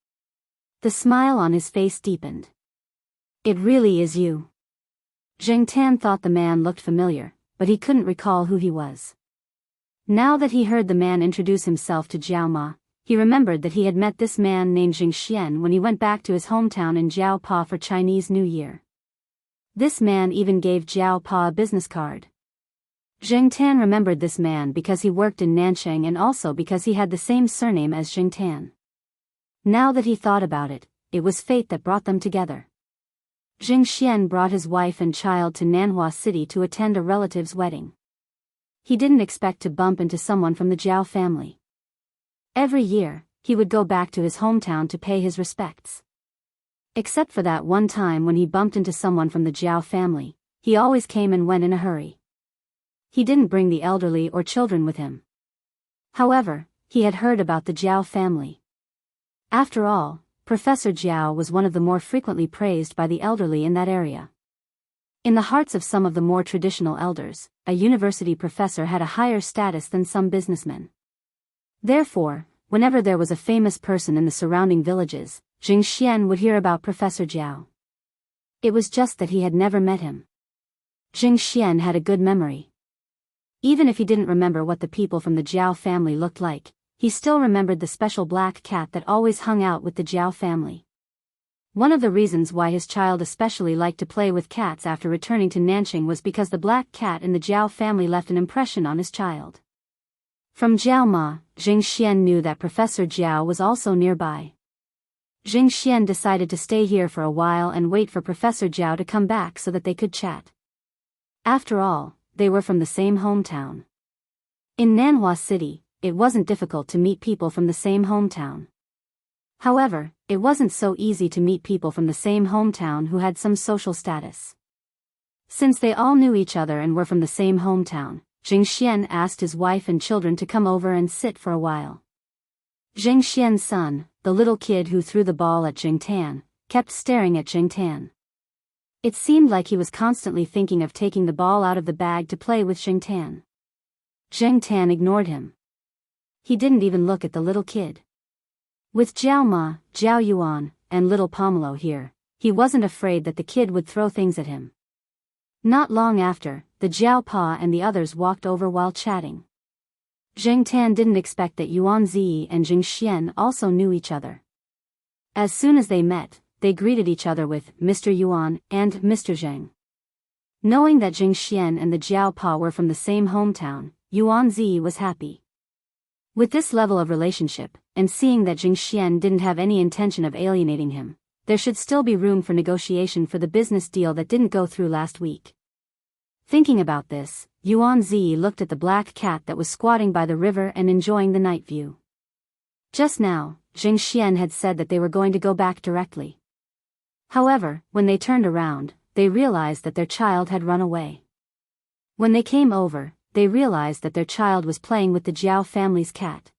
The smile on his face deepened. "It really is you." Jing Tan thought the man looked familiar, but he couldn't recall who he was. Now that he heard the man introduce himself to Jiao Ma, he remembered that he had met this man named Jing Xian when he went back to his hometown in Jiao Pa for Chinese New Year. This man even gave Jiao Pa a business card. Jing Tan remembered this man because he worked in Nanchang and also because he had the same surname as Jing Tan. Now that he thought about it, it was fate that brought them together. Jing Xian brought his wife and child to Nanhua City to attend a relative's wedding. He didn't expect to bump into someone from the Jiao family. Every year, he would go back to his hometown to pay his respects. Except for that one time when he bumped into someone from the Jiao family, he always came and went in a hurry. He didn't bring the elderly or children with him. However, he had heard about the Jiao family. After all, Professor Jiao was one of the more frequently praised by the elderly in that area. In the hearts of some of the more traditional elders, a university professor had a higher status than some businessmen. Therefore, whenever there was a famous person in the surrounding villages, Jing Xian would hear about Professor Jiao. It was just that he had never met him. Jing Xian had a good memory. Even if he didn't remember what the people from the Jiao family looked like, he still remembered the special black cat that always hung out with the Jiao family. One of the reasons why his child especially liked to play with cats after returning to Nanchang was because the black cat in the Jiao family left an impression on his child. From Jiao Ma, Jing Xian knew that Professor Jiao was also nearby. Jing Xian decided to stay here for a while and wait for Professor Jiao to come back so that they could chat. After all, they were from the same hometown. In Nanhua City, it wasn't difficult to meet people from the same hometown. However, it wasn't so easy to meet people from the same hometown who had some social status. Since they all knew each other and were from the same hometown, Jing Xian asked his wife and children to come over and sit for a while. Jing Xian's son, the little kid who threw the ball at Jing Tan, kept staring at Jing Tan. It seemed like he was constantly thinking of taking the ball out of the bag to play with Jing Tan. Jing Tan ignored him. He didn't even look at the little kid. With Jiao Ma, Jiao Yuan, and little Pomelo here, he wasn't afraid that the kid would throw things at him. Not long after, the Jiao Pa and the others walked over while chatting. Jing Tan didn't expect that Yuan Zi and Jing Xian also knew each other. As soon as they met, they greeted each other with Mr. Yuan and Mr. Zheng. Knowing that Jing Xian and the Jiao Pa were from the same hometown, Yuan Zi was happy. With this level of relationship, and seeing that Jing Xian didn't have any intention of alienating him, there should still be room for negotiation for the business deal that didn't go through last week. Thinking about this, Yuan Zi looked at the black cat that was squatting by the river and enjoying the night view. Just now, Jing Xian had said that they were going to go back directly. However, when they turned around, they realized that their child had run away. When they came over, they realized that their child was playing with the Jiao family's cat.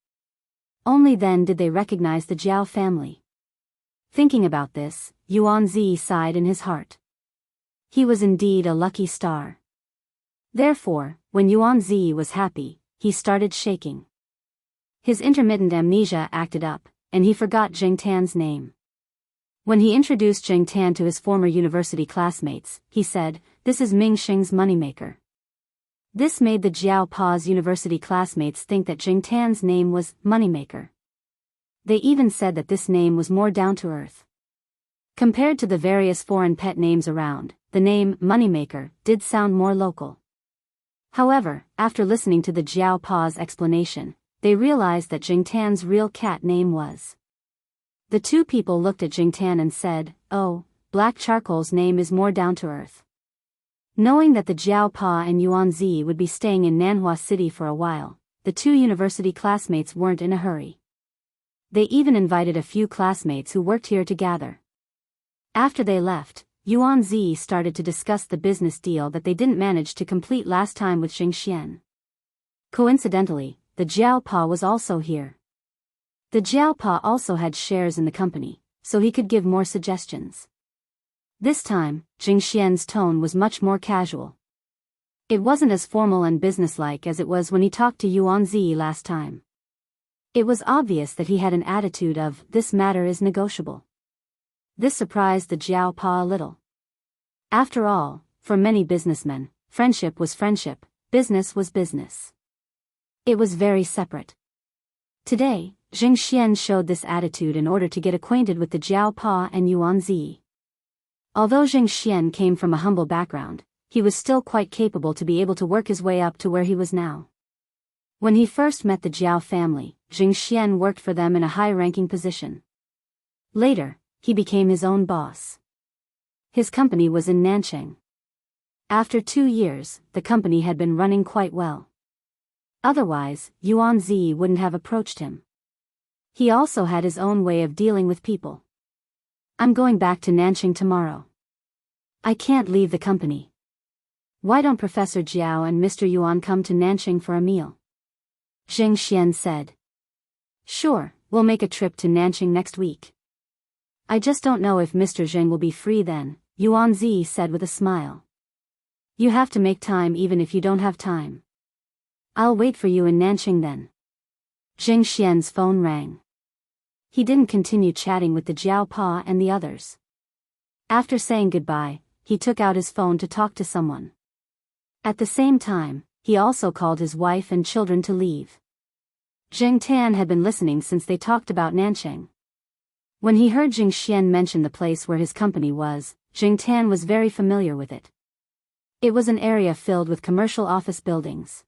Only then did they recognize the Jiao family. Thinking about this, Yuan Zi sighed in his heart. He was indeed a lucky star. Therefore, when Yuan Zi was happy, he started shaking. His intermittent amnesia acted up, and he forgot Jing Tan's name. When he introduced Jing Tan to his former university classmates, he said, "This is Ming Xing's moneymaker." This made the Jiao Pa's university classmates think that Jing Tan's name was moneymaker. They even said that this name was more down-to-earth. Compared to the various foreign pet names around, the name moneymaker did sound more local. However, after listening to the Jiao Pa's explanation, they realized that Jing Tan's real cat name was. The two people looked at Jing Tan and said, "Oh, Black Charcoal's name is more down-to-earth." Knowing that the Jiao Pa and Yuan Zi would be staying in Nanhua City for a while, the two university classmates weren't in a hurry. They even invited a few classmates who worked here to gather. After they left, Yuan Zi started to discuss the business deal that they didn't manage to complete last time with Xing Xian. Coincidentally, the Jiao Pa was also here. The Jiao Pa also had shares in the company, so he could give more suggestions. This time, Xing Xian's tone was much more casual. It wasn't as formal and businesslike as it was when he talked to Yuan Zi last time. It was obvious that he had an attitude of, "This matter is negotiable." This surprised the Jiao Pa a little. After all, for many businessmen, friendship was friendship, business was business. It was very separate. Today, Xing Xian showed this attitude in order to get acquainted with the Jiao Pa and Yuan Zi. Although Xing Xian came from a humble background, he was still quite capable to be able to work his way up to where he was now. When he first met the Jiao family, Xing Xian worked for them in a high-ranking position. Later, he became his own boss. His company was in Nanchang. After 2 years, the company had been running quite well. Otherwise, Yuan Zi wouldn't have approached him. He also had his own way of dealing with people. "I'm going back to Nanchang tomorrow. I can't leave the company. Why don't Professor Jiao and Mr. Yuan come to Nanchang for a meal?" Xing Xian said. "Sure, we'll make a trip to Nanchang next week. I just don't know if Mr. Zheng will be free then," Yuan Zi said with a smile. "You have to make time even if you don't have time. I'll wait for you in Nanchang then." Xing Xian's phone rang. He didn't continue chatting with the Jiao Pa and the others. After saying goodbye, he took out his phone to talk to someone. At the same time, he also called his wife and children to leave. Jing Tan had been listening since they talked about Nanchang. When he heard Xing Xian mention the place where his company was, Jing Tan was very familiar with it. It was an area filled with commercial office buildings.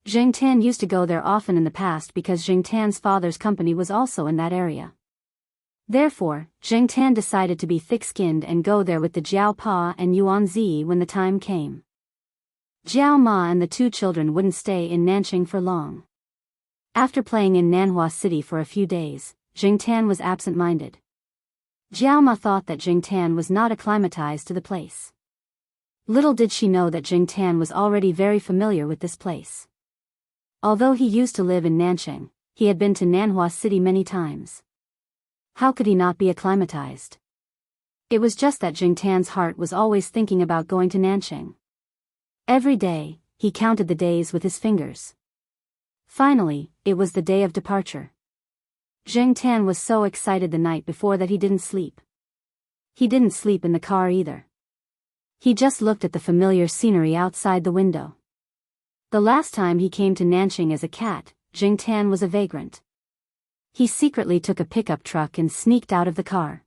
Jing Tan used to go there often in the past because Jing Tan's father's company was also in that area. Therefore, Jing Tan decided to be thick-skinned and go there with the Jiao Pa and Yuan Zi when the time came. Jiao Ma and the two children wouldn't stay in Nanchang for long. After playing in Nanhua City for a few days, Jing Tan was absent-minded. Jiao Ma thought that Jing Tan was not acclimatized to the place. Little did she know that Jing Tan was already very familiar with this place. Although he used to live in Nanchang, he had been to Nanhua City many times. How could he not be acclimatized? It was just that Jing Tan's heart was always thinking about going to Nanchang. Every day, he counted the days with his fingers. Finally, it was the day of departure. Jing Tan was so excited the night before that he didn't sleep. He didn't sleep in the car either. He just looked at the familiar scenery outside the window. The last time he came to Nanchang as a cat, Jing Tan was a vagrant. He secretly took a pickup truck and sneaked out of the car.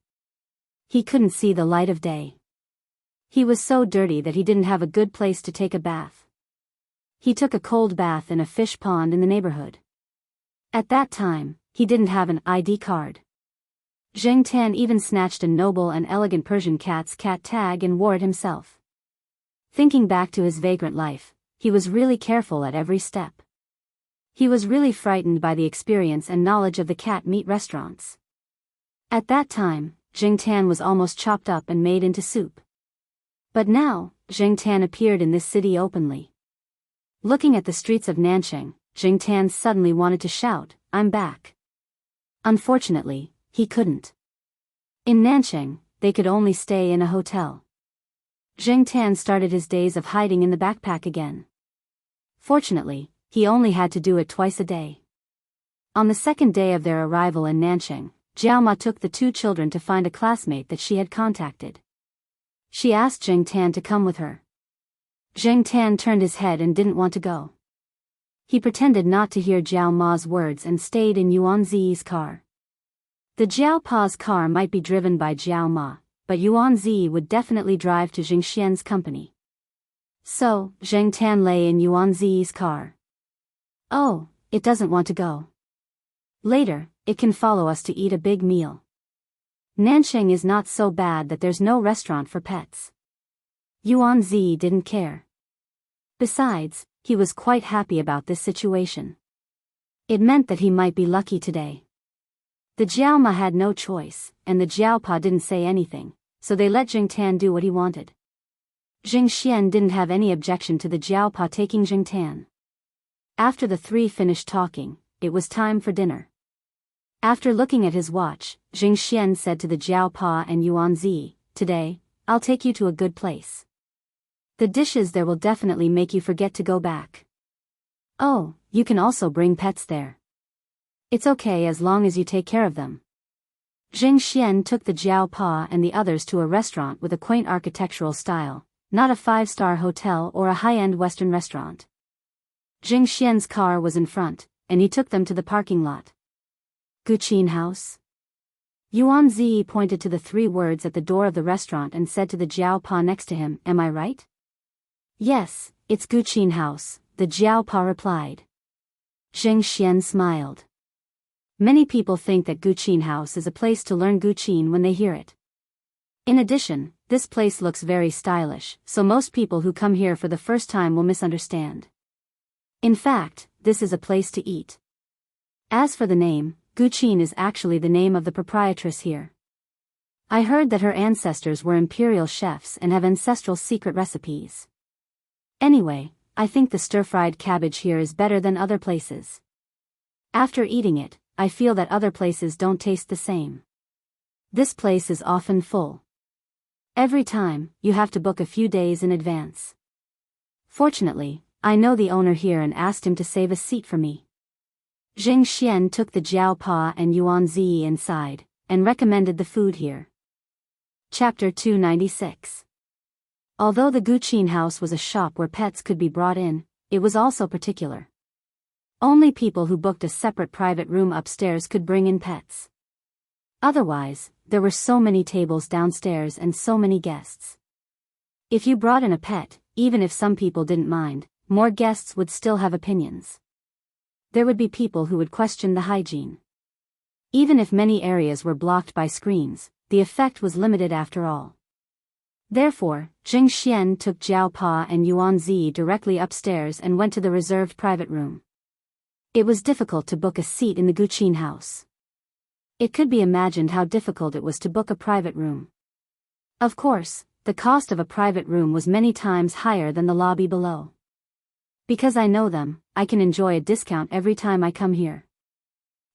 He couldn't see the light of day. He was so dirty that he didn't have a good place to take a bath. He took a cold bath in a fish pond in the neighborhood. At that time, he didn't have an ID card. Jing Tan even snatched a noble and elegant Persian cat's cat tag and wore it himself. Thinking back to his vagrant life, he was really careful at every step. He was really frightened by the experience and knowledge of the cat meat restaurants. At that time, Jing Tan was almost chopped up and made into soup. But now, Jing Tan appeared in this city openly. Looking at the streets of Nanchang, Jing Tan suddenly wanted to shout, "I'm back." Unfortunately, he couldn't. In Nanchang, they could only stay in a hotel. Jing Tan started his days of hiding in the backpack again. Fortunately, he only had to do it twice a day. On the second day of their arrival in Nanchang, Jiao Ma took the two children to find a classmate that she had contacted. She asked Jing Tan to come with her. Jing Tan turned his head and didn't want to go. He pretended not to hear Jiao Ma's words and stayed in Yuan Zi's car. The Jiao Pa's car might be driven by Jiao Ma, but Yuan Zi would definitely drive to Jing Xian's company. So, Jing Tan lay in Yuan Zi's car. Oh, it doesn't want to go. Later, it can follow us to eat a big meal. Nanchang is not so bad that there's no restaurant for pets. Yuan Zi didn't care. Besides, he was quite happy about this situation. It meant that he might be lucky today. The Jiao Ma had no choice, and the Jiao Pa didn't say anything, so they let Jing Tan do what he wanted. Jing Xian didn't have any objection to the Jiao Pa taking Jing Tan. After the three finished talking, it was time for dinner. After looking at his watch, Jing Xian said to the Jiao Pa and Yuan Zi, "Today, I'll take you to a good place. The dishes there will definitely make you forget to go back. Oh, you can also bring pets there. It's okay as long as you take care of them." Jing Xian took the Jiao Pa and the others to a restaurant with a quaint architectural style, not a five-star hotel or a high-end Western restaurant. Jing Xian's car was in front, and he took them to the parking lot. Guqin House? Yuan Zi pointed to the three words at the door of the restaurant and said to the Jiao Pa next to him, "Am I right?" "Yes, it's Guqin House," the Jiao Pa replied. Jing Xian smiled. Many people think that Guqin House is a place to learn Guqin when they hear it. In addition, this place looks very stylish, so most people who come here for the first time will misunderstand. In fact, this is a place to eat. As for the name, Guqin is actually the name of the proprietress here. I heard that her ancestors were imperial chefs and have ancestral secret recipes. Anyway, I think the stir-fried cabbage here is better than other places. After eating it, I feel that other places don't taste the same. This place is often full. Every time, you have to book a few days in advance. Fortunately, I know the owner here and asked him to save a seat for me. Jing Xian took the Jiao Pa and Yuan Zi inside, and recommended the food here. Chapter 296. Although the Guqin House was a shop where pets could be brought in, it was also particular. Only people who booked a separate private room upstairs could bring in pets. Otherwise, there were so many tables downstairs and so many guests. If you brought in a pet, even if some people didn't mind, more guests would still have opinions. There would be people who would question the hygiene. Even if many areas were blocked by screens, the effect was limited after all. Therefore, Jing Xian took Jiao Pa and Yuan Zi directly upstairs and went to the reserved private room. It was difficult to book a seat in the Guqin House. It could be imagined how difficult it was to book a private room. Of course, the cost of a private room was many times higher than the lobby below. Because I know them, I can enjoy a discount every time I come here.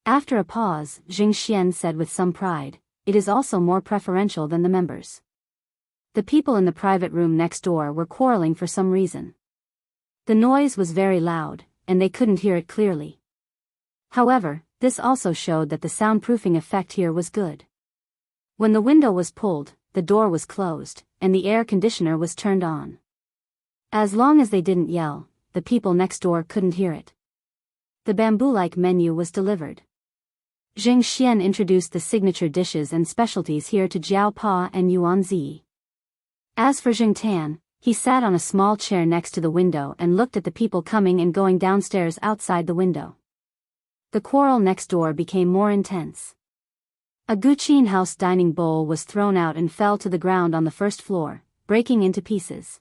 After a pause, Jing Xian said with some pride, "It is also more preferential than the members." The people in the private room next door were quarreling for some reason. The noise was very loud, and they couldn't hear it clearly. However, this also showed that the soundproofing effect here was good. When the window was pulled, the door was closed, and the air conditioner was turned on. As long as they didn't yell, the people next door couldn't hear it. The bamboo-like menu was delivered. Jing Xian introduced the signature dishes and specialties here to Jiao Pa and Yuan Zi. As for Jing Tan, he sat on a small chair next to the window and looked at the people coming and going downstairs outside the window. The quarrel next door became more intense. A Guqin House dining bowl was thrown out and fell to the ground on the first floor, breaking into pieces.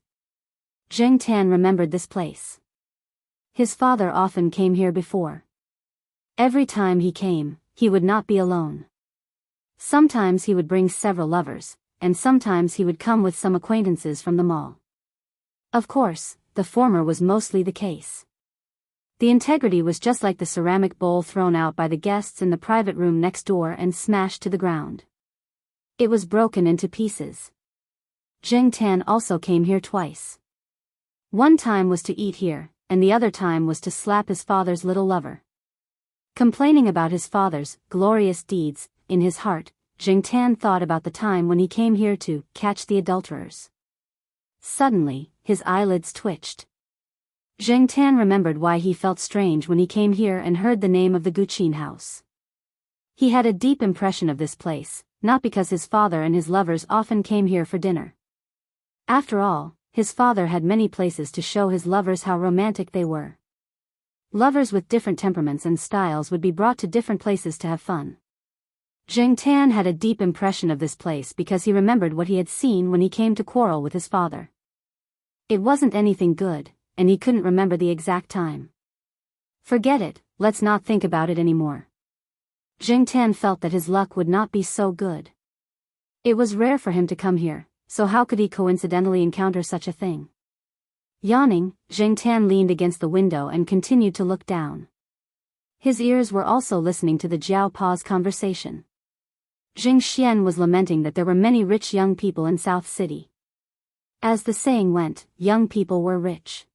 Jing Tan remembered this place. His father often came here before. Every time he came, he would not be alone. Sometimes he would bring several lovers, and sometimes he would come with some acquaintances from the mall. Of course, the former was mostly the case. The integrity was just like the ceramic bowl thrown out by the guests in the private room next door and smashed to the ground. It was broken into pieces. Jing Tan also came here twice. One time was to eat here, and the other time was to slap his father's little lover. Complaining about his father's glorious deeds, in his heart, Jiangtan thought about the time when he came here to catch the adulterers. Suddenly, his eyelids twitched. Jiangtan remembered why he felt strange when he came here and heard the name of the Guqin house. He had a deep impression of this place, not because his father and his lovers often came here for dinner. After all, his father had many places to show his lovers how romantic they were. Lovers with different temperaments and styles would be brought to different places to have fun. Jiangtan had a deep impression of this place because he remembered what he had seen when he came to quarrel with his father. It wasn't anything good, and he couldn't remember the exact time. Forget it, let's not think about it anymore. Jiangtan felt that his luck would not be so good. It was rare for him to come here, so how could he coincidentally encounter such a thing? Yawning, Jiangtan leaned against the window and continued to look down. His ears were also listening to the Jiao Pa's conversation. Jing Xian was lamenting that there were many rich young people in South City. As the saying went, young people were rich.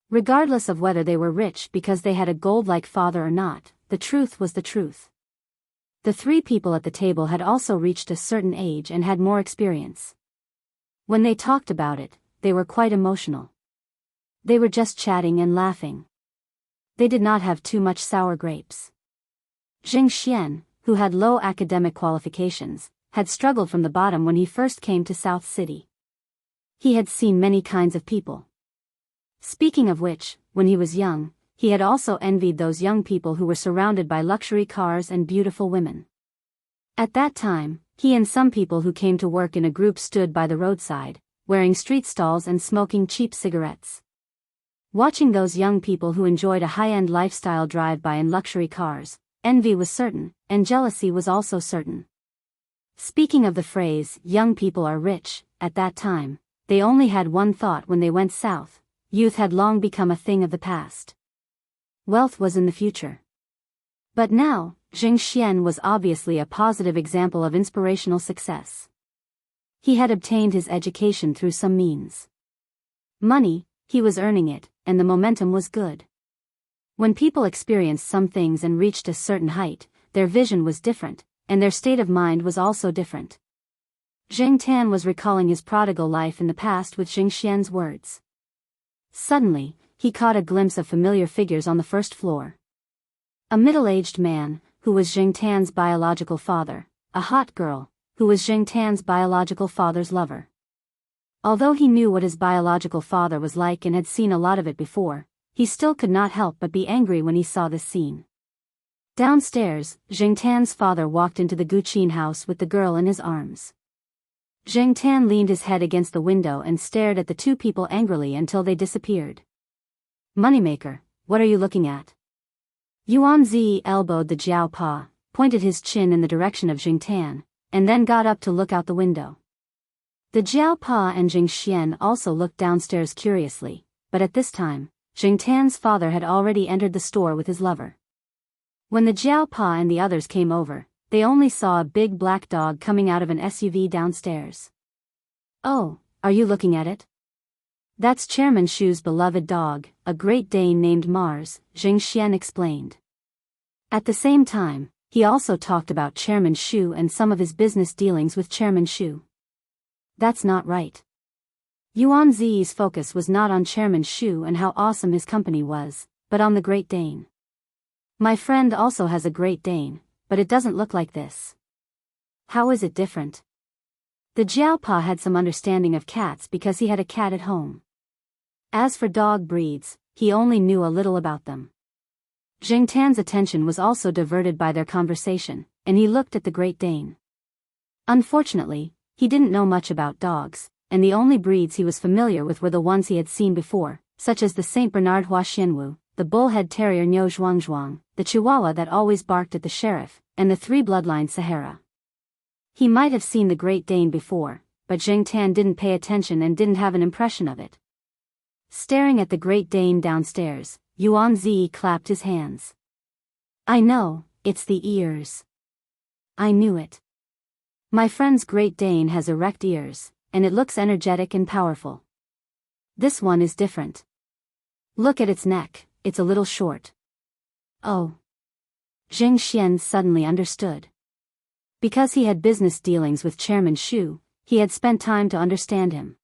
Regardless of whether they were rich because they had a gold-like father or not, the truth was the truth. The three people at the table had also reached a certain age and had more experience. When they talked about it, they were quite emotional. They were just chatting and laughing. They did not have too much sour grapes. Jing Xian, who had low academic qualifications, had struggled from the bottom when he first came to South City. He had seen many kinds of people. Speaking of which, when he was young, he had also envied those young people who were surrounded by luxury cars and beautiful women. At that time, he and some people who came to work in a group stood by the roadside, wearing street stalls and smoking cheap cigarettes. Watching those young people who enjoyed a high-end lifestyle drive by in luxury cars, envy was certain, and jealousy was also certain. Speaking of the phrase, young people are rich, at that time, they only had one thought when they went south: youth had long become a thing of the past. Wealth was in the future. But now, Jing Xian was obviously a positive example of inspirational success. He had obtained his education through some means. Money, he was earning it, and the momentum was good. When people experienced some things and reached a certain height, their vision was different, and their state of mind was also different. Jiangtan was recalling his prodigal life in the past with Jing Xian's words. Suddenly, he caught a glimpse of familiar figures on the first floor. A middle-aged man, who was Jiangtan's biological father, a hot girl, who was Jiangtan's biological father's lover. Although he knew what his biological father was like and had seen a lot of it before, he still could not help but be angry when he saw this scene. Downstairs, Jiangtan's father walked into the Guqin house with the girl in his arms. Jiangtan leaned his head against the window and stared at the two people angrily until they disappeared. Moneymaker, what are you looking at? Yuan Zi elbowed the Jiao Pa, pointed his chin in the direction of Jiangtan, and then got up to look out the window. The Jiao Pa and Jing Xian also looked downstairs curiously, but at this time, Jiangtan's father had already entered the store with his lover. When the Jiao Pa and the others came over, they only saw a big black dog coming out of an SUV downstairs. Oh, are you looking at it? That's Chairman Shu's beloved dog, a Great Dane named Mars, Jing Xian explained. At the same time, he also talked about Chairman Shu and some of his business dealings with Chairman Shu. That's not right. Yuan Zi's focus was not on Chairman Shu and how awesome his company was, but on the Great Dane. My friend also has a Great Dane, but it doesn't look like this. How is it different? The Jiao Pa had some understanding of cats because he had a cat at home. As for dog breeds, he only knew a little about them. Jiangtan's attention was also diverted by their conversation, and he looked at the Great Dane. Unfortunately, he didn't know much about dogs, and the only breeds he was familiar with were the ones he had seen before, such as the Saint Bernard Huaxianwu, the bullhead terrier Niu Zhuangzhuang, the Chihuahua that always barked at the sheriff, and the three bloodline Sahara. He might have seen the Great Dane before, but Jiangtan didn't pay attention and didn't have an impression of it. Staring at the Great Dane downstairs, Yuan Zi clapped his hands. I know, it's the ears. I knew it. My friend's Great Dane has erect ears, and it looks energetic and powerful. This one is different. Look at its neck, it's a little short. Oh. Jing Xian suddenly understood. Because he had business dealings with Chairman Shu, he had spent time to understand him.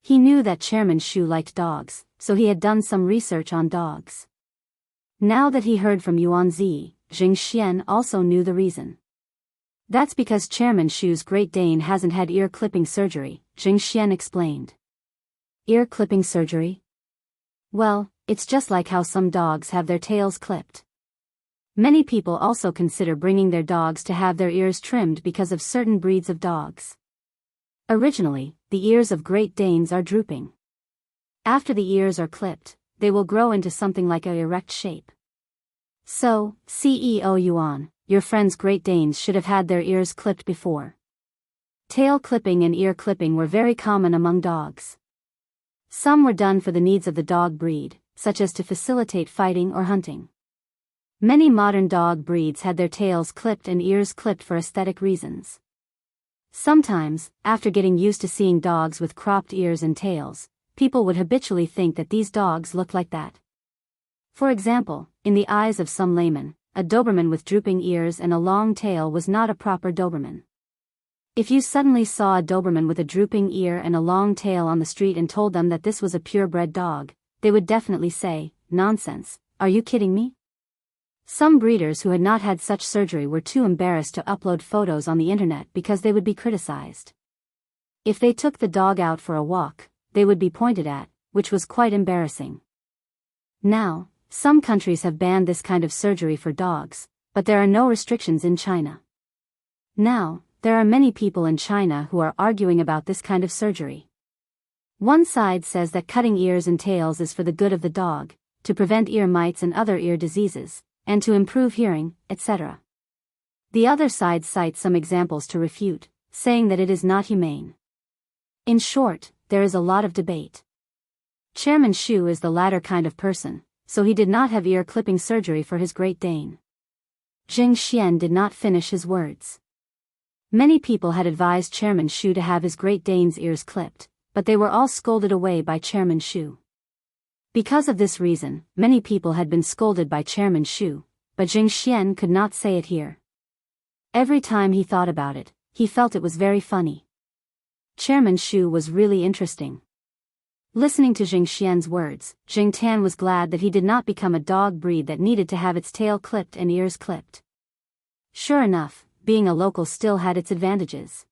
He knew that Chairman Shu liked dogs, so he had done some research on dogs. Now that he heard from Yuan Zi, Jing Xian also knew the reason. That's because Chairman Shu's Great Dane hasn't had ear clipping surgery, Jing Xian explained. Ear clipping surgery? Well, it's just like how some dogs have their tails clipped. Many people also consider bringing their dogs to have their ears trimmed because of certain breeds of dogs. Originally, the ears of Great Danes are drooping. After the ears are clipped, they will grow into something like an erect shape. So, CEO Yuan, your friend's Great Danes should have had their ears clipped before. Tail clipping and ear clipping were very common among dogs. Some were done for the needs of the dog breed, such as to facilitate fighting or hunting. Many modern dog breeds had their tails clipped and ears clipped for aesthetic reasons. Sometimes, after getting used to seeing dogs with cropped ears and tails, people would habitually think that these dogs look like that. For example, in the eyes of some laymen, a Doberman with drooping ears and a long tail was not a proper Doberman. If you suddenly saw a Doberman with a drooping ear and a long tail on the street and told them that this was a purebred dog, they would definitely say, "Nonsense, are you kidding me?" Some breeders who had not had such surgery were too embarrassed to upload photos on the internet because they would be criticized. If they took the dog out for a walk, they would be pointed at, which was quite embarrassing. Now, some countries have banned this kind of surgery for dogs, but there are no restrictions in China. Now, there are many people in China who are arguing about this kind of surgery. One side says that cutting ears and tails is for the good of the dog, to prevent ear mites and other ear diseases, and to improve hearing, etc. The other side cites some examples to refute, saying that it is not humane. In short, there is a lot of debate. Chairman Shu is the latter kind of person, so he did not have ear clipping surgery for his Great Dane. Jing Xian did not finish his words. Many people had advised Chairman Shu to have his Great Dane's ears clipped, but they were all scolded away by Chairman Shu. Because of this reason, many people had been scolded by Chairman Shu, but Jing Xian could not say it here. Every time he thought about it, he felt it was very funny. Chairman Shu was really interesting. Listening to Jing Xian's words, Jing Tan was glad that he did not become a dog breed that needed to have its tail clipped and ears clipped. Sure enough, being a local still had its advantages.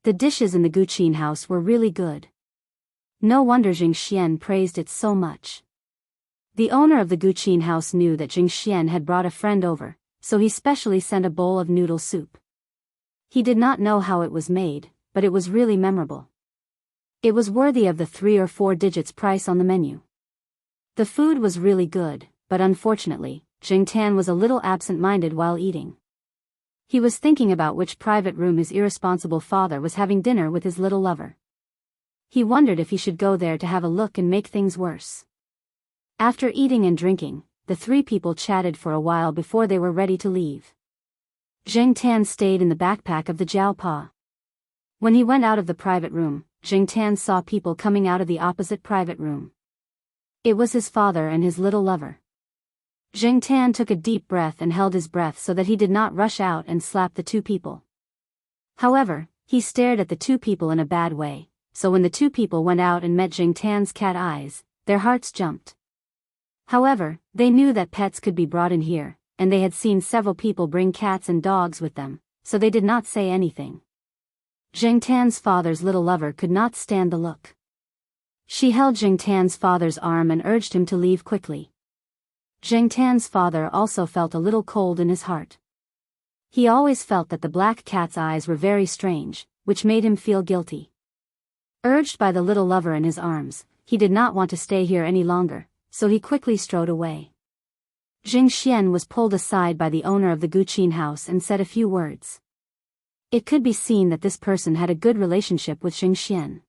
The dishes in the Guqin house were really good. No wonder Jing Xian praised it so much. The owner of the Guqin house knew that Jing Xian had brought a friend over, so he specially sent a bowl of noodle soup. He did not know how it was made, but it was really memorable. It was worthy of the 3 or 4 digits price on the menu. The food was really good, but unfortunately, Jing Tan was a little absent-minded while eating. He was thinking about which private room his irresponsible father was having dinner with his little lover. He wondered if he should go there to have a look and make things worse. After eating and drinking, the 3 people chatted for a while before they were ready to leave. Jing Tan stayed in the backpack of the Jiao Pa. When he went out of the private room, Jing Tan saw people coming out of the opposite private room. It was his father and his little lover. Jing Tan took a deep breath and held his breath so that he did not rush out and slap the 2 people. However, he stared at the 2 people in a bad way, so when the 2 people went out and met Jing Tan's cat eyes, their hearts jumped. However, they knew that pets could be brought in here, and they had seen several people bring cats and dogs with them, so they did not say anything. Jing Tan's father's little lover could not stand the look. She held Jing Tan's father's arm and urged him to leave quickly. Jing Tan's father also felt a little cold in his heart. He always felt that the black cat's eyes were very strange, which made him feel guilty. Urged by the little lover in his arms, he did not want to stay here any longer, so he quickly strode away. Jing Xian was pulled aside by the owner of the Guqin house and said a few words. It could be seen that this person had a good relationship with Jing Xian.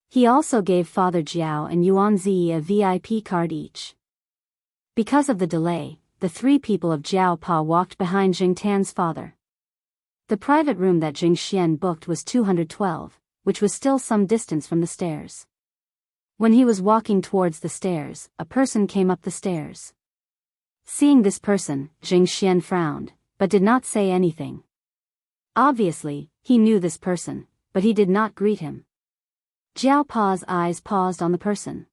He also gave Father Jiao and Yuan Zi a VIP card each. Because of the delay, the 3 people of Jiao Pa walked behind Jing Tan's father. The private room that Jing Xian booked was 212, which was still some distance from the stairs. When he was walking towards the stairs, a person came up the stairs. Seeing this person, Jing Xian frowned, but did not say anything. Obviously, he knew this person, but he did not greet him. Jiao Pa's eyes paused on the person.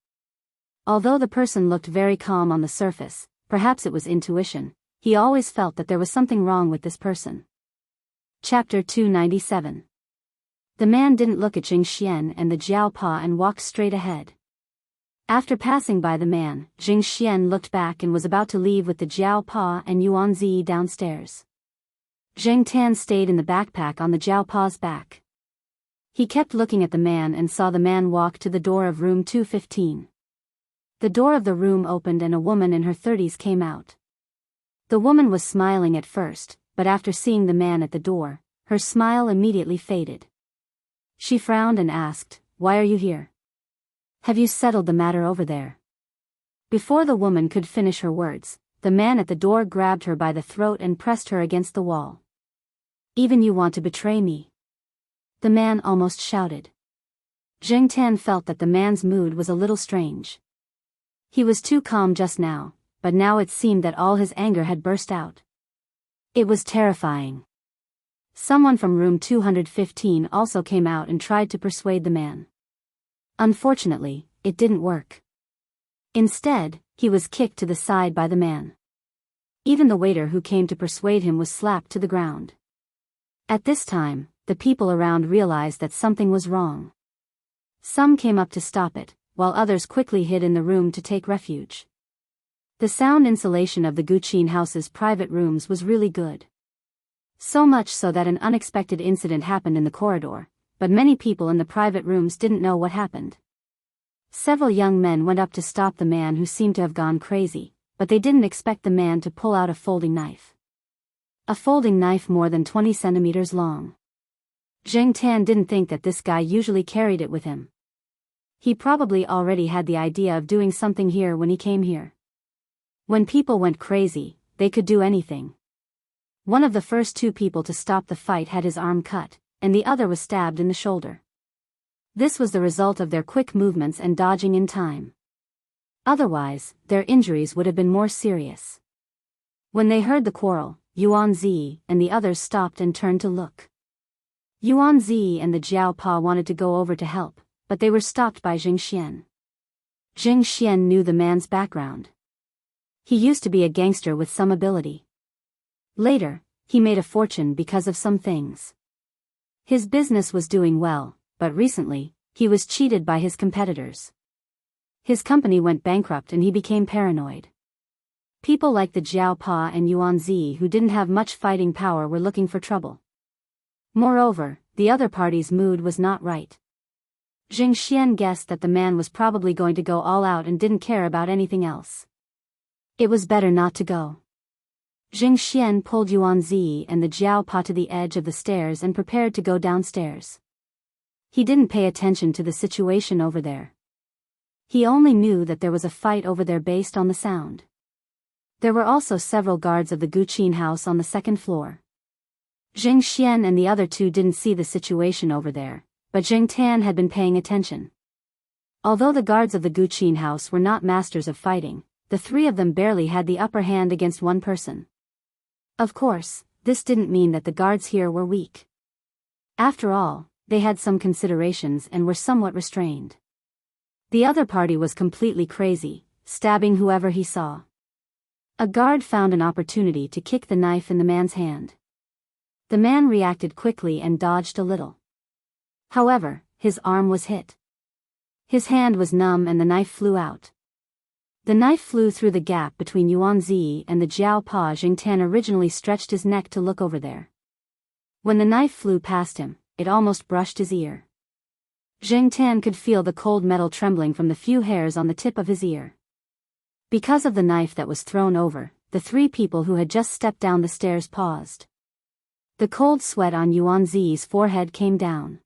Although the person looked very calm on the surface, perhaps it was intuition, he always felt that there was something wrong with this person. Chapter 297. The man didn't look at Jing Xian and the Jiao Pa and walked straight ahead. After passing by the man, Jing Xian looked back and was about to leave with the Jiao Pa and Yuan Zi downstairs. Zheng Tan stayed in the backpack on the Jiao Pa's back. He kept looking at the man and saw the man walk to the door of room 215. The door of the room opened and a woman in her 30s came out. The woman was smiling at first, but after seeing the man at the door, her smile immediately faded. She frowned and asked, "Why are you here? Have you settled the matter over there?" Before the woman could finish her words, the man at the door grabbed her by the throat and pressed her against the wall. "Even you want to betray me?" the man almost shouted. Zheng Tan felt that the man's mood was a little strange. He was too calm just now, but now it seemed that all his anger had burst out. It was terrifying. Someone from room 215 also came out and tried to persuade the man. Unfortunately, it didn't work. Instead, he was kicked to the side by the man. Even the waiter who came to persuade him was slapped to the ground. At this time, the people around realized that something was wrong. Some came up to stop it, while others quickly hid in the room to take refuge. The sound insulation of the Guqin house's private rooms was really good. So much so that an unexpected incident happened in the corridor, but many people in the private rooms didn't know what happened. Several young men went up to stop the man who seemed to have gone crazy, but they didn't expect the man to pull out a folding knife. A folding knife more than 20 centimeters long. Zheng Tan didn't think that this guy usually carried it with him. He probably already had the idea of doing something here when he came here. When people went crazy, they could do anything. One of the first two people to stop the fight had his arm cut, and the other was stabbed in the shoulder. This was the result of their quick movements and dodging in time. Otherwise, their injuries would have been more serious. When they heard the quarrel, Yuan Zi and the others stopped and turned to look. Yuan Zi and the Jiao Pa wanted to go over to help, but they were stopped by Jing Xian. Jing Xian knew the man's background. He used to be a gangster with some ability. Later, he made a fortune because of some things. His business was doing well, but recently, he was cheated by his competitors. His company went bankrupt and he became paranoid. People like the Jiao Pa and Yuan Zi who didn't have much fighting power were looking for trouble. Moreover, the other party's mood was not right. Jing Xian guessed that the man was probably going to go all out and didn't care about anything else. It was better not to go. Jing Xian pulled Yuan Zi and the Jiao Pa to the edge of the stairs and prepared to go downstairs. He didn't pay attention to the situation over there. He only knew that there was a fight over there based on the sound. There were also several guards of the Guqin house on the second floor. Jing Xian and the other two didn't see the situation over there, but Zheng Tan had been paying attention. Although the guards of the Guqin house were not masters of fighting, the three of them barely had the upper hand against one person. Of course, this didn't mean that the guards here were weak. After all, they had some considerations and were somewhat restrained. The other party was completely crazy, stabbing whoever he saw. A guard found an opportunity to kick the knife in the man's hand. The man reacted quickly and dodged a little. However, his arm was hit. His hand was numb and the knife flew out. The knife flew through the gap between Yuan Zi and the Jiao Pa. Jing Tan originally stretched his neck to look over there. When the knife flew past him, it almost brushed his ear. Jing Tan could feel the cold metal trembling from the few hairs on the tip of his ear. Because of the knife that was thrown over, the three people who had just stepped down the stairs paused. The cold sweat on Yuan Zi's forehead came down.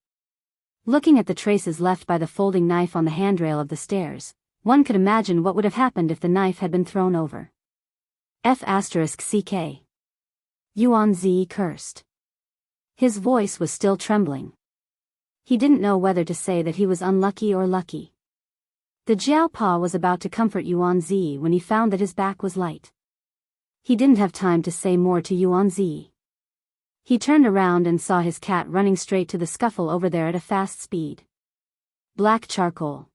Looking at the traces left by the folding knife on the handrail of the stairs, one could imagine what would have happened if the knife had been thrown over. F***ck. Yuan Zi cursed. His voice was still trembling. He didn't know whether to say that he was unlucky or lucky. The Jiao Pa was about to comfort Yuan Zi when he found that his back was light. He didn't have time to say more to Yuan Zi. He turned around and saw his cat running straight to the scuffle over there at a fast speed. Black charcoal.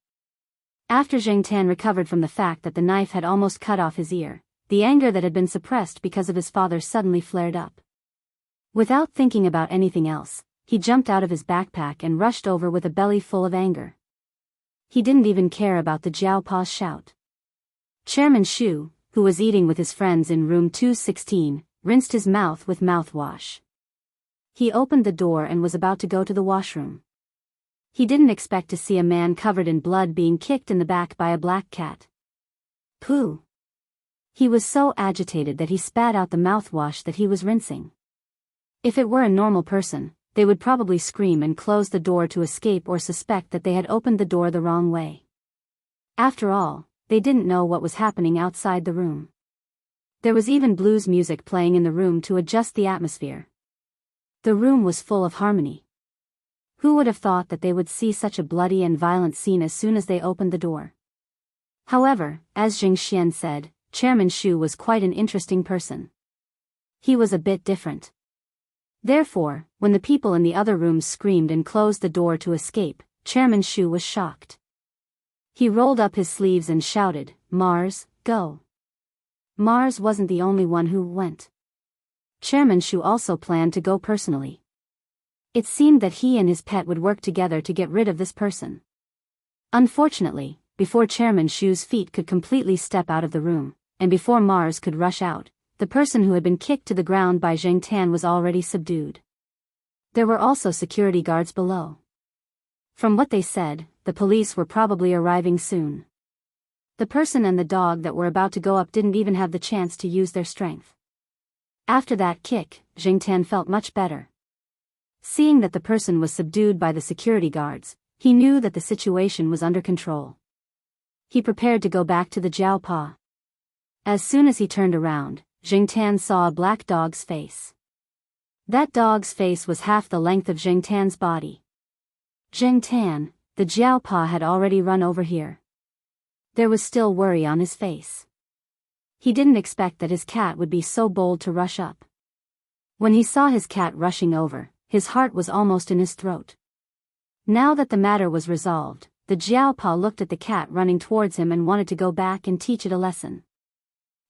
After Zheng Tan recovered from the fact that the knife had almost cut off his ear, the anger that had been suppressed because of his father suddenly flared up. Without thinking about anything else, he jumped out of his backpack and rushed over with a belly full of anger. He didn't even care about the Jiaopa's shout. Chairman Shu, who was eating with his friends in room 216, rinsed his mouth with mouthwash. He opened the door and was about to go to the washroom. He didn't expect to see a man covered in blood being kicked in the back by a black cat. Pooh! He was so agitated that he spat out the mouthwash that he was rinsing. If it were a normal person, they would probably scream and close the door to escape or suspect that they had opened the door the wrong way. After all, they didn't know what was happening outside the room. There was even blues music playing in the room to adjust the atmosphere. The room was full of harmony. Who would have thought that they would see such a bloody and violent scene as soon as they opened the door? However, as Jing Xian said, Chairman Shu was quite an interesting person. He was a bit different. Therefore, when the people in the other rooms screamed and closed the door to escape, Chairman Shu was shocked. He rolled up his sleeves and shouted, "Mars, go!" Mars wasn't the only one who went. Chairman Shu also planned to go personally. It seemed that he and his pet would work together to get rid of this person. Unfortunately, before Chairman Shu's feet could completely step out of the room, and before Mars could rush out, the person who had been kicked to the ground by Zheng Tan was already subdued. There were also security guards below. From what they said, the police were probably arriving soon. The person and the dog that were about to go up didn't even have the chance to use their strength. After that kick, Zheng Tan felt much better. Seeing that the person was subdued by the security guards, he knew that the situation was under control. He prepared to go back to the Jiaopa. As soon as he turned around, Zheng Tan saw a black dog's face. That dog's face was half the length of Zheng Tan's body. Zheng Tan, the Jiaopa had already run over here. There was still worry on his face. He didn't expect that his cat would be so bold to rush up. When he saw his cat rushing over, his heart was almost in his throat. Now that the matter was resolved, the Jiaopa looked at the cat running towards him and wanted to go back and teach it a lesson.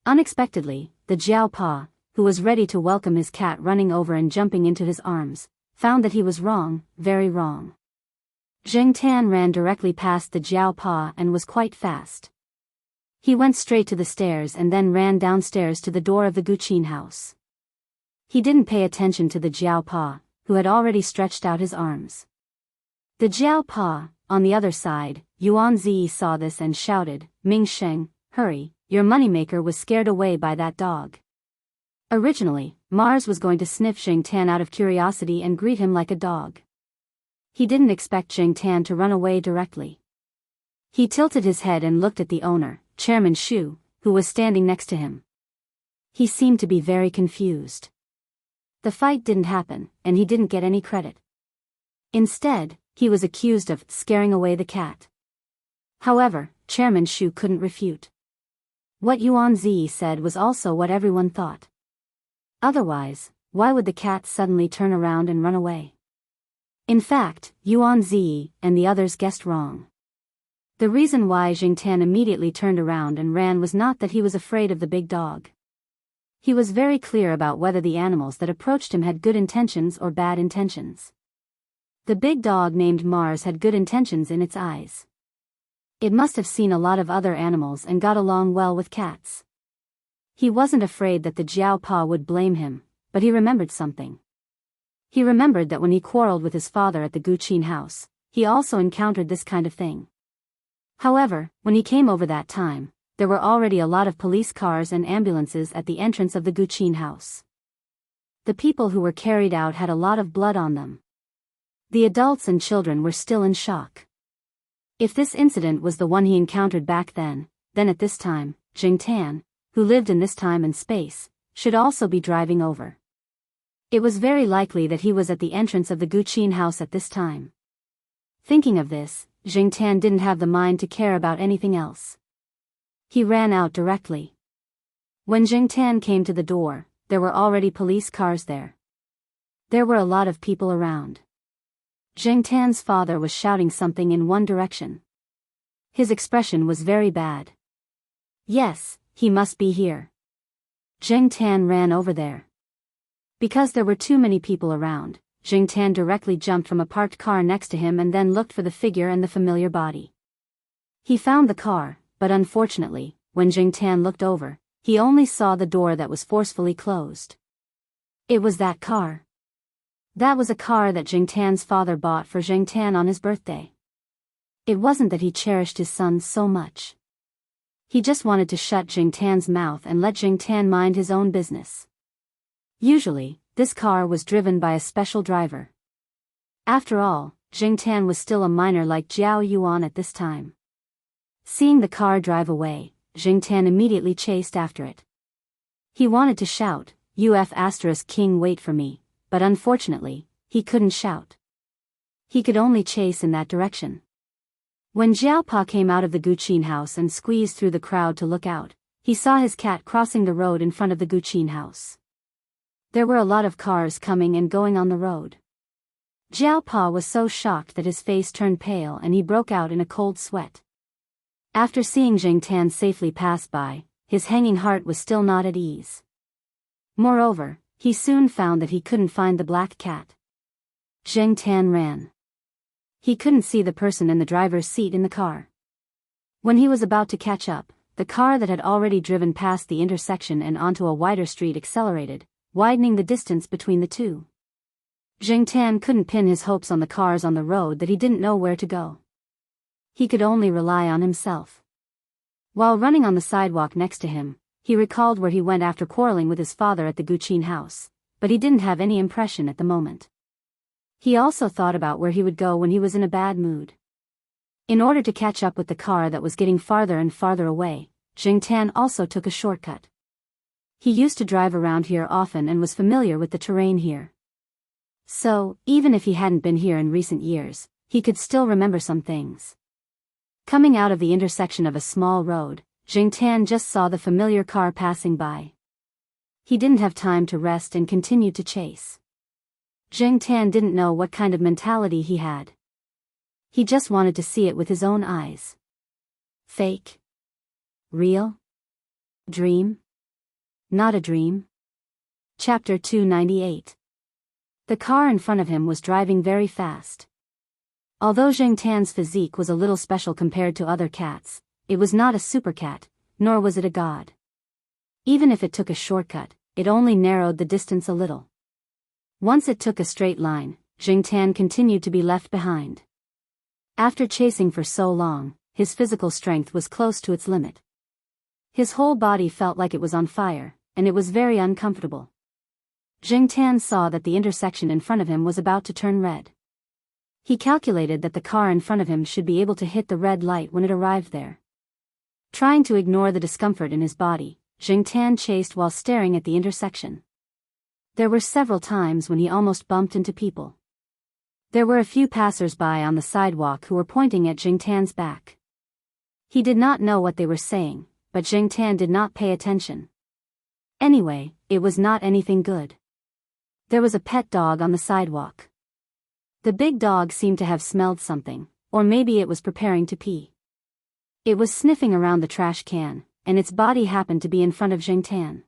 Unexpectedly, the Jiaopa, who was ready to welcome his cat running over and jumping into his arms, found that he was wrong, very wrong. Zheng Tan ran directly past the Jiaopa and was quite fast. He went straight to the stairs and then ran downstairs to the door of the Guqin house. He didn't pay attention to the Jiaopa, who had already stretched out his arms. The Jiaopa, on the other side, Yuan Zi saw this and shouted, "Ming Sheng, hurry, your moneymaker was scared away by that dog." Originally, Mars was going to sniff Zheng Tan out of curiosity and greet him like a dog. He didn't expect Zheng Tan to run away directly. He tilted his head and looked at the owner, Chairman Shu, who was standing next to him. He seemed to be very confused. The fight didn't happen, and he didn't get any credit. Instead, he was accused of scaring away the cat. However, Chairman Shu couldn't refute. What Yuan Zi said was also what everyone thought. Otherwise, why would the cat suddenly turn around and run away? In fact, Yuan Zi and the others guessed wrong. The reason why Zheng Tan immediately turned around and ran was not that he was afraid of the big dog. He was very clear about whether the animals that approached him had good intentions or bad intentions. The big dog named Mars had good intentions in its eyes. It must have seen a lot of other animals and got along well with cats. He wasn't afraid that the Jiaopa would blame him, but he remembered something. He remembered that when he quarreled with his father at the Guqin house, he also encountered this kind of thing. However, when he came over that time, there were already a lot of police cars and ambulances at the entrance of the Guqin house. The people who were carried out had a lot of blood on them. The adults and children were still in shock. If this incident was the one he encountered back then at this time, Zheng Tan, who lived in this time and space, should also be driving over. It was very likely that he was at the entrance of the Guqin house at this time. Thinking of this, Zheng Tan didn't have the mind to care about anything else. He ran out directly. When Jing Tan came to the door, there were already police cars there. There were a lot of people around. Jing Tan's father was shouting something in one direction. His expression was very bad. Yes, he must be here. Jing Tan ran over there. Because there were too many people around, Jing Tan directly jumped from a parked car next to him and then looked for the figure and the familiar body. He found the car, but unfortunately, when Jing Tan looked over, he only saw the door that was forcefully closed. It was that car. That was a car that Jing Tan's father bought for Jing Tan on his birthday. It wasn't that he cherished his son so much. He just wanted to shut Jing Tan's mouth and let Jing Tan mind his own business. Usually, this car was driven by a special driver. After all, Jing Tan was still a minor like Jiao Yuan at this time. Seeing the car drive away, Jing Tan immediately chased after it. He wanted to shout, "UF** King, wait for me," but unfortunately, he couldn't shout. He could only chase in that direction. When Jiaopa came out of the Guqin house and squeezed through the crowd to look out, he saw his cat crossing the road in front of the Guqin house. There were a lot of cars coming and going on the road. Jiaopa was so shocked that his face turned pale and he broke out in a cold sweat. After seeing Jing Tan safely pass by, his hanging heart was still not at ease. Moreover, he soon found that he couldn't find the black cat. Jing Tan ran. He couldn't see the person in the driver's seat in the car. When he was about to catch up, the car that had already driven past the intersection and onto a wider street accelerated, widening the distance between the two. Jing Tan couldn't pin his hopes on the cars on the road that he didn't know where to go. He could only rely on himself. While running on the sidewalk next to him, he recalled where he went after quarreling with his father at the Guqin house, but he didn't have any impression at the moment. He also thought about where he would go when he was in a bad mood. In order to catch up with the car that was getting farther and farther away, Jing Tan also took a shortcut. He used to drive around here often and was familiar with the terrain here. So, even if he hadn't been here in recent years, he could still remember some things. Coming out of the intersection of a small road, Jing Tan just saw the familiar car passing by. He didn't have time to rest and continued to chase. Jing Tan didn't know what kind of mentality he had. He just wanted to see it with his own eyes. Fake? Real? Dream? Not a dream? Chapter 298. The car in front of him was driving very fast. Although Jing Tan's physique was a little special compared to other cats, it was not a super cat, nor was it a god. Even if it took a shortcut, it only narrowed the distance a little. Once it took a straight line, Jing Tan continued to be left behind. After chasing for so long, his physical strength was close to its limit. His whole body felt like it was on fire, and it was very uncomfortable. Jing Tan saw that the intersection in front of him was about to turn red. He calculated that the car in front of him should be able to hit the red light when it arrived there. Trying to ignore the discomfort in his body, Jing Tan chased while staring at the intersection. There were several times when he almost bumped into people. There were a few passers-by on the sidewalk who were pointing at Jing Tan's back. He did not know what they were saying, but Jing Tan did not pay attention. Anyway, it was not anything good. There was a pet dog on the sidewalk. The big dog seemed to have smelled something, or maybe it was preparing to pee. It was sniffing around the trash can, and its body happened to be in front of Jing Tan.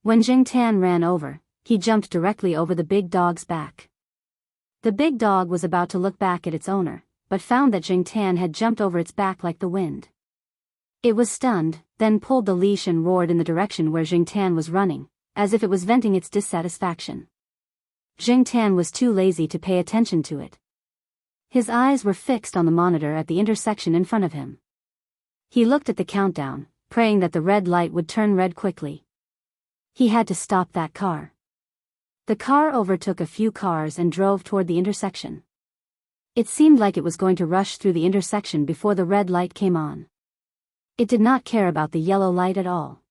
When Jing Tan ran over, he jumped directly over the big dog's back. The big dog was about to look back at its owner, but found that Jing Tan had jumped over its back like the wind. It was stunned, then pulled the leash and roared in the direction where Jing Tan was running, as if it was venting its dissatisfaction. Jing Tan was too lazy to pay attention to it. His eyes were fixed on the monitor at the intersection in front of him. He looked at the countdown, praying that the red light would turn red quickly. He had to stop that car. The car overtook a few cars and drove toward the intersection. It seemed like it was going to rush through the intersection before the red light came on. It did not care about the yellow light at all.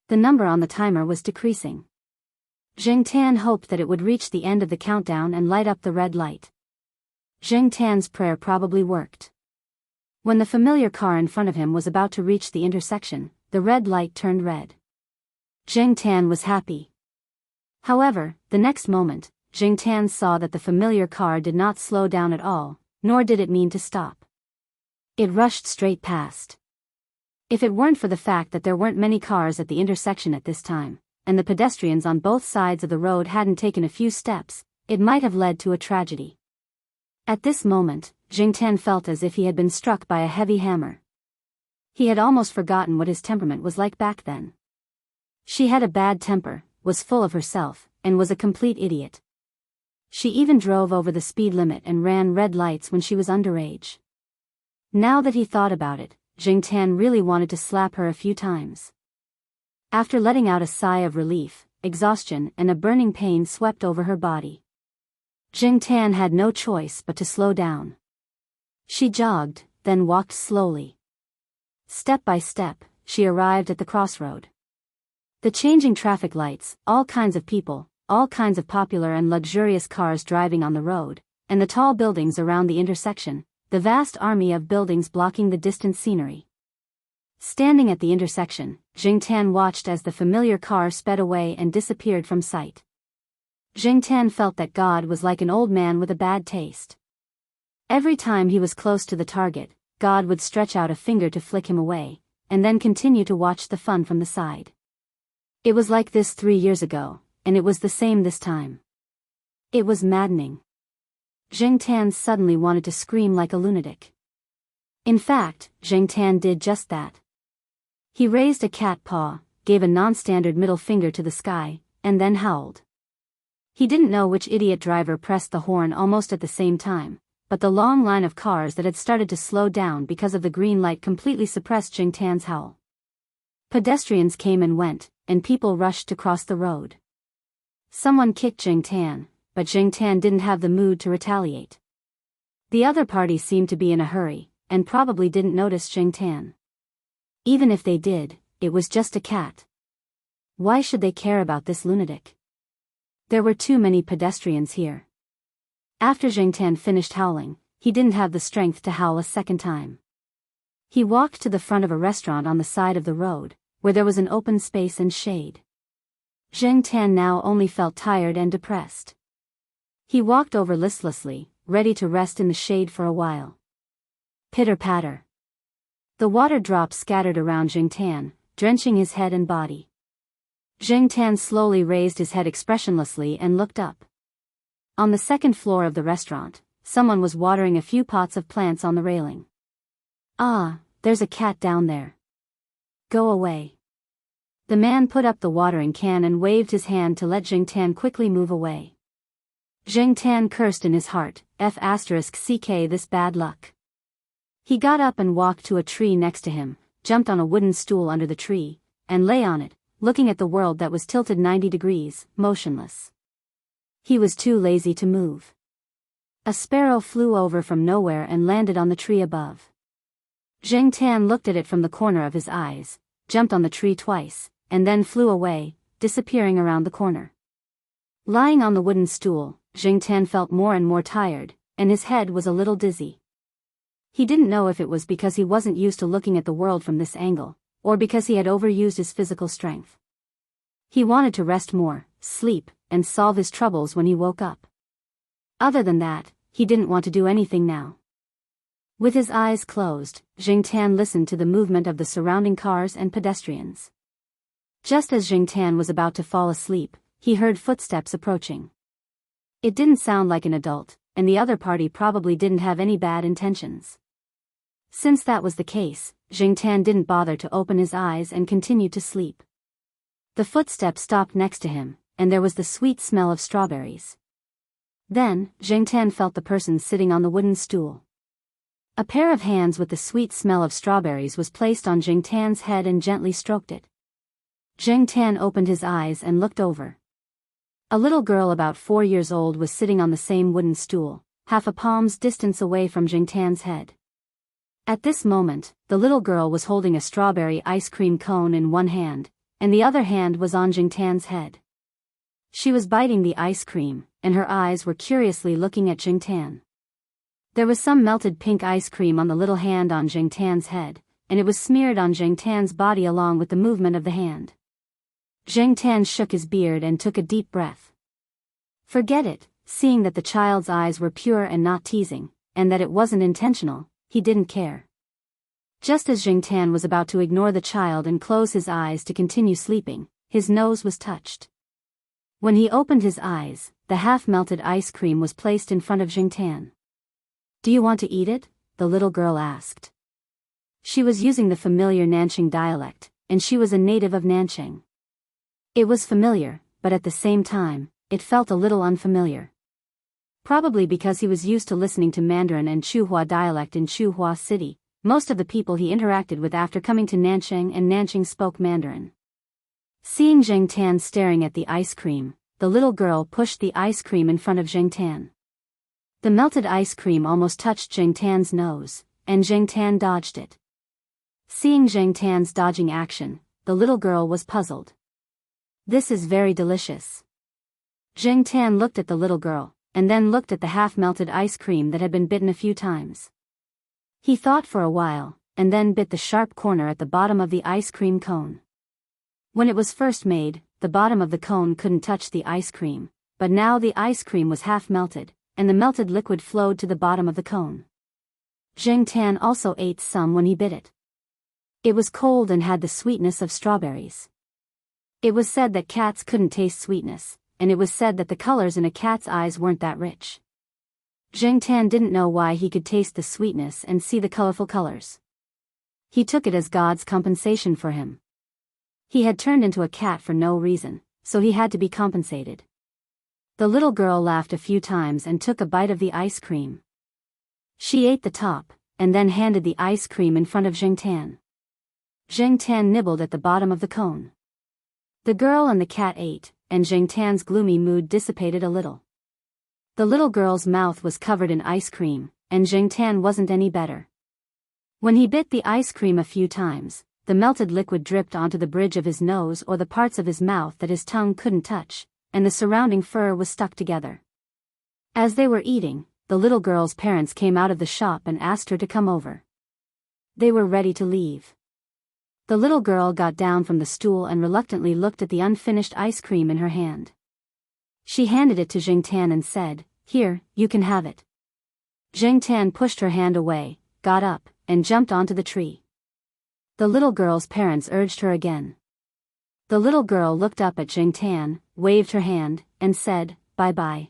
The number on the timer was decreasing. Jing Tan hoped that it would reach the end of the countdown and light up the red light. Jing Tan's prayer probably worked. When the familiar car in front of him was about to reach the intersection, the red light turned red. Jing Tan was happy. However, the next moment, Jing Tan saw that the familiar car did not slow down at all, nor did it mean to stop. It rushed straight past. If it weren't for the fact that there weren't many cars at the intersection at this time, and the pedestrians on both sides of the road hadn't taken a few steps, it might have led to a tragedy. At this moment, Jing Tan felt as if he had been struck by a heavy hammer. He had almost forgotten what his temperament was like back then. She had a bad temper, was full of herself, and was a complete idiot. She even drove over the speed limit and ran red lights when she was underage. Now that he thought about it, Jing Tan really wanted to slap her a few times. After letting out a sigh of relief, exhaustion and a burning pain swept over her body. Jing Tan had no choice but to slow down. She jogged, then walked slowly. Step by step, she arrived at the crossroad. The changing traffic lights, all kinds of people, all kinds of popular and luxurious cars driving on the road, and the tall buildings around the intersection, the vast army of buildings blocking the distant scenery. Standing at the intersection, Jing Tan watched as the familiar car sped away and disappeared from sight. Jing Tan felt that God was like an old man with a bad taste. Every time he was close to the target, God would stretch out a finger to flick him away, and then continue to watch the fun from the side. It was like this 3 years ago, and it was the same this time. It was maddening. Jing Tan suddenly wanted to scream like a lunatic. In fact, Jing Tan did just that. He raised a cat paw, gave a non-standard middle finger to the sky, and then howled. He didn't know which idiot driver pressed the horn almost at the same time, but the long line of cars that had started to slow down because of the green light completely suppressed Jing Tan's howl. Pedestrians came and went, and people rushed to cross the road. Someone kicked Jing Tan, but Jing Tan didn't have the mood to retaliate. The other party seemed to be in a hurry, and probably didn't notice Jing Tan. Even if they did, it was just a cat. Why should they care about this lunatic? There were too many pedestrians here. After Jing Tan finished howling, he didn't have the strength to howl a second time. He walked to the front of a restaurant on the side of the road, where there was an open space and shade. Jing Tan now only felt tired and depressed. He walked over listlessly, ready to rest in the shade for a while. Pitter-patter. The water drops scattered around Jing Tan, drenching his head and body. Jing Tan slowly raised his head expressionlessly and looked up. On the second floor of the restaurant, someone was watering a few pots of plants on the railing. Ah, there's a cat down there. Go away. The man put up the watering can and waved his hand to let Jing Tan quickly move away. Jing Tan cursed in his heart, *ck this bad luck. He got up and walked to a tree next to him, jumped on a wooden stool under the tree, and lay on it, looking at the world that was tilted 90 degrees, motionless. He was too lazy to move. A sparrow flew over from nowhere and landed on the tree above. Jing Tan looked at it from the corner of his eyes, jumped on the tree twice, and then flew away, disappearing around the corner. Lying on the wooden stool, Jing Tan felt more and more tired, and his head was a little dizzy. He didn't know if it was because he wasn't used to looking at the world from this angle, or because he had overused his physical strength. He wanted to rest more, sleep, and solve his troubles when he woke up. Other than that, he didn't want to do anything now. With his eyes closed, Jing Tan listened to the movement of the surrounding cars and pedestrians. Just as Jing Tan was about to fall asleep, he heard footsteps approaching. It didn't sound like an adult, and the other party probably didn't have any bad intentions. Since that was the case, Jing Tan didn't bother to open his eyes and continued to sleep. The footsteps stopped next to him, and there was the sweet smell of strawberries. Then, Jing Tan felt the person sitting on the wooden stool. A pair of hands with the sweet smell of strawberries was placed on Jing Tan's head and gently stroked it. Jing Tan opened his eyes and looked over. A little girl about 4 years old was sitting on the same wooden stool, half a palm's distance away from Jing Tan's head. At this moment, the little girl was holding a strawberry ice cream cone in one hand, and the other hand was on Jing Tan's head. She was biting the ice cream, and her eyes were curiously looking at Jing Tan. There was some melted pink ice cream on the little hand on Jing Tan's head, and it was smeared on Jing Tan's body along with the movement of the hand. Zheng Tan shook his beard and took a deep breath. Forget it, seeing that the child's eyes were pure and not teasing, and that it wasn't intentional, he didn't care. Just as Zheng Tan was about to ignore the child and close his eyes to continue sleeping, his nose was touched. When he opened his eyes, the half-melted ice cream was placed in front of Zheng Tan. "Do you want to eat it?" the little girl asked. She was using the familiar Nanqing dialect, and she was a native of Nanqing. It was familiar, but at the same time, it felt a little unfamiliar. Probably because he was used to listening to Mandarin and Chuhua dialect in Chuhua City. Most of the people he interacted with after coming to Nanqing and Nanqing spoke Mandarin. Seeing Zheng Tan staring at the ice cream, the little girl pushed the ice cream in front of Zheng Tan. The melted ice cream almost touched Zheng Tan's nose, and Zheng Tan dodged it. Seeing Zheng Tan's dodging action, the little girl was puzzled. "This is very delicious." Zheng Tan looked at the little girl, and then looked at the half-melted ice cream that had been bitten a few times. He thought for a while, and then bit the sharp corner at the bottom of the ice cream cone. When it was first made, the bottom of the cone couldn't touch the ice cream, but now the ice cream was half melted, and the melted liquid flowed to the bottom of the cone. Zheng Tan also ate some when he bit it. It was cold and had the sweetness of strawberries. It was said that cats couldn't taste sweetness, and it was said that the colors in a cat's eyes weren't that rich. Zheng Tan didn't know why he could taste the sweetness and see the colorful colors. He took it as God's compensation for him. He had turned into a cat for no reason, so he had to be compensated. The little girl laughed a few times and took a bite of the ice cream. She ate the top, and then handed the ice cream in front of Zheng Tan. Zheng Tan nibbled at the bottom of the cone. The girl and the cat ate, and Zheng Tan's gloomy mood dissipated a little. The little girl's mouth was covered in ice cream, and Zheng Tan wasn't any better. When he bit the ice cream a few times, the melted liquid dripped onto the bridge of his nose or the parts of his mouth that his tongue couldn't touch, and the surrounding fur was stuck together. As they were eating, the little girl's parents came out of the shop and asked her to come over. They were ready to leave. The little girl got down from the stool and reluctantly looked at the unfinished ice cream in her hand. She handed it to Zheng Tan and said, "Here, you can have it." Zheng Tan pushed her hand away, got up, and jumped onto the tree. The little girl's parents urged her again. The little girl looked up at Zheng Tan, waved her hand, and said, "Bye-bye."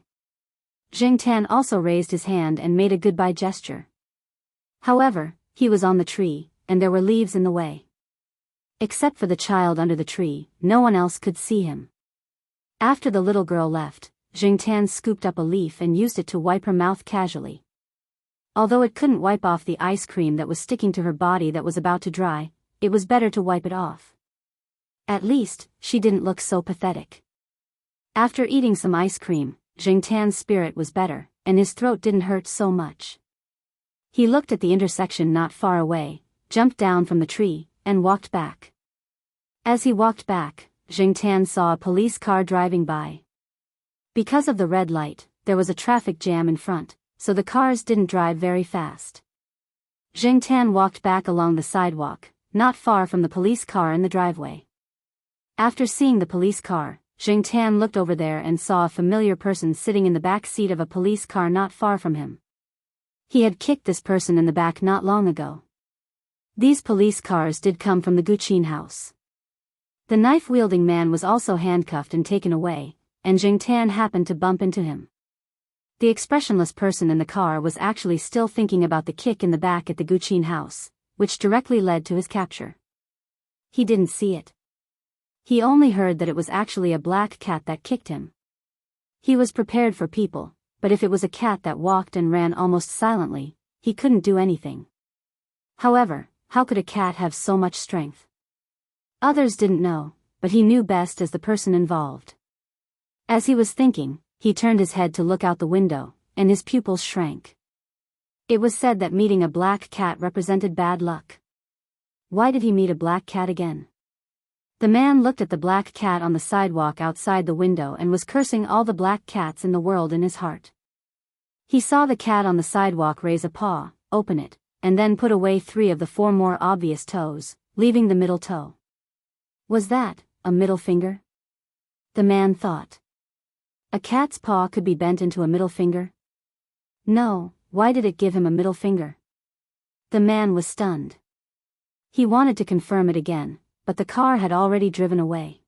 Zheng Tan also raised his hand and made a goodbye gesture. However, he was on the tree, and there were leaves in the way. Except for the child under the tree, no one else could see him. After the little girl left, Zheng Tan scooped up a leaf and used it to wipe her mouth casually. Although it couldn't wipe off the ice cream that was sticking to her body that was about to dry, it was better to wipe it off. At least, she didn't look so pathetic. After eating some ice cream, Zheng Tan's spirit was better, and his throat didn't hurt so much. He looked at the intersection not far away, jumped down from the tree, and walked back. As he walked back, Zheng Tan saw a police car driving by. Because of the red light, there was a traffic jam in front, so the cars didn't drive very fast. Zheng Tan walked back along the sidewalk, not far from the police car in the driveway. After seeing the police car, Zheng Tan looked over there and saw a familiar person sitting in the back seat of a police car not far from him. He had kicked this person in the back not long ago. These police cars did come from the Guqin house. The knife-wielding man was also handcuffed and taken away, and Zheng Tan happened to bump into him. The expressionless person in the car was actually still thinking about the kick in the back at the Guqin house, which directly led to his capture. He didn't see it. He only heard that it was actually a black cat that kicked him. He was prepared for people, but if it was a cat that walked and ran almost silently, he couldn't do anything. However, how could a cat have so much strength? Others didn't know, but he knew best as the person involved. As he was thinking, he turned his head to look out the window, and his pupils shrank. It was said that meeting a black cat represented bad luck. Why did he meet a black cat again? The man looked at the black cat on the sidewalk outside the window and was cursing all the black cats in the world in his heart. He saw the cat on the sidewalk raise a paw, open it, and then put away 3 of the 4 more obvious toes, leaving the middle toe. Was that a middle finger? the man thought. A cat's paw could be bent into a middle finger? No, why did it give him a middle finger? The man was stunned. He wanted to confirm it again, but the car had already driven away.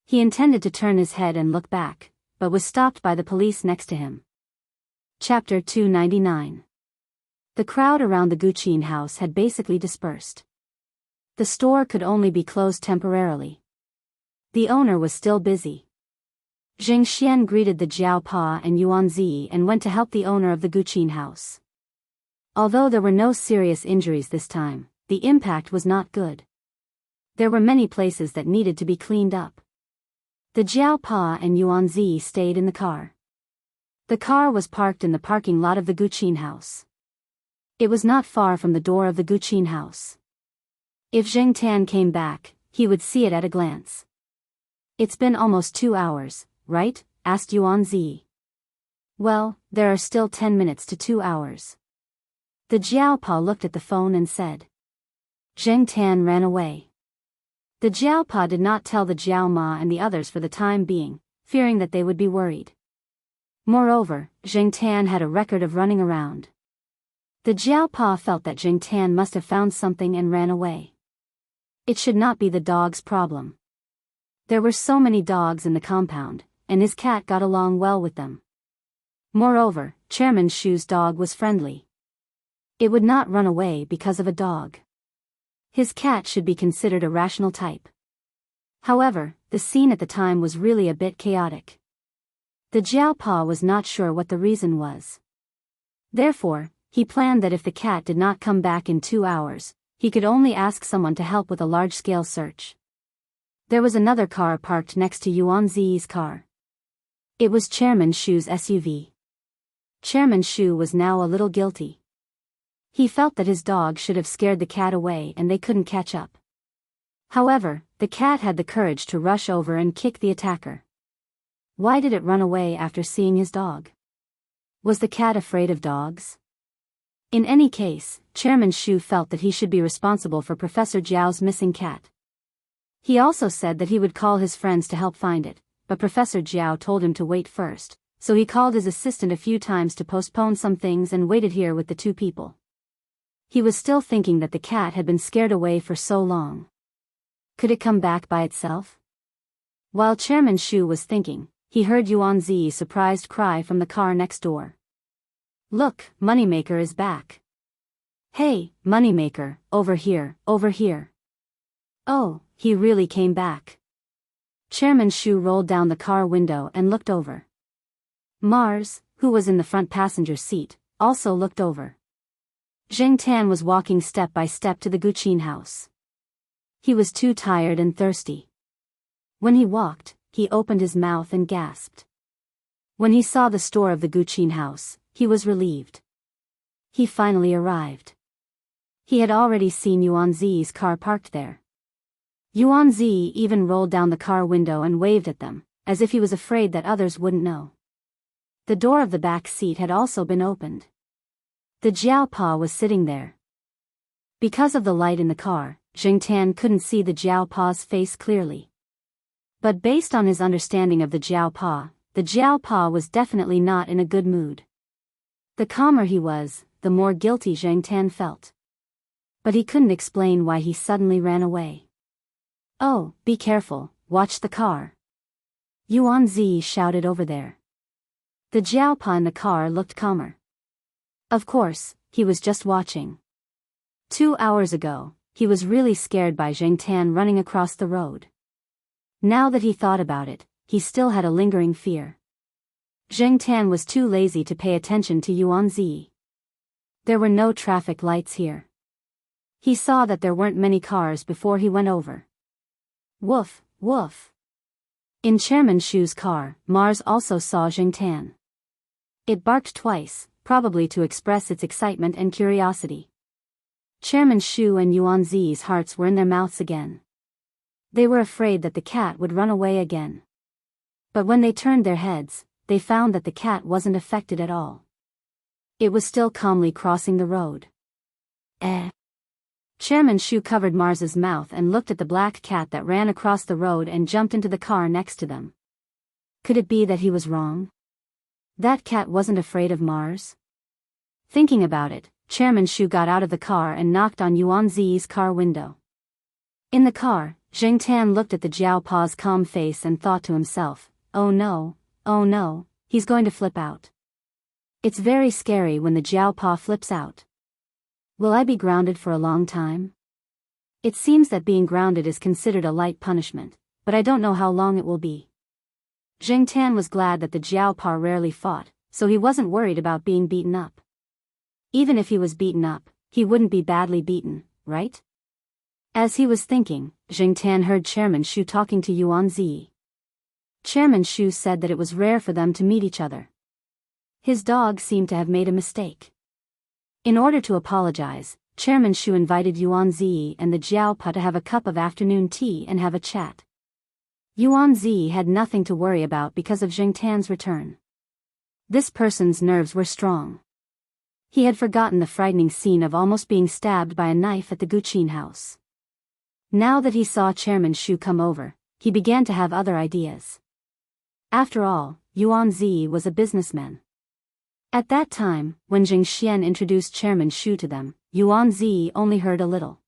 He intended to turn his head and look back, but was stopped by the police next to him. Chapter 299. The crowd around the Guqin house had basically dispersed. The store could only be closed temporarily. The owner was still busy. Zheng Xian greeted the Jiao Pa and Yuan Zi and went to help the owner of the Guqin house. Although there were no serious injuries this time, the impact was not good. There were many places that needed to be cleaned up. The Jiao Pa and Yuan Zi stayed in the car. The car was parked in the parking lot of the Guqin house. It was not far from the door of the Guqin house. If Zheng Tan came back, he would see it at a glance. It's been almost 2 hours, right? Asked Yuan Zi. Well, there are still 10 minutes to 2 hours. The Jiao Pa looked at the phone and said. Zheng Tan ran away. The Jiao Pa did not tell the Jiao Ma and the others for the time being, fearing that they would be worried. Moreover, Zheng Tan had a record of running around. The Jiao Pa felt that Zheng Tan must have found something and ran away. It should not be the dog's problem. There were so many dogs in the compound, and his cat got along well with them. Moreover, Chairman Shu's dog was friendly. It would not run away because of a dog. His cat should be considered a rational type. However, the scene at the time was really a bit chaotic. The Jiao Pa was not sure what the reason was. Therefore, he planned that if the cat did not come back in 2 hours, he could only ask someone to help with a large-scale search. There was another car parked next to Yuan Zi's car. It was Chairman Shu's SUV. Chairman Shu was now a little guilty. He felt that his dog should have scared the cat away and they couldn't catch up. However, the cat had the courage to rush over and kick the attacker. Why did it run away after seeing his dog? Was the cat afraid of dogs? In any case, Chairman Shu felt that he should be responsible for Professor Jiao's missing cat. He also said that he would call his friends to help find it, but Professor Jiao told him to wait first, so he called his assistant a few times to postpone some things and waited here with the 2 people. He was still thinking that the cat had been scared away for so long. Could it come back by itself? While Chairman Shu was thinking, he heard Yuan Zi's surprised cry from the car next door. Look, Moneymaker is back. Hey, Moneymaker, over here, over here. Oh, he really came back. Chairman Shu rolled down the car window and looked over. Mars, who was in the front passenger seat, also looked over. Zheng Tan was walking step by step to the Guqin house. He was too tired and thirsty. When he walked, he opened his mouth and gasped. When he saw the store of the Guqin house, he was relieved. He finally arrived. He had already seen Yuan Zi's car parked there. Yuan Zi even rolled down the car window and waved at them, as if he was afraid that others wouldn't know. The door of the back seat had also been opened. The Jiao Pa was sitting there. Because of the light in the car, Zheng Tan couldn't see the Jiao Pa's face clearly. But based on his understanding of the Jiao Pa was definitely not in a good mood. The calmer he was, the more guilty Zheng Tan felt. But he couldn't explain why he suddenly ran away. Oh, be careful, watch the car. Yuan Zi shouted over there. The Jiao Pa in the car looked calmer. Of course, he was just watching. 2 hours ago, he was really scared by Zheng Tan running across the road. Now that he thought about it, he still had a lingering fear. Zheng Tan was too lazy to pay attention to Yuan Zi. There were no traffic lights here. He saw that there weren't many cars before he went over. Woof, woof. In Chairman Shu's car, Mars also saw Zheng Tan. It barked twice, probably to express its excitement and curiosity. Chairman Shu and Yuan Zi's hearts were in their mouths again. They were afraid that the cat would run away again. But when they turned their heads, they found that the cat wasn't affected at all. It was still calmly crossing the road. Chairman Shu covered Mars's mouth and looked at the black cat that ran across the road and jumped into the car next to them. Could it be that he was wrong? That cat wasn't afraid of Mars? Thinking about it, Chairman Shu got out of the car and knocked on Yuan Zi's car window. In the car, Jing Tan looked at the Jiao Pa's calm face and thought to himself, oh no, he's going to flip out. It's very scary when the Jiao Pa flips out. Will I be grounded for a long time? It seems that being grounded is considered a light punishment, but I don't know how long it will be. Jing Tan was glad that the Jiao Pa rarely fought, so he wasn't worried about being beaten up. Even if he was beaten up, he wouldn't be badly beaten, right? As he was thinking, Jing Tan heard Chairman Shu talking to Yuan Zi. Chairman Shu said that it was rare for them to meet each other. His dog seemed to have made a mistake. In order to apologize, Chairman Shu invited Yuan Zi and the Jiao Pa to have a cup of afternoon tea and have a chat. Yuan Zi had nothing to worry about because of Jing Tan's return. This person's nerves were strong. He had forgotten the frightening scene of almost being stabbed by a knife at the Guqin house. Now that he saw Chairman Shu come over, he began to have other ideas. After all, Yuan Zi was a businessman. At that time, when Jing Xian introduced Chairman Shu to them, Yuan Zi only heard a little.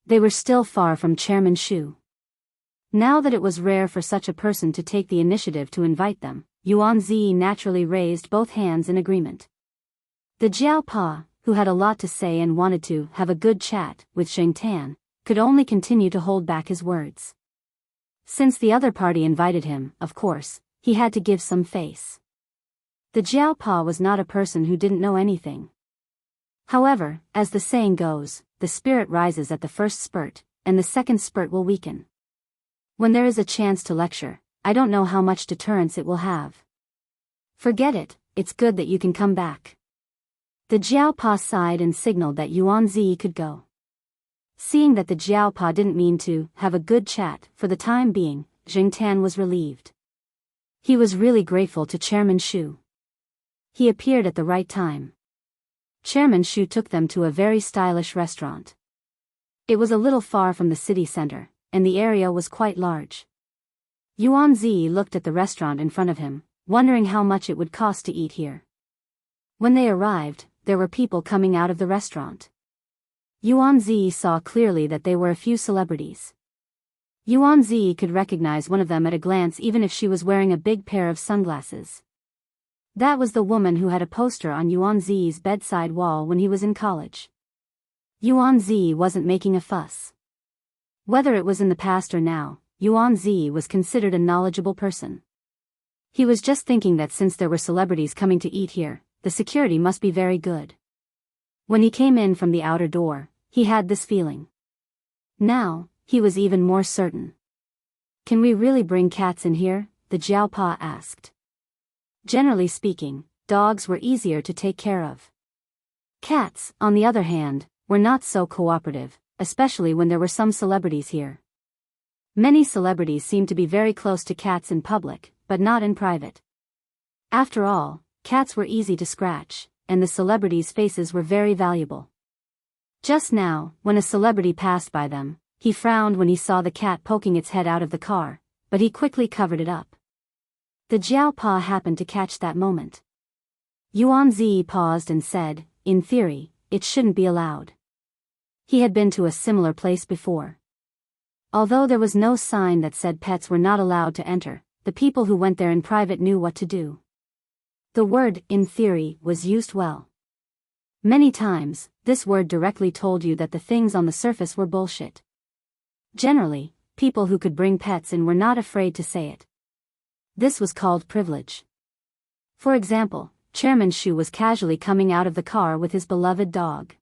They were still far from Chairman Shu. Now that it was rare for such a person to take the initiative to invite them, Yuan Zi naturally raised both hands in agreement. The Jiao Pa, who had a lot to say and wanted to have a good chat with Jing Tan, could only continue to hold back his words. Since the other party invited him, of course, he had to give some face. The Jiao Pa was not a person who didn't know anything. However, as the saying goes, the spirit rises at the first spurt, and the second spurt will weaken. When there is a chance to lecture, I don't know how much deterrence it will have. Forget it, it's good that you can come back. The Jiao Pa sighed and signaled that Yuan Zi could go. Seeing that the Jiao Pa didn't mean to have a good chat for the time being, Jing Tan was relieved. He was really grateful to Chairman Shu. He appeared at the right time. Chairman Shu took them to a very stylish restaurant. It was a little far from the city center, and the area was quite large. Yuan Zi looked at the restaurant in front of him, wondering how much it would cost to eat here. When they arrived, there were people coming out of the restaurant. Yuan Zi saw clearly that they were a few celebrities. Yuan Zi could recognize one of them at a glance even if she was wearing a big pair of sunglasses. That was the woman who had a poster on Yuan Zi's bedside wall when he was in college. Yuan Zi wasn't making a fuss. Whether it was in the past or now, Yuan Zi was considered a knowledgeable person. He was just thinking that since there were celebrities coming to eat here, the security must be very good. When he came in from the outer door, he had this feeling. Now, he was even more certain. Can we really bring cats in here? The Jiao Pa asked. Generally speaking, dogs were easier to take care of. Cats, on the other hand, were not so cooperative, especially when there were some celebrities here. Many celebrities seemed to be very close to cats in public, but not in private. After all, cats were easy to scratch, and the celebrities' faces were very valuable. Just now, when a celebrity passed by them, he frowned when he saw the cat poking its head out of the car, but he quickly covered it up. The Jiao Pa happened to catch that moment. Yuan Zi paused and said, in theory, it shouldn't be allowed. He had been to a similar place before. Although there was no sign that said pets were not allowed to enter, the people who went there in private knew what to do. The word, in theory, was used well. Many times, this word directly told you that the things on the surface were bullshit. Generally, people who could bring pets in were not afraid to say it. This was called privilege. For example, Chairman Shu was casually coming out of the car with his beloved dog.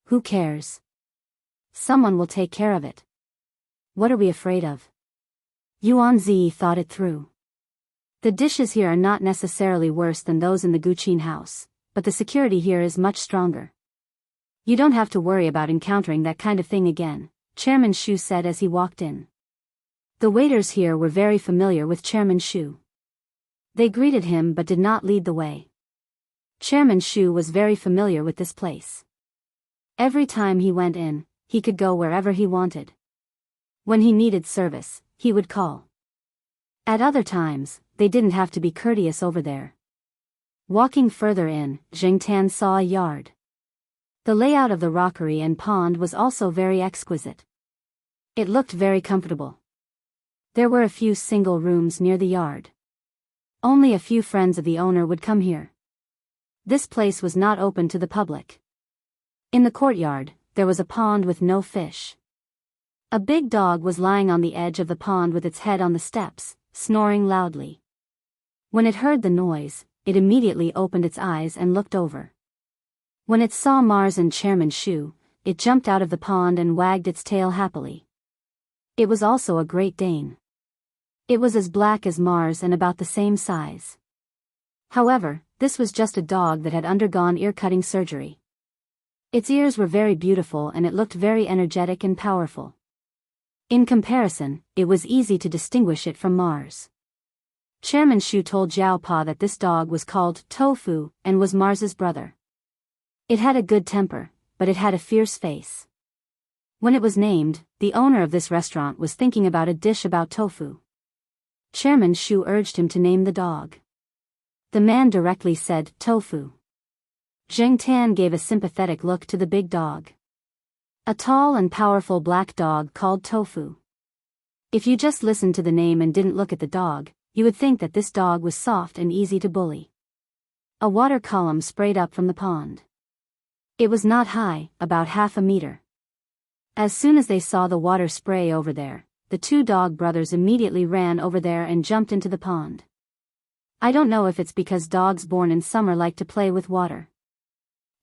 Who cares? Someone will take care of it. What are we afraid of? Yuan Zi thought it through. The dishes here are not necessarily worse than those in the Guqin house, but the security here is much stronger. You don't have to worry about encountering that kind of thing again, Chairman Shu said as he walked in. The waiters here were very familiar with Chairman Shu. They greeted him but did not lead the way. Chairman Shu was very familiar with this place. Every time he went in, he could go wherever he wanted. When he needed service, he would call. At other times, they didn't have to be courteous over there. Walking further in, Jing Tan saw a yard. The layout of the rockery and pond was also very exquisite. It looked very comfortable. There were a few single rooms near the yard. Only a few friends of the owner would come here. This place was not open to the public. In the courtyard, there was a pond with no fish. A big dog was lying on the edge of the pond with its head on the steps, snoring loudly. When it heard the noise, it immediately opened its eyes and looked over. When it saw Mars and Chairman Shu, it jumped out of the pond and wagged its tail happily. It was also a Great Dane. It was as black as Mars and about the same size. However, this was just a dog that had undergone ear-cutting surgery. Its ears were very beautiful and it looked very energetic and powerful. In comparison, it was easy to distinguish it from Mars. Chairman Shu told Jiao Pa that this dog was called Tofu and was Mars's brother. It had a good temper, but it had a fierce face. When it was named, the owner of this restaurant was thinking about a dish about tofu. Chairman Shu urged him to name the dog. The man directly said, "Tofu." Jing Tan gave a sympathetic look to the big dog. A tall and powerful black dog called Tofu. If you just listened to the name and didn't look at the dog, you would think that this dog was soft and easy to bully. A water column sprayed up from the pond. It was not high, about half a meter. As soon as they saw the water spray over there, the two dog brothers immediately ran over there and jumped into the pond. I don't know if it's because dogs born in summer like to play with water.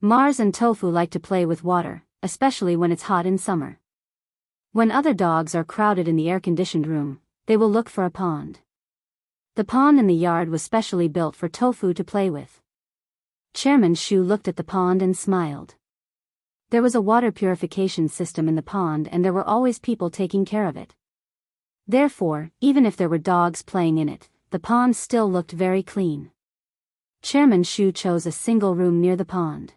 Mars and Tofu like to play with water, especially when it's hot in summer. When other dogs are crowded in the air-conditioned room, they will look for a pond. The pond in the yard was specially built for Tofu to play with. Chairman Shu looked at the pond and smiled. There was a water purification system in the pond and there were always people taking care of it. Therefore, even if there were dogs playing in it, the pond still looked very clean. Chairman Shu chose a single room near the pond.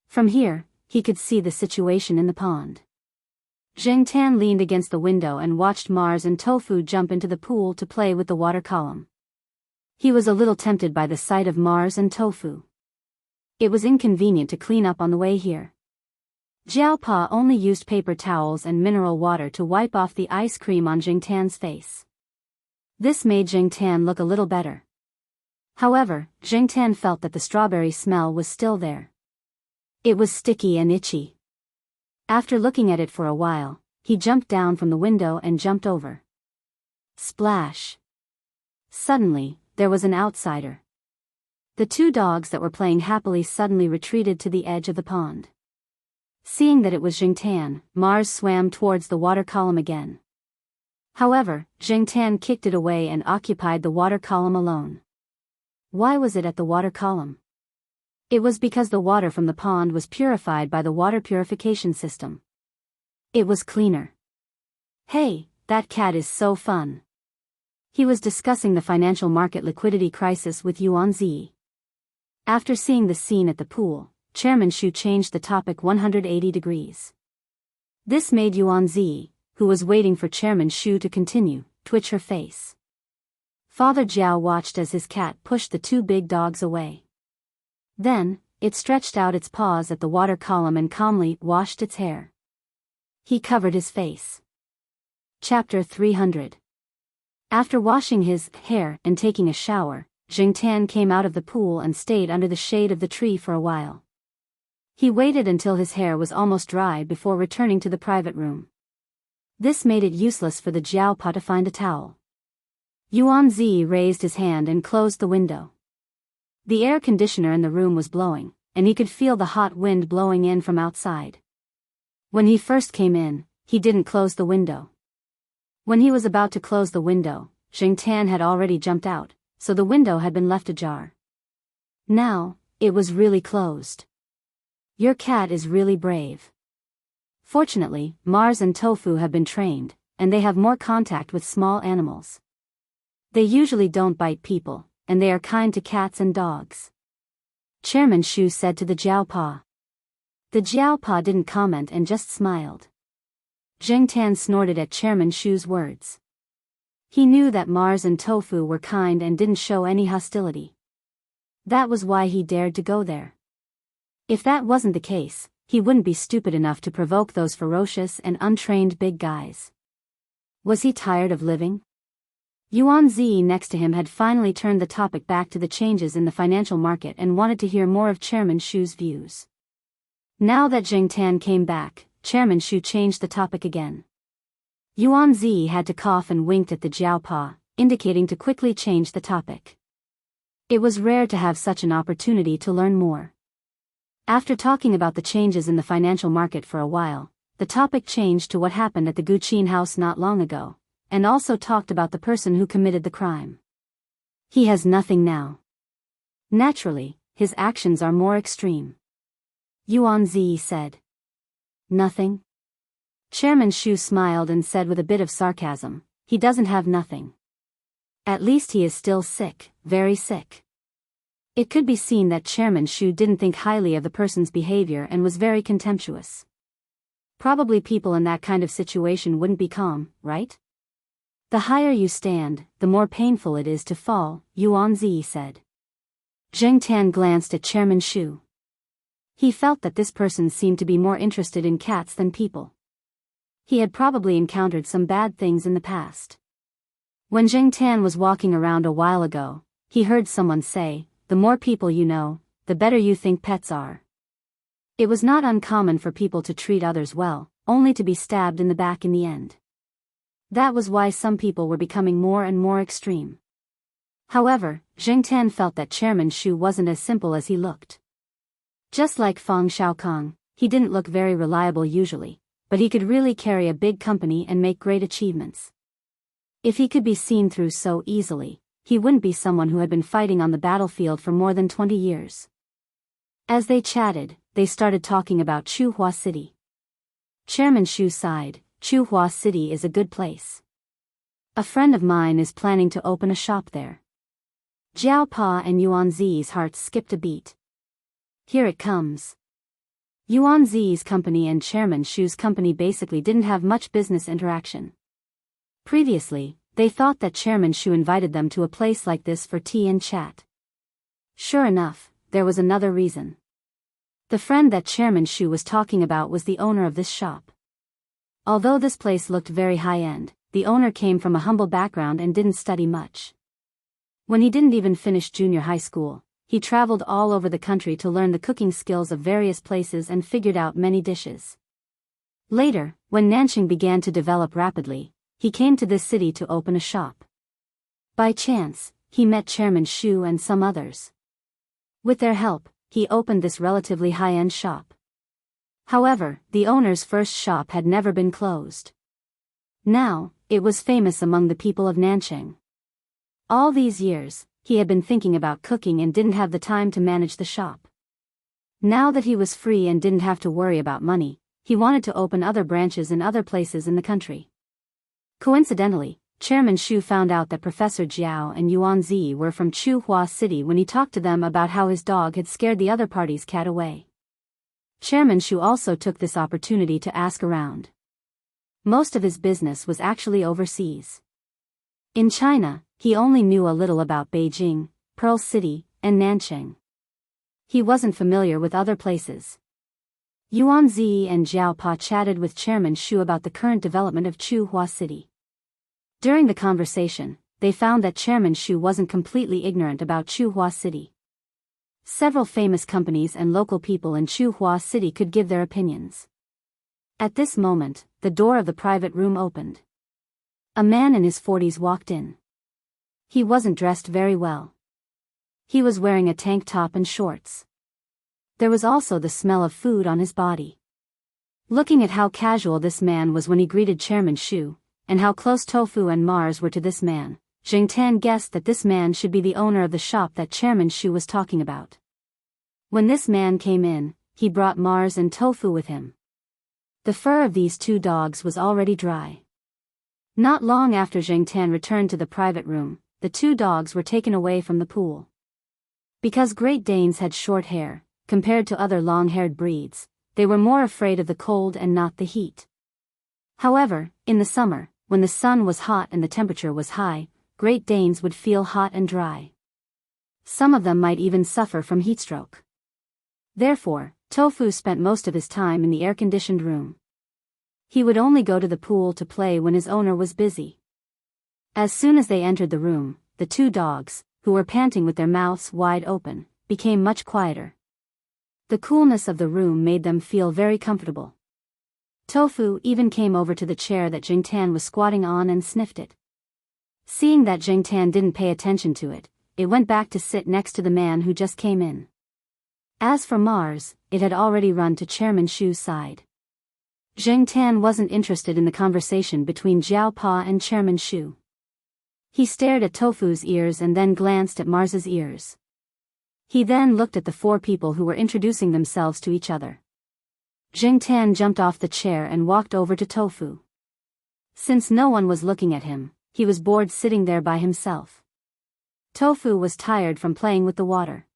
From here, he could see the situation in the pond. Jing Tan leaned against the window and watched Mars and Tofu jump into the pool to play with the water column. He was a little tempted by the sight of Mars and Tofu. It was inconvenient to clean up on the way here. Jiao Pa only used paper towels and mineral water to wipe off the ice cream on Jing Tan's face. This made Jing Tan look a little better. However, Jing Tan felt that the strawberry smell was still there. It was sticky and itchy. After looking at it for a while, he jumped down from the window and jumped over. Splash! Suddenly, there was an outsider. The two dogs that were playing happily suddenly retreated to the edge of the pond. Seeing that it was Jing Tan, Mars swam towards the water column again. However, Jing Tan kicked it away and occupied the water column alone. Why was it at the water column? It was because the water from the pond was purified by the water purification system. It was cleaner. Hey, that cat is so fun. He was discussing the financial market liquidity crisis with Yuan Zi. After seeing the scene at the pool, Chairman Shu changed the topic 180 degrees. This made Yuan Zi, who was waiting for Chairman Shu to continue, twitch her face. Father Jiao watched as his cat pushed the two big dogs away. Then, it stretched out its paws at the water column and calmly washed its hair. He covered his face. Chapter 300. After washing his hair and taking a shower, Jing Tan came out of the pool and stayed under the shade of the tree for a while. He waited until his hair was almost dry before returning to the private room. This made it useless for the Jiao Pa to find a towel. Yuan Zi raised his hand and closed the window. The air conditioner in the room was blowing, and he could feel the hot wind blowing in from outside. When he first came in, he didn't close the window. When he was about to close the window, Jing Tan had already jumped out, so the window had been left ajar. Now, it was really closed. Your cat is really brave. Fortunately, Mars and Tofu have been trained, and they have more contact with small animals. They usually don't bite people, and they are kind to cats and dogs. Chairman Shu said to the Jiao Pa. The Jiao Pa didn't comment and just smiled. Jing Tan snorted at Chairman Shu's words. He knew that Mars and Tofu were kind and didn't show any hostility. That was why he dared to go there. If that wasn't the case, he wouldn't be stupid enough to provoke those ferocious and untrained big guys. Was he tired of living? Yuan Zi next to him had finally turned the topic back to the changes in the financial market and wanted to hear more of Chairman Shu's views. Now that Zheng Tan came back, Chairman Shu changed the topic again. Yuan Zi had to cough and winked at the Jiao Pa, indicating to quickly change the topic. It was rare to have such an opportunity to learn more. After talking about the changes in the financial market for a while, the topic changed to what happened at the Guqin house not long ago, and also talked about the person who committed the crime. He has nothing now. Naturally, his actions are more extreme. Yuan Zi said. Nothing? Chairman Shu smiled and said with a bit of sarcasm, he doesn't have nothing. At least he is still sick, very sick. It could be seen that Chairman Shu didn't think highly of the person's behavior and was very contemptuous. Probably people in that kind of situation wouldn't be calm, right? The higher you stand, the more painful it is to fall, Yuan Zi said. Zheng Tan glanced at Chairman Shu. He felt that this person seemed to be more interested in cats than people. He had probably encountered some bad things in the past. When Zheng Tan was walking around a while ago, he heard someone say, "The more people you know, the better you think pets are." It was not uncommon for people to treat others well, only to be stabbed in the back in the end. That was why some people were becoming more and more extreme. However, Zheng Tan felt that Chairman Shu wasn't as simple as he looked. Just like Fang Xiaokong, he didn't look very reliable usually, but he could really carry a big company and make great achievements. If he could be seen through so easily, he wouldn't be someone who had been fighting on the battlefield for more than 20 years. As they chatted, they started talking about Chuhua City. Chairman Shu sighed. Chuhua City is a good place. A friend of mine is planning to open a shop there. Jiao Pa and Yuan Zi's hearts skipped a beat. Here it comes. Yuan Zi's company and Chairman Shu's company basically didn't have much business interaction. Previously, they thought that Chairman Shu invited them to a place like this for tea and chat. Sure enough, there was another reason. The friend that Chairman Shu was talking about was the owner of this shop. Although this place looked very high-end, the owner came from a humble background and didn't study much. When he didn't even finish junior high school, he traveled all over the country to learn the cooking skills of various places and figured out many dishes. Later, when Nanjing began to develop rapidly, he came to this city to open a shop. By chance, he met Chairman Shu and some others. With their help, he opened this relatively high-end shop. However, the owner's first shop had never been closed. Now, it was famous among the people of Nanjing. All these years, he had been thinking about cooking and didn't have the time to manage the shop. Now that he was free and didn't have to worry about money, he wanted to open other branches in other places in the country. Coincidentally, Chairman Shu found out that Professor Jiao and Yuan Zi were from Chuhua City when he talked to them about how his dog had scared the other party's cat away. Chairman Shu also took this opportunity to ask around. Most of his business was actually overseas. In China, he only knew a little about Beijing, Pearl City, and Nanjing. He wasn't familiar with other places. Yuan Zi and Jiao Pa chatted with Chairman Shu about the current development of Chuhua City. During the conversation, they found that Chairman Shu wasn't completely ignorant about Chuhua City. Several famous companies and local people in Chuhua City could give their opinions. At this moment, the door of the private room opened. A man in his 40s walked in. He wasn't dressed very well. He was wearing a tank top and shorts. There was also the smell of food on his body. Looking at how casual this man was when he greeted Chairman Shu, and how close Tofu and Mars were to this man, Zheng Tan guessed that this man should be the owner of the shop that Chairman Shu was talking about. When this man came in, he brought Mars and Tofu with him. The fur of these two dogs was already dry. Not long after Zheng Tan returned to the private room, the two dogs were taken away from the pool. Because Great Danes had short hair, compared to other long-haired breeds, they were more afraid of the cold and not the heat. However, in the summer, when the sun was hot and the temperature was high, Great Danes would feel hot and dry. Some of them might even suffer from heatstroke. Therefore, Tofu spent most of his time in the air-conditioned room. He would only go to the pool to play when his owner was busy. As soon as they entered the room, the two dogs, who were panting with their mouths wide open, became much quieter. The coolness of the room made them feel very comfortable. Tofu even came over to the chair that Jingtan was squatting on and sniffed it. Seeing that Jingtan didn't pay attention to it, it went back to sit next to the man who just came in. As for Mars, it had already run to Chairman Shu's side. Jingtan wasn't interested in the conversation between Jiao Pa and Chairman Shu. He stared at Tofu's ears and then glanced at Mars's ears. He then looked at the four people who were introducing themselves to each other. Jingtan jumped off the chair and walked over to Tofu. Since no one was looking at him, he was bored sitting there by himself. Tofu was tired from playing with the water.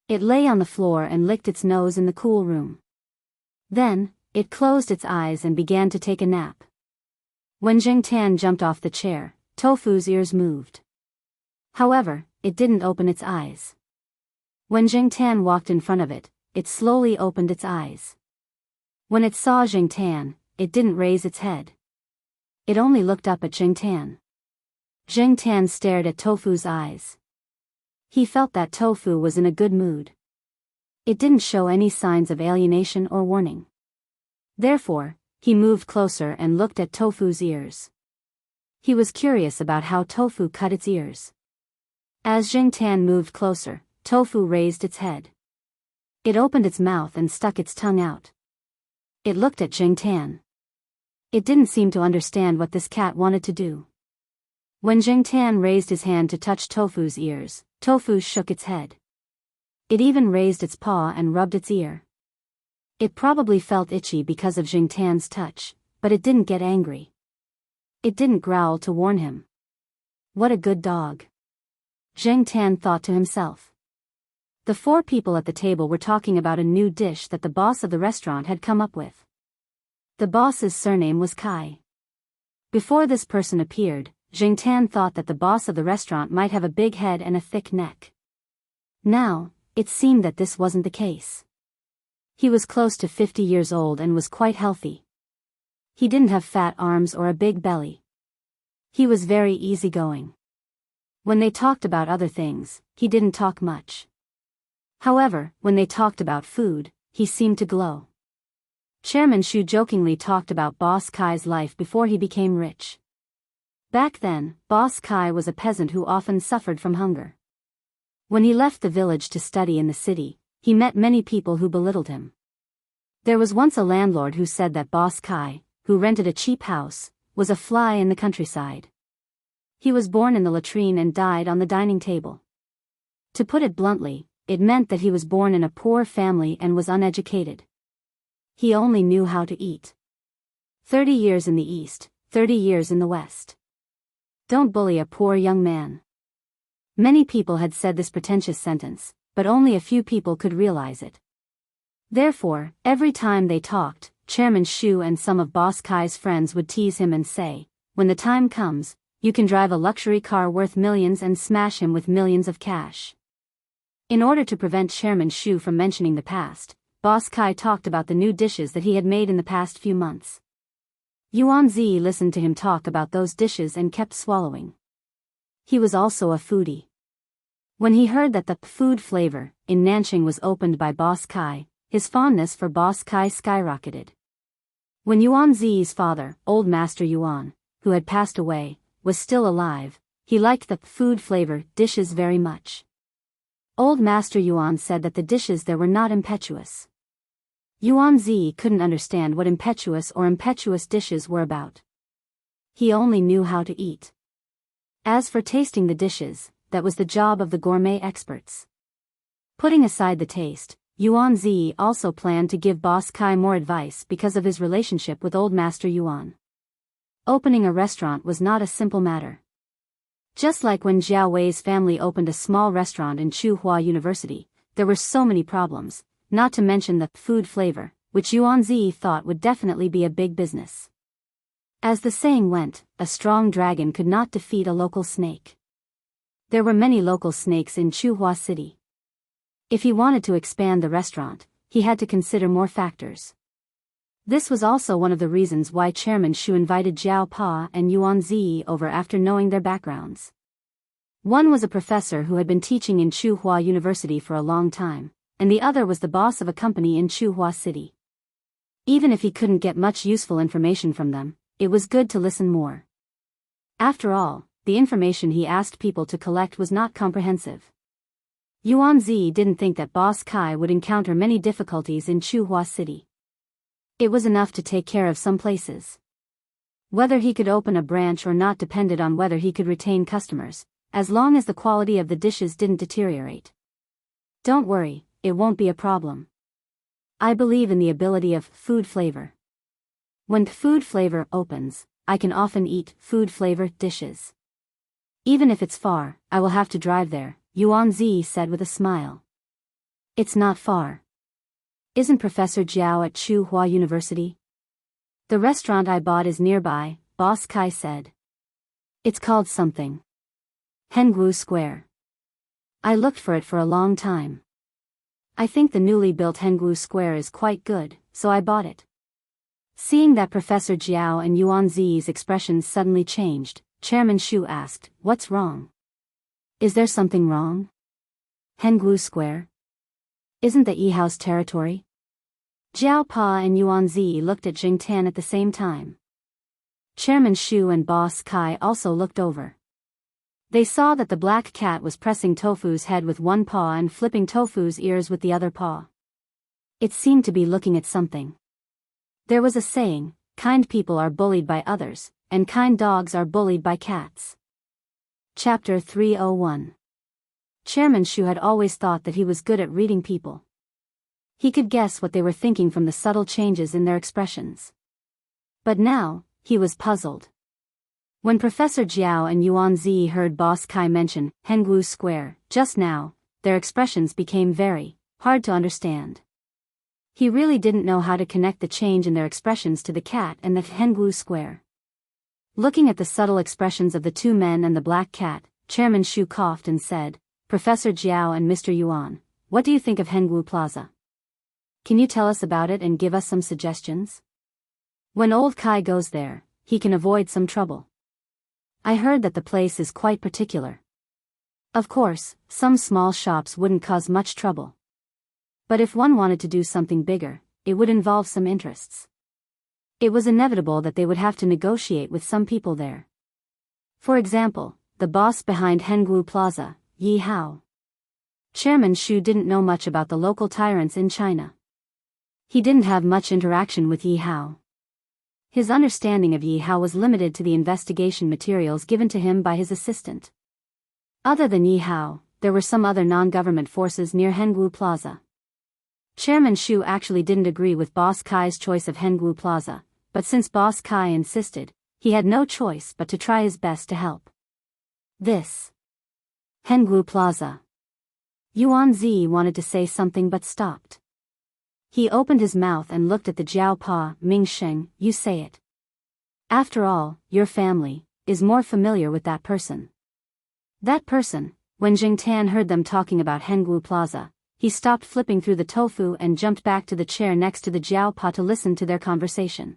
It lay on the floor and licked its nose in the cool room. Then, it closed its eyes and began to take a nap. When Jingtan jumped off the chair, Tofu's ears moved. However, it didn't open its eyes. When Jingtan walked in front of it, it slowly opened its eyes. When it saw Jingtan, it didn't raise its head. It only looked up at Jingtan. Jingtan stared at Tofu's eyes. He felt that Tofu was in a good mood. It didn't show any signs of alienation or warning. Therefore, he moved closer and looked at Tofu's ears. He was curious about how Tofu cut its ears. As Jingtan moved closer, Tofu raised its head. It opened its mouth and stuck its tongue out. It looked at Jingtan. It didn't seem to understand what this cat wanted to do. When Jingtan raised his hand to touch Tofu's ears, Tofu shook its head. It even raised its paw and rubbed its ear. It probably felt itchy because of Jingtan's touch, but it didn't get angry. It didn't growl to warn him. What a good dog. Jingtan thought to himself. The four people at the table were talking about a new dish that the boss of the restaurant had come up with. The boss's surname was Kai. Before this person appeared, Jingtan thought that the boss of the restaurant might have a big head and a thick neck. Now, it seemed that this wasn't the case. He was close to 50 years old and was quite healthy. He didn't have fat arms or a big belly. He was very easygoing. When they talked about other things, he didn't talk much. However, when they talked about food, he seemed to glow. Chairman Shu jokingly talked about Boss Kai's life before he became rich. Back then, Boss Kai was a peasant who often suffered from hunger. When he left the village to study in the city, he met many people who belittled him. There was once a landlord who said that Boss Kai, who rented a cheap house, was a fly in the countryside. He was born in the latrine and died on the dining table. To put it bluntly, it meant that he was born in a poor family and was uneducated. He only knew how to eat. 30 years in the East, 30 years in the West. Don't bully a poor young man. Many people had said this pretentious sentence, but only a few people could realize it. Therefore, every time they talked, Chairman Shu and some of Boss Kai's friends would tease him and say, "When the time comes, you can drive a luxury car worth millions and smash him with millions of cash." In order to prevent Chairman Shu from mentioning the past, Boss Kai talked about the new dishes that he had made in the past few months. Yuan Zi listened to him talk about those dishes and kept swallowing. He was also a foodie. When he heard that the food flavor in Nanching was opened by Boss Kai, his fondness for Boss Kai skyrocketed. When Yuan Zi's father, Old Master Yuan, who had passed away, was still alive, he liked the food flavor dishes very much. Old Master Yuan said that the dishes there were not impetuous. Yuan Zi couldn't understand what impetuous dishes were about. He only knew how to eat. As for tasting the dishes, that was the job of the gourmet experts. Putting aside the taste, Yuan Zi also planned to give Boss Kai more advice because of his relationship with Old Master Yuan. Opening a restaurant was not a simple matter. Just like when Jiao Wei's family opened a small restaurant in Tsinghua University, there were so many problems, not to mention the food flavor, which Yuan Zi thought would definitely be a big business. As the saying went, a strong dragon could not defeat a local snake. There were many local snakes in Chuhua City. If he wanted to expand the restaurant, he had to consider more factors. This was also one of the reasons why Chairman Shu invited Jiao Pa and Yuan Zi over after knowing their backgrounds. One was a professor who had been teaching in Chuhua University for a long time, and the other was the boss of a company in Chuhua City. Even if he couldn't get much useful information from them, it was good to listen more. After all, the information he asked people to collect was not comprehensive. Yuan Zi didn't think that Boss Kai would encounter many difficulties in Chuhua City. It was enough to take care of some places. Whether he could open a branch or not depended on whether he could retain customers, as long as the quality of the dishes didn't deteriorate. Don't worry, it won't be a problem. I believe in the ability of food flavor. When food flavor opens, I can often eat food flavor dishes. Even if it's far, I will have to drive there, Yuan Zi said with a smile. It's not far. Isn't Professor Jiao at Chuhua University? The restaurant I bought is nearby, Boss Kai said. It's called something. Hengwu Square. I looked for it for a long time. I think the newly built Hengwu Square is quite good, so I bought it. Seeing that Professor Jiao and Yuan Zi's expressions suddenly changed, Chairman Shu asked, "What's wrong? Is there something wrong? Hengwu Square? Isn't the Yi-house territory?" Jiao Pa and Yuan Zi looked at Jing Tan at the same time. Chairman Shu and Boss Kai also looked over. They saw that the black cat was pressing Tofu's head with one paw and flipping Tofu's ears with the other paw. It seemed to be looking at something. There was a saying, kind people are bullied by others, and kind dogs are bullied by cats. Chapter 301. Chairman Shu had always thought that he was good at reading people. He could guess what they were thinking from the subtle changes in their expressions. But now, he was puzzled. When Professor Jiao and Yuan Zi heard Boss Kai mention Hengwu Square just now, their expressions became very hard to understand. He really didn't know how to connect the change in their expressions to the cat and the Hengwu Square. Looking at the subtle expressions of the two men and the black cat, Chairman Shu coughed and said, "Professor Jiao and Mr. Yuan, what do you think of Hengwu Plaza? Can you tell us about it and give us some suggestions? When old Kai goes there, he can avoid some trouble. I heard that the place is quite particular. Of course, some small shops wouldn't cause much trouble. But if one wanted to do something bigger, it would involve some interests. It was inevitable that they would have to negotiate with some people there. For example, the boss behind Hengwu Plaza, Yi Hao. Chairman Shu didn't know much about the local tyrants in China. He didn't have much interaction with Yi Hao. His understanding of Yi Hao was limited to the investigation materials given to him by his assistant. Other than Yi Hao, there were some other non-government forces near Hengwu Plaza. Chairman Shu actually didn't agree with Boss Kai's choice of Hengwu Plaza, but since Boss Kai insisted, he had no choice but to try his best to help. This Hengwu Plaza. Yuan Zi wanted to say something but stopped. He opened his mouth and looked at the Jiao Pa. "Ming Sheng, you say it. After all, your family is more familiar with that person." That person. When Jing Tan heard them talking about Hengwu Plaza, he stopped flipping through the tofu and jumped back to the chair next to the Jiao Pa to listen to their conversation.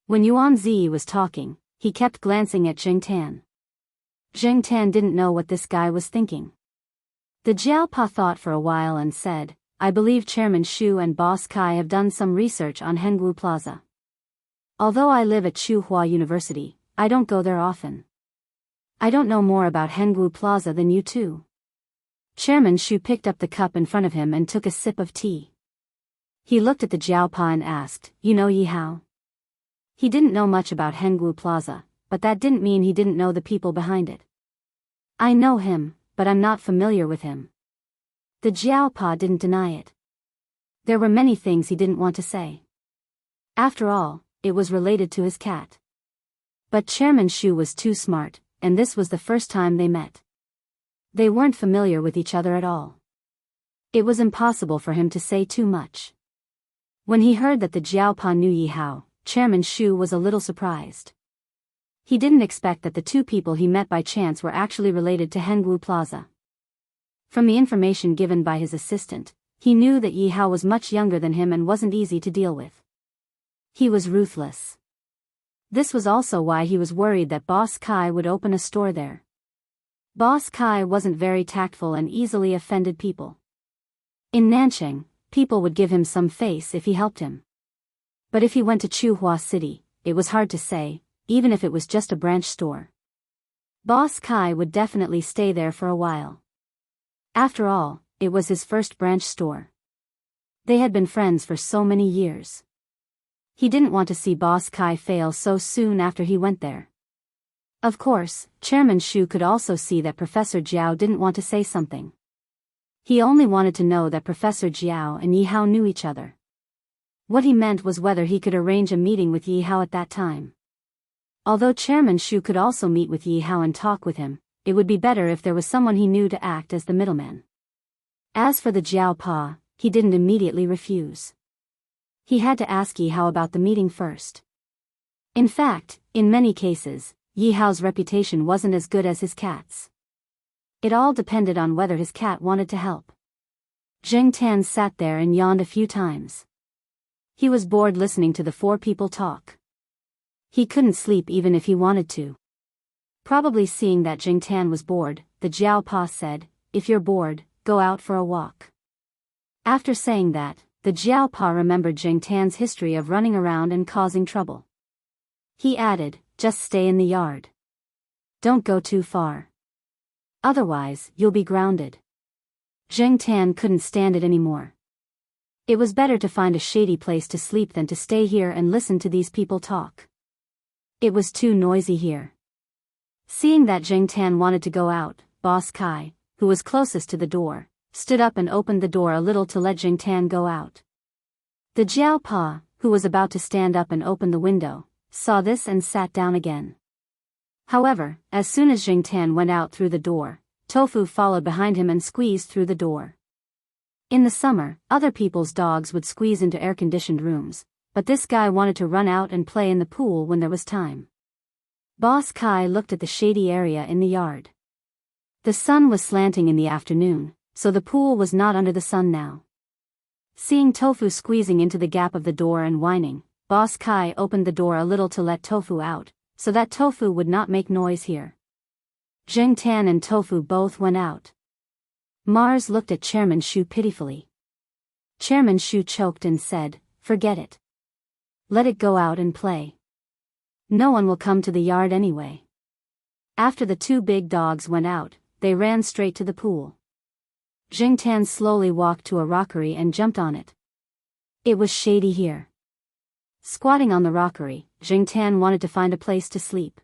When Yuan Zi was talking, he kept glancing at Jing Tan. Jing Tan didn't know what this guy was thinking. The Jiao Pa thought for a while and said, "I believe Chairman Shu and Boss Kai have done some research on Hengwu Plaza. Although I live at Chuhua University, I don't go there often. I don't know more about Hengwu Plaza than you two." Chairman Shu picked up the cup in front of him and took a sip of tea. He looked at the Jiao Pa and asked, "You know Yi Hao?" He didn't know much about Hengwu Plaza, but that didn't mean he didn't know the people behind it. "I know him, but I'm not familiar with him." The Jiao Pa didn't deny it. There were many things he didn't want to say. After all, it was related to his cat. But Chairman Shu was too smart, and this was the first time they met. They weren't familiar with each other at all. It was impossible for him to say too much. When he heard that the Jiao Pa knew Yi Hao, Chairman Shu was a little surprised. He didn't expect that the two people he met by chance were actually related to Hengwu Plaza. From the information given by his assistant, he knew that Yi Hao was much younger than him and wasn't easy to deal with. He was ruthless. This was also why he was worried that Boss Kai would open a store there. Boss Kai wasn't very tactful and easily offended people. In Nanchang, people would give him some face if he helped him. But if he went to Chuhua City, it was hard to say, even if it was just a branch store. Boss Kai would definitely stay there for a while. After all, it was his first branch store. They had been friends for so many years. He didn't want to see Boss Kai fail so soon after he went there. Of course, Chairman Shu could also see that Professor Jiao didn't want to say something. He only wanted to know that Professor Jiao and Yi Hao knew each other. What he meant was whether he could arrange a meeting with Yi Hao at that time. Although Chairman Shu could also meet with Yi Hao and talk with him, it would be better if there was someone he knew to act as the middleman. As for the Jiao Pa, he didn't immediately refuse. He had to ask Yi Hao about the meeting first. In fact, in many cases, Yi Hao's reputation wasn't as good as his cat's. It all depended on whether his cat wanted to help. Zheng Tan sat there and yawned a few times. He was bored listening to the four people talk. He couldn't sleep even if he wanted to. Probably seeing that Zheng Tan was bored, the Jiao Pa said, "If you're bored, go out for a walk." After saying that, the Jiao Pa remembered Zheng Tan's history of running around and causing trouble. He added, "Just stay in the yard. Don't go too far. Otherwise, you'll be grounded." Zheng Tan couldn't stand it anymore. It was better to find a shady place to sleep than to stay here and listen to these people talk. It was too noisy here. Seeing that Zheng Tan wanted to go out, Boss Kai, who was closest to the door, stood up and opened the door a little to let Zheng Tan go out. The Jiao Pa, who was about to stand up and open the window, saw this and sat down again. However, as soon as Zheng Tan went out through the door, Tofu followed behind him and squeezed through the door. In the summer, other people's dogs would squeeze into air-conditioned rooms, but this guy wanted to run out and play in the pool when there was time. Boss Kai looked at the shady area in the yard. The sun was slanting in the afternoon, so the pool was not under the sun now. Seeing Tofu squeezing into the gap of the door and whining, Boss Kai opened the door a little to let Tofu out, so that Tofu would not make noise here. Zheng Tan and Tofu both went out. Mars looked at Chairman Shu pitifully. Chairman Shu choked and said, "Forget it. Let it go out and play. No one will come to the yard anyway." After the two big dogs went out, they ran straight to the pool. Zheng Tan slowly walked to a rockery and jumped on it. It was shady here. Squatting on the rockery, Zheng Tan wanted to find a place to sleep.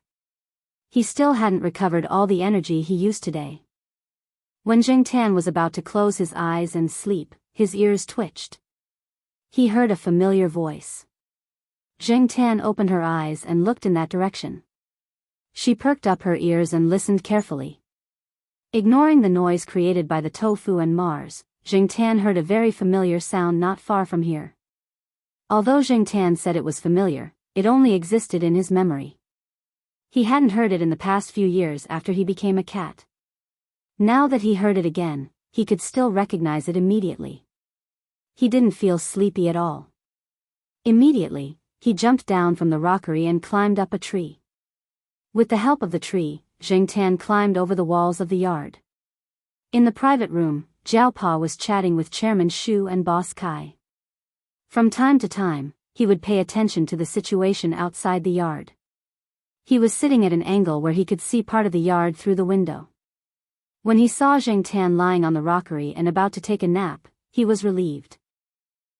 He still hadn't recovered all the energy he used today. When Zheng Tan was about to close his eyes and sleep, his ears twitched. He heard a familiar voice. Zheng Tan opened her eyes and looked in that direction. She perked up her ears and listened carefully. Ignoring the noise created by the Tofu and Mars, Zheng Tan heard a very familiar sound not far from here. Although Zheng Tan said it was familiar, it only existed in his memory. He hadn't heard it in the past few years after he became a cat. Now that he heard it again, he could still recognize it immediately. He didn't feel sleepy at all. Immediately, he jumped down from the rockery and climbed up a tree. With the help of the tree, Zheng Tan climbed over the walls of the yard. In the private room, Jiao Pa was chatting with Chairman Shu and Boss Kai. From time to time, he would pay attention to the situation outside the yard. He was sitting at an angle where he could see part of the yard through the window. When he saw Zheng Tan lying on the rockery and about to take a nap, he was relieved.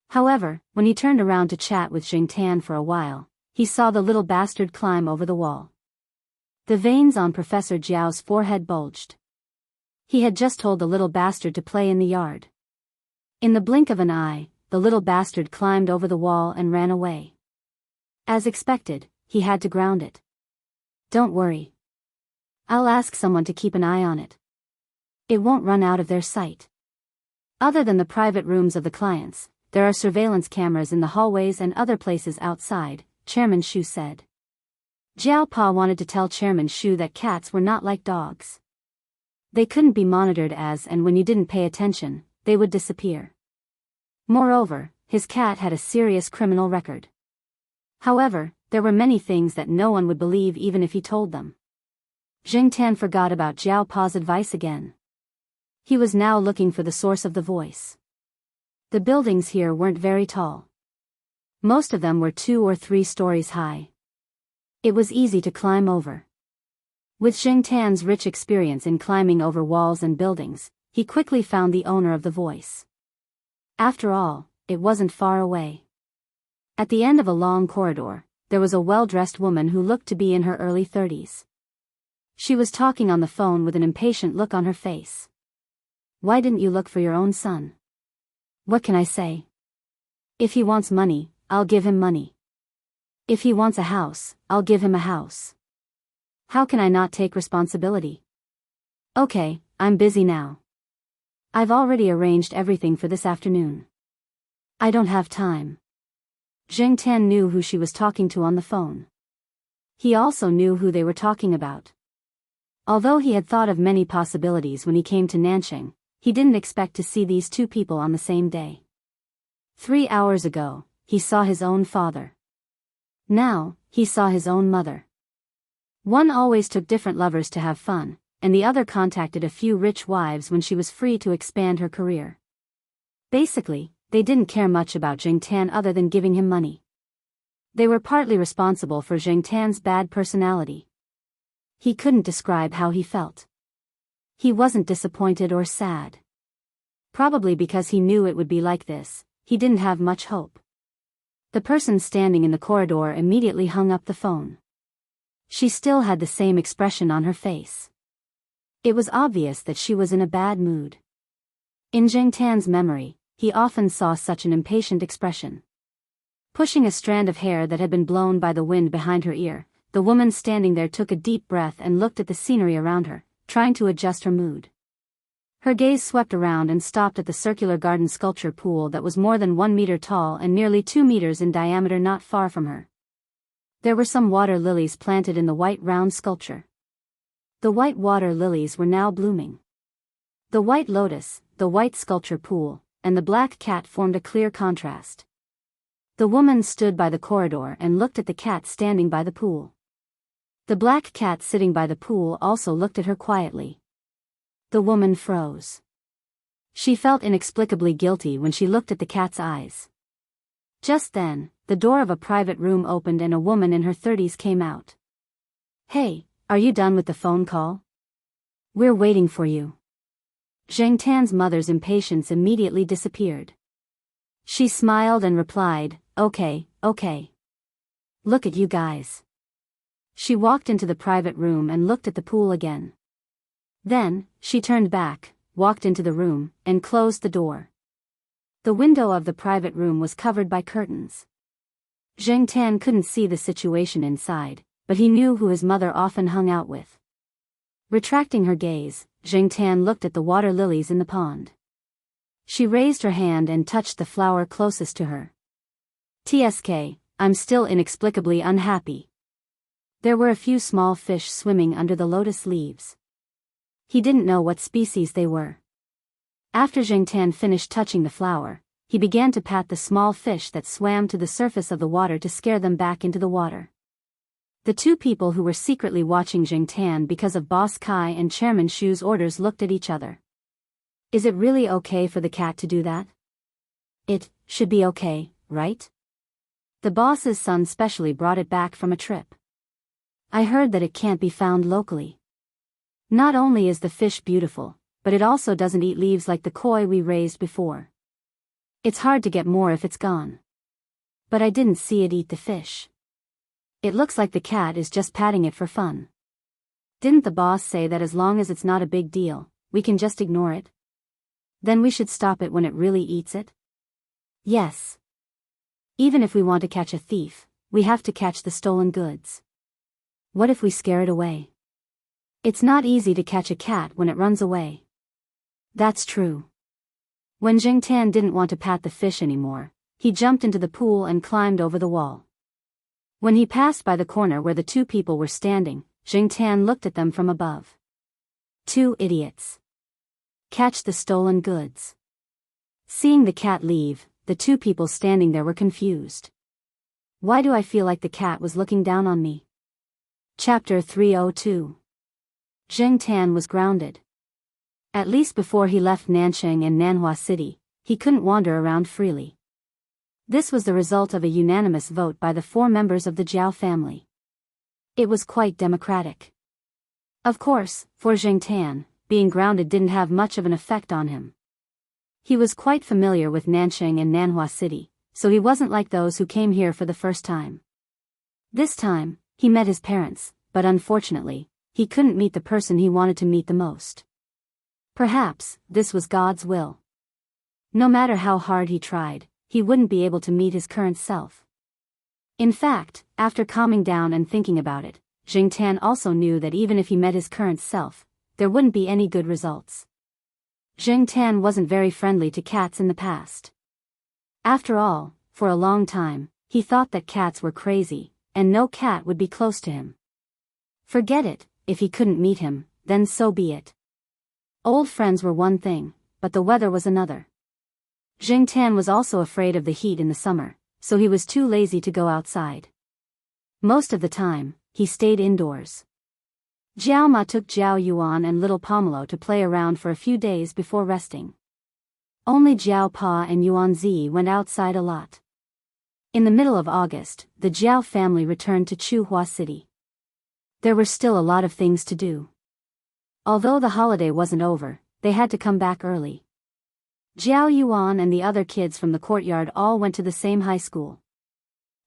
However, when he turned around to chat with Zheng Tan for a while, he saw the little bastard climb over the wall. The veins on Professor Jiao's forehead bulged. He had just told the little bastard to play in the yard. In the blink of an eye, the little bastard climbed over the wall and ran away. As expected, he had to ground it. "Don't worry. I'll ask someone to keep an eye on it. It won't run out of their sight." Other than the private rooms of the clients, there are surveillance cameras in the hallways and other places outside, Chairman Shu said. Jiao Pa wanted to tell Chairman Shu that cats were not like dogs. They couldn't be monitored and when you didn't pay attention, they would disappear. Moreover, his cat had a serious criminal record. However, there were many things that no one would believe even if he told them. Jingtan forgot about Jiao Pa's advice again. He was now looking for the source of the voice. The buildings here weren't very tall. Most of them were 2 or 3 stories high. It was easy to climb over. With Jingtan's rich experience in climbing over walls and buildings, he quickly found the owner of the voice. After all, it wasn't far away. At the end of a long corridor, there was a well-dressed woman who looked to be in her early 30s. She was talking on the phone with an impatient look on her face. Why didn't you look for your own son? What can I say? If he wants money, I'll give him money. If he wants a house, I'll give him a house. How can I not take responsibility? Okay, I'm busy now. I've already arranged everything for this afternoon. I don't have time. Jingtan knew who she was talking to on the phone. He also knew who they were talking about. Although he had thought of many possibilities when he came to Nanjing, he didn't expect to see these 2 people on the same day. 3 hours ago, he saw his own father. Now, he saw his own mother. One always took different lovers to have fun, and the other contacted a few rich wives when she was free to expand her career. Basically, they didn't care much about Jingtan other than giving him money. They were partly responsible for Jingtan's bad personality. He couldn't describe how he felt. He wasn't disappointed or sad. Probably because he knew it would be like this, he didn't have much hope. The person standing in the corridor immediately hung up the phone. She still had the same expression on her face. It was obvious that she was in a bad mood. In Jingtan's memory, he often saw such an impatient expression. Pushing a strand of hair that had been blown by the wind behind her ear, the woman standing there took a deep breath and looked at the scenery around her, trying to adjust her mood. Her gaze swept around and stopped at the circular garden sculpture pool that was more than 1 meter tall and nearly 2 meters in diameter not far from her. There were some water lilies planted in the white round sculpture. The white water lilies were now blooming. The white lotus, the white sculpture pool, and the black cat formed a clear contrast. The woman stood by the corridor and looked at the cat standing by the pool. The black cat sitting by the pool also looked at her quietly. The woman froze. She felt inexplicably guilty when she looked at the cat's eyes. Just then, the door of a private room opened and a woman in her 30s came out. Hey, are you done with the phone call? We're waiting for you. Jingtan's mother's impatience immediately disappeared. She smiled and replied, okay. Look at you guys. She walked into the private room and looked at the pool again. Then, she turned back, walked into the room, and closed the door. The window of the private room was covered by curtains. Jingtan couldn't see the situation inside, but he knew who his mother often hung out with. Retracting her gaze, Jingtan looked at the water lilies in the pond. She raised her hand and touched the flower closest to her. TSK, I'm still inexplicably unhappy. There were a few small fish swimming under the lotus leaves. He didn't know what species they were. After Jingtan finished touching the flower, he began to pat the small fish that swam to the surface of the water to scare them back into the water. The 2 people who were secretly watching Jingtan because of Boss Kai and Chairman Shu's orders looked at each other. Is it really okay for the cat to do that? It should be okay, right? The boss's son specially brought it back from a trip. I heard that it can't be found locally. Not only is the fish beautiful, but it also doesn't eat leaves like the koi we raised before. It's hard to get more if it's gone. But I didn't see it eat the fish. It looks like the cat is just patting it for fun. Didn't the boss say that as long as it's not a big deal, we can just ignore it? Then we should stop it when it really eats it? Yes. Even if we want to catch a thief, we have to catch the stolen goods. What if we scare it away? It's not easy to catch a cat when it runs away. That's true. When Jingtan didn't want to pat the fish anymore, he jumped into the pool and climbed over the wall. When he passed by the corner where the two people were standing, Jingtan looked at them from above. Two idiots. Catch the stolen goods. Seeing the cat leave, the two people standing there were confused. Why do I feel like the cat was looking down on me? Chapter 302. Jingtan was grounded. At least before he left Nanchang and Nanhua City, he couldn't wander around freely. This was the result of a unanimous vote by the 4 members of the Jiao family. It was quite democratic. Of course, for Jingtan, being grounded didn't have much of an effect on him. He was quite familiar with Nanchang and Nanhua City, so he wasn't like those who came here for the first time. This time, he met his parents, but unfortunately, he couldn't meet the person he wanted to meet the most. Perhaps, this was God's will. No matter how hard he tried, he wouldn't be able to meet his current self. In fact, after calming down and thinking about it, Jingtan also knew that even if he met his current self, there wouldn't be any good results. Jingtan wasn't very friendly to cats in the past. After all, for a long time, he thought that cats were crazy, and no cat would be close to him. Forget it, if he couldn't meet him, then so be it. Old friends were one thing, but the weather was another. Jingtan was also afraid of the heat in the summer, so he was too lazy to go outside. Most of the time, he stayed indoors. Jiao Ma took Jiao Yuan and little Pomelo to play around for a few days before resting. Only Jiao Pa and Yuan Zi went outside a lot. In the middle of August, the Jiao family returned to Chuhua City. There were still a lot of things to do. Although the holiday wasn't over, they had to come back early. Jiao Yuan and the other kids from the courtyard all went to the same high school.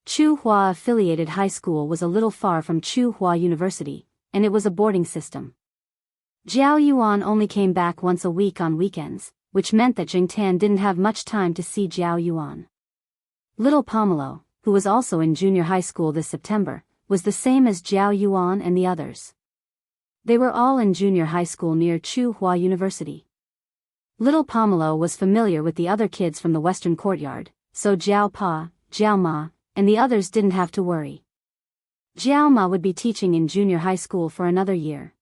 Chuhua Affiliated High School was a little far from Chuhua University, and it was a boarding system. Jiao Yuan only came back once a week on weekends, which meant that Jingtan didn't have much time to see Jiao Yuan. Little Pomelo, who was also in junior high school this September, was the same as Jiao Yuan and the others. They were all in junior high school near Chuhua University. Little Pomelo was familiar with the other kids from the western courtyard, so Jiao Pa, Jiao Ma, and the others didn't have to worry. Jiao Ma would be teaching in junior high school for another year.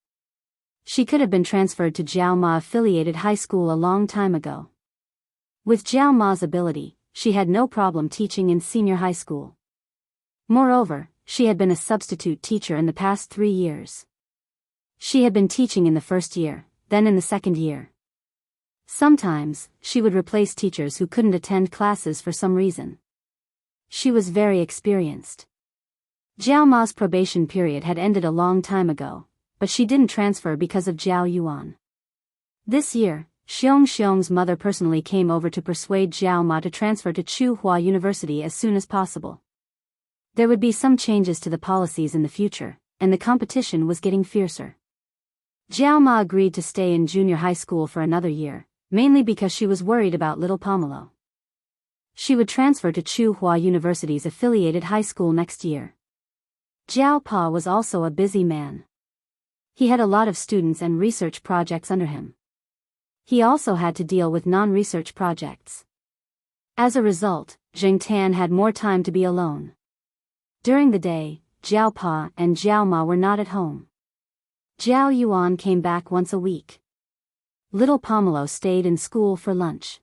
She could have been transferred to Jiao Ma Affiliated High School a long time ago. With Jiao Ma's ability, she had no problem teaching in senior high school. Moreover, she had been a substitute teacher in the past 3 years. She had been teaching in the first year, then in the second year. Sometimes, she would replace teachers who couldn't attend classes for some reason. She was very experienced. Jiao Ma's probation period had ended a long time ago, but she didn't transfer because of Jiao Yuan. This year, Xiong's mother personally came over to persuade Jiao Ma to transfer to Chuhua University as soon as possible. There would be some changes to the policies in the future, and the competition was getting fiercer. Jiao Ma agreed to stay in junior high school for another year, mainly because she was worried about little Pomelo. She would transfer to Chuhua University's affiliated high school next year. Jiao Pa was also a busy man. He had a lot of students and research projects under him. He also had to deal with non-research projects. As a result, Jingtan had more time to be alone. During the day, Jiao Pa and Jiao Ma were not at home. Jiao Yuan came back once a week. Little Pomelo stayed in school for lunch.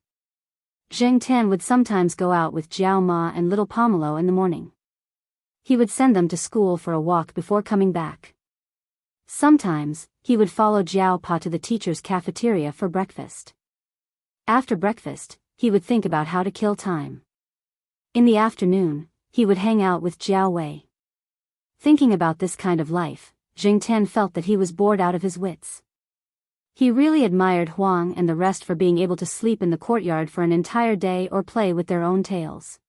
Jingtan would sometimes go out with Jiao Ma and little Pomelo in the morning. He would send them to school for a walk before coming back. Sometimes, he would follow Jiao Pa to the teacher's cafeteria for breakfast. After breakfast, he would think about how to kill time. In the afternoon, he would hang out with Jiao Wei. Thinking about this kind of life, Jingtan felt that he was bored out of his wits. He really admired Huang and the rest for being able to sleep in the courtyard for an entire day or play with their own tails.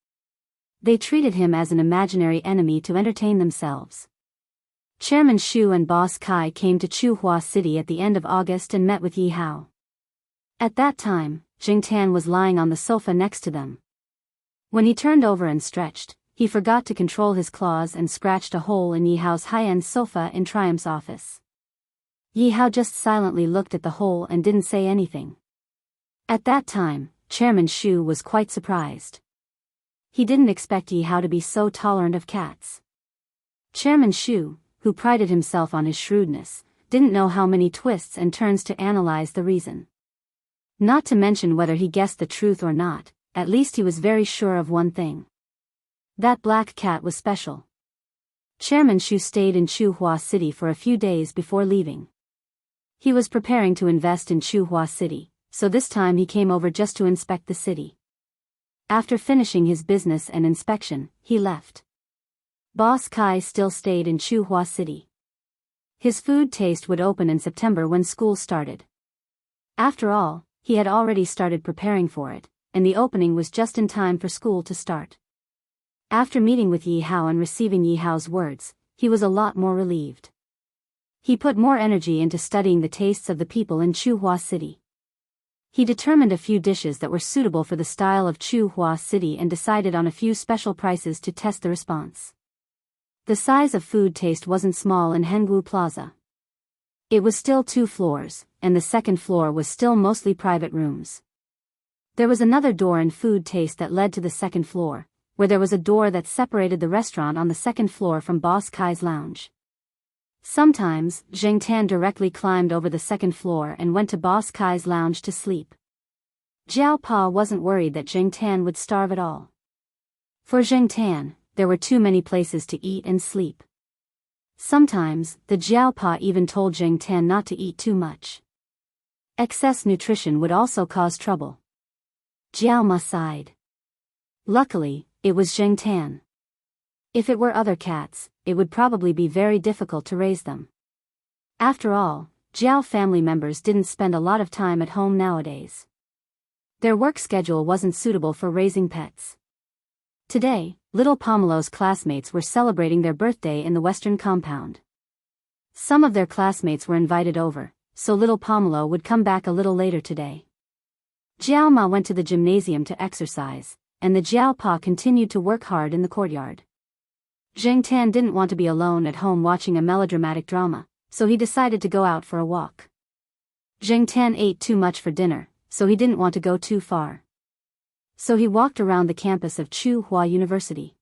They treated him as an imaginary enemy to entertain themselves. Chairman Xu and Boss Kai came to Chuhua City at the end of August and met with Yi Hao. At that time, Jingtan was lying on the sofa next to them. When he turned over and stretched, he forgot to control his claws and scratched a hole in Yi Hao's high-end sofa in Triumph's office. Yi Hao just silently looked at the hole and didn't say anything. At that time, Chairman Xu was quite surprised. He didn't expect Yi Hao to be so tolerant of cats. Chairman Shu, who prided himself on his shrewdness, didn't know how many twists and turns to analyze the reason. Not to mention whether he guessed the truth or not, at least he was very sure of one thing. That black cat was special. Chairman Shu stayed in Chuhua City for a few days before leaving. He was preparing to invest in Chuhua City, so this time he came over just to inspect the city. After finishing his business and inspection, he left. Boss Kai still stayed in Chuhua City. His food taste would open in September when school started. After all, he had already started preparing for it, and the opening was just in time for school to start. After meeting with Yi Hao and receiving Yi Hao's words, he was a lot more relieved. He put more energy into studying the tastes of the people in Chuhua City. He determined a few dishes that were suitable for the style of Chuhua City and decided on a few special prices to test the response. The size of food taste wasn't small in Hengwu Plaza. It was still 2 floors, and the second floor was still mostly private rooms. There was another door in food taste that led to the second floor, where there was a door that separated the restaurant on the second floor from Boss Kai's lounge. Sometimes, Zheng Tan directly climbed over the second floor and went to Boss Kai's lounge to sleep. Jiao Pa wasn't worried that Zheng Tan would starve at all. For Zheng Tan, there were too many places to eat and sleep. Sometimes, the Jiao Pa even told Zheng Tan not to eat too much. Excess nutrition would also cause trouble. Jiao Ma sighed. Luckily, it was Zheng Tan. If it were other cats, it would probably be very difficult to raise them. After all, Jiao family members didn't spend a lot of time at home nowadays. Their work schedule wasn't suitable for raising pets. Today, little Pomelo's classmates were celebrating their birthday in the western compound. Some of their classmates were invited over, so little Pomelo would come back a little later today. Jiao Ma went to the gymnasium to exercise, and the Jiao Pa continued to work hard in the courtyard. Zheng Tan didn't want to be alone at home watching a melodramatic drama, so he decided to go out for a walk. Zheng Tan ate too much for dinner, so he didn't want to go too far. So he walked around the campus of Chuhua University.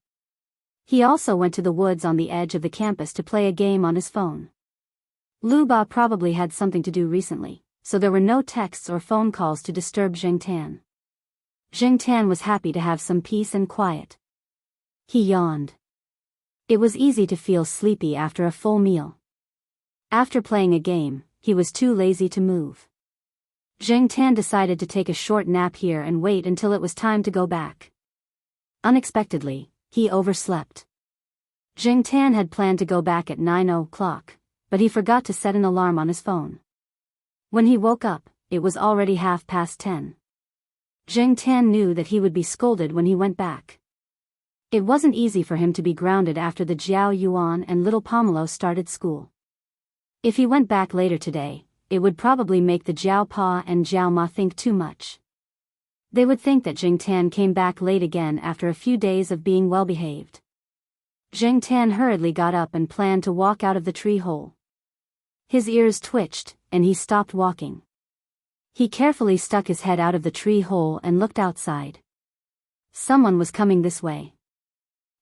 He also went to the woods on the edge of the campus to play a game on his phone. Lu Ba probably had something to do recently, so there were no texts or phone calls to disturb Zheng Tan. Zheng Tan was happy to have some peace and quiet. He yawned. It was easy to feel sleepy after a full meal. After playing a game, he was too lazy to move. Zheng Tan decided to take a short nap here and wait until it was time to go back. Unexpectedly, he overslept. Zheng Tan had planned to go back at 9 o'clock, but he forgot to set an alarm on his phone. When he woke up, it was already 10:30. Zheng Tan knew that he would be scolded when he went back. It wasn't easy for him to be grounded after the Jiao Yuan and little Pomelo started school. If he went back later today, it would probably make the Jiao Pa and Jiao Ma think too much. They would think that Zheng Tan came back late again after a few days of being well-behaved. Zheng Tan hurriedly got up and planned to walk out of the tree hole. His ears twitched, and he stopped walking. He carefully stuck his head out of the tree hole and looked outside. Someone was coming this way.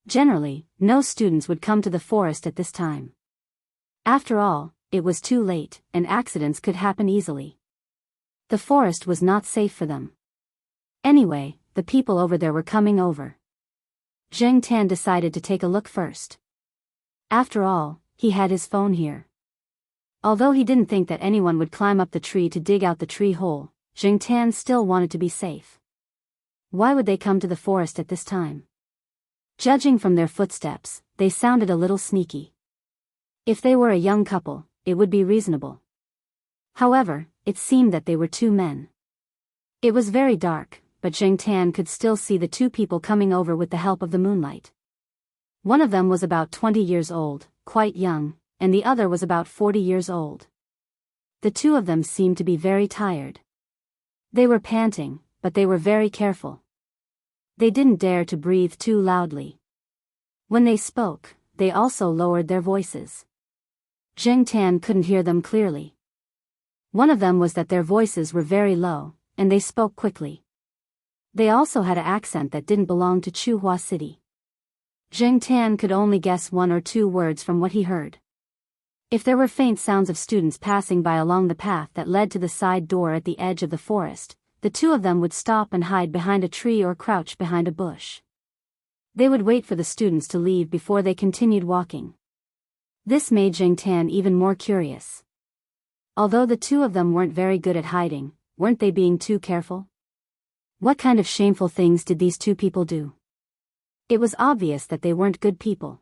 Generally, no students would come to the forest at this time. After all, it was too late, and accidents could happen easily. The forest was not safe for them. Anyway, the people over there were coming over. Zheng Tan decided to take a look first. After all, he had his phone here. Although he didn't think that anyone would climb up the tree to dig out the tree hole, Zheng Tan still wanted to be safe. Why would they come to the forest at this time? Judging from their footsteps, they sounded a little sneaky. If they were a young couple, it would be reasonable. However, it seemed that they were 2 men. It was very dark, but Zheng Tan could still see the 2 people coming over with the help of the moonlight. One of them was about 20 years old, quite young, and the other was about 40 years old. The 2 of them seemed to be very tired. They were panting, but they were very careful. They didn't dare to breathe too loudly. When they spoke, they also lowered their voices. Zheng Tan couldn't hear them clearly. One of them was that their voices were very low, and they spoke quickly. They also had an accent that didn't belong to Chuhua City. Jing Tan could only guess 1 or 2 words from what he heard. If there were faint sounds of students passing by along the path that led to the side door at the edge of the forest, the two of them would stop and hide behind a tree or crouch behind a bush. They would wait for the students to leave before they continued walking. This made Jing Tan even more curious. Although the two of them weren't very good at hiding, weren't they being too careful? What kind of shameful things did these two people do? It was obvious that they weren't good people.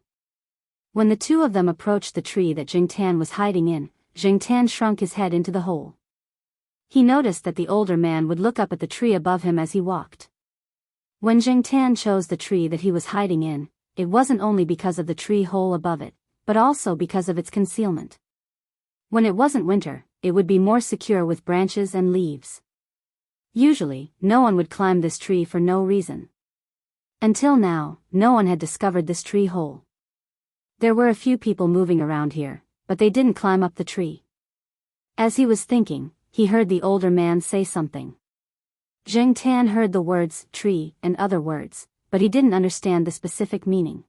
When the two of them approached the tree that Jing Tan was hiding in, Jing Tan shrunk his head into the hole. He noticed that the older man would look up at the tree above him as he walked. When Jing Tan chose the tree that he was hiding in, it wasn't only because of the tree hole above it, but also because of its concealment. When it wasn't winter, it would be more secure with branches and leaves. Usually, no one would climb this tree for no reason. Until now, no one had discovered this tree hole. There were a few people moving around here, but they didn't climb up the tree. As he was thinking, he heard the older man say something. Jing Tan heard the words tree and other words, but he didn't understand the specific meaning.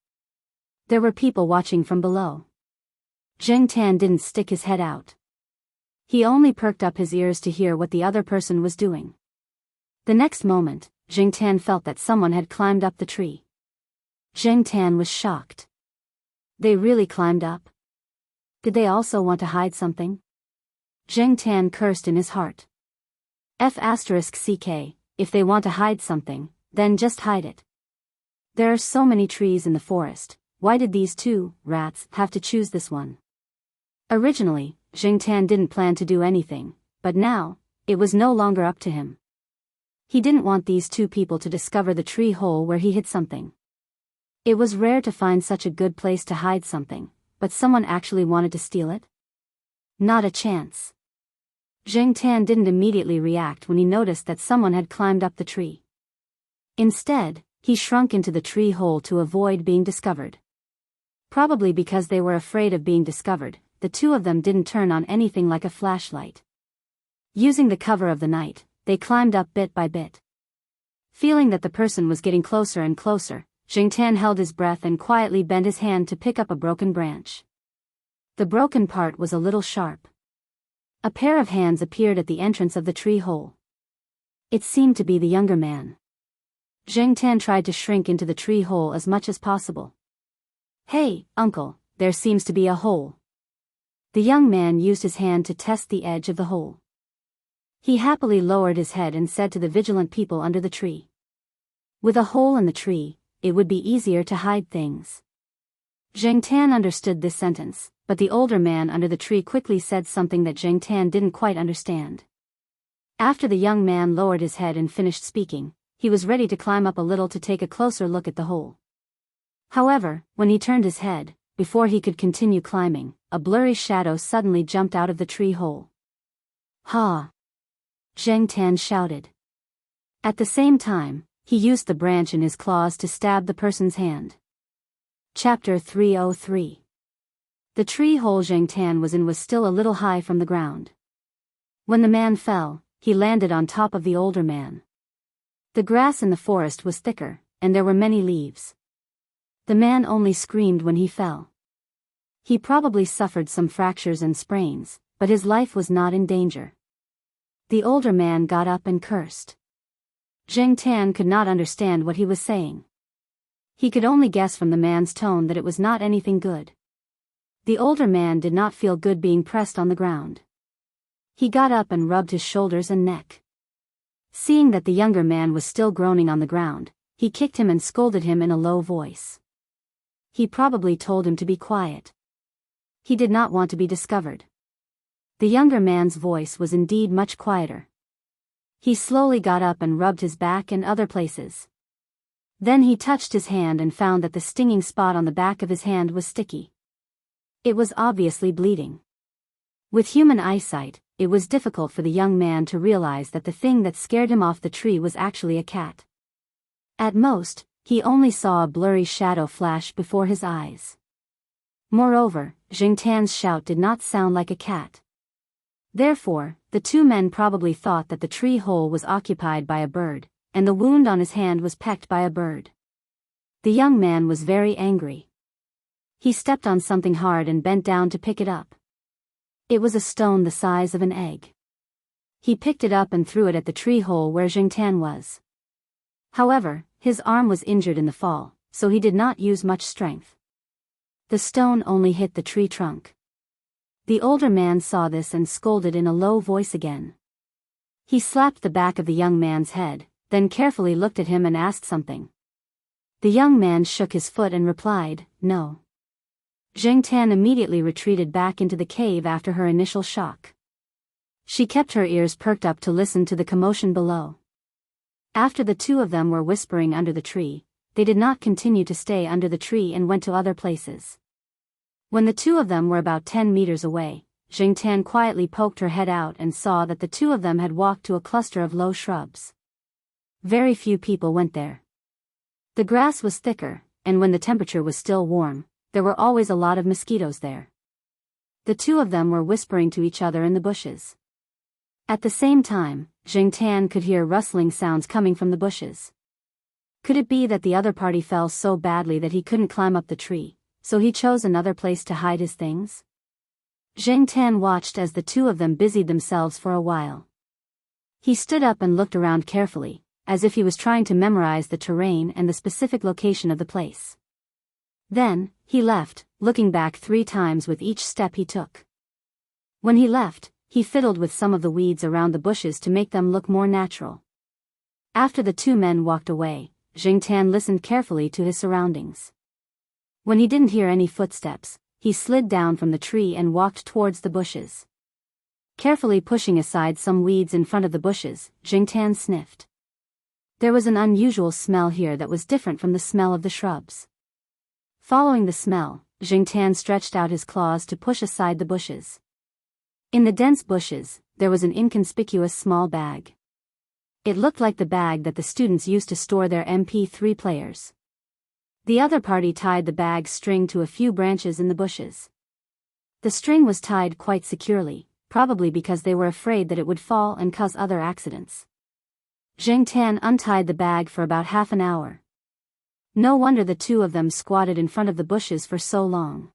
There were people watching from below. Jing Tan didn't stick his head out. He only perked up his ears to hear what the other person was doing. The next moment, Jing Tan felt that someone had climbed up the tree. Jing Tan was shocked. They really climbed up? Did they also want to hide something? Jing Tan cursed in his heart. *CK, if they want to hide something, then just hide it. There are so many trees in the forest, why did these two rats have to choose this one? Originally, Jing Tan didn't plan to do anything, but now, it was no longer up to him. He didn't want these two people to discover the tree hole where he hid something. It was rare to find such a good place to hide something, but someone actually wanted to steal it? Not a chance. Jing Tan didn't immediately react when he noticed that someone had climbed up the tree. Instead, he shrunk into the tree hole to avoid being discovered. Probably because they were afraid of being discovered, the two of them didn't turn on anything like a flashlight. Using the cover of the night, they climbed up bit by bit. Feeling that the person was getting closer and closer, Jing Tan held his breath and quietly bent his hand to pick up a broken branch. The broken part was a little sharp. A pair of hands appeared at the entrance of the tree hole. It seemed to be the younger man. Jing Tan tried to shrink into the tree hole as much as possible. "Hey, uncle, there seems to be a hole." The young man used his hand to test the edge of the hole. He happily lowered his head and said to the vigilant people under the tree. With a hole in the tree, it would be easier to hide things. Jing Tan understood this sentence, but the older man under the tree quickly said something that Jing Tan didn't quite understand. After the young man lowered his head and finished speaking, he was ready to climb up a little to take a closer look at the hole. However, when he turned his head, before he could continue climbing, a blurry shadow suddenly jumped out of the tree hole. "Ha!" Jing Tan shouted. At the same time, he used the branch in his claws to stab the person's hand. Chapter 303. The tree hole Jing Tan was in was still a little high from the ground. When the man fell, he landed on top of the older man. The grass in the forest was thicker, and there were many leaves. The man only screamed when he fell. He probably suffered some fractures and sprains, but his life was not in danger. The older man got up and cursed. Jing Tan could not understand what he was saying. He could only guess from the man's tone that it was not anything good. The older man did not feel good being pressed on the ground. He got up and rubbed his shoulders and neck. Seeing that the younger man was still groaning on the ground, he kicked him and scolded him in a low voice. He probably told him to be quiet. He did not want to be discovered. The younger man's voice was indeed much quieter. He slowly got up and rubbed his back and other places. Then he touched his hand and found that the stinging spot on the back of his hand was sticky. It was obviously bleeding. With human eyesight, it was difficult for the young man to realize that the thing that scared him off the tree was actually a cat. At most, he only saw a blurry shadow flash before his eyes. Moreover, Jing Tan's shout did not sound like a cat. Therefore, the two men probably thought that the tree hole was occupied by a bird, and the wound on his hand was pecked by a bird. The young man was very angry. He stepped on something hard and bent down to pick it up. It was a stone the size of an egg. He picked it up and threw it at the tree hole where Jiangtan was. However, his arm was injured in the fall, so he did not use much strength. The stone only hit the tree trunk. The older man saw this and scolded in a low voice again. He slapped the back of the young man's head, then carefully looked at him and asked something. The young man shook his foot and replied, "No." Jiangtan immediately retreated back into the cave after her initial shock. She kept her ears perked up to listen to the commotion below. After the two of them were whispering under the tree, they did not continue to stay under the tree and went to other places. When the two of them were about 10 meters away, Jiangtan quietly poked her head out and saw that the two of them had walked to a cluster of low shrubs. Very few people went there. The grass was thicker, and when the temperature was still warm, there were always a lot of mosquitoes there. The two of them were whispering to each other in the bushes. At the same time, Jiangtan could hear rustling sounds coming from the bushes. Could it be that the other party fell so badly that he couldn't climb up the tree, so he chose another place to hide his things? Jiangtan watched as the two of them busied themselves for a while. He stood up and looked around carefully, as if he was trying to memorize the terrain and the specific location of the place. Then, he left, looking back 3 times with each step he took. When he left, he fiddled with some of the weeds around the bushes to make them look more natural. After the two men walked away, Jiangtan listened carefully to his surroundings. When he didn't hear any footsteps, he slid down from the tree and walked towards the bushes. Carefully pushing aside some weeds in front of the bushes, Jiangtan sniffed. There was an unusual smell here that was different from the smell of the shrubs. Following the smell, Jiangtan stretched out his claws to push aside the bushes. In the dense bushes, there was an inconspicuous small bag. It looked like the bag that the students used to store their MP3 players. The other party tied the bag's string to a few branches in the bushes. The string was tied quite securely, probably because they were afraid that it would fall and cause other accidents. Jiangtan untied the bag for about half an hour. No wonder the two of them squatted in front of the bushes for so long.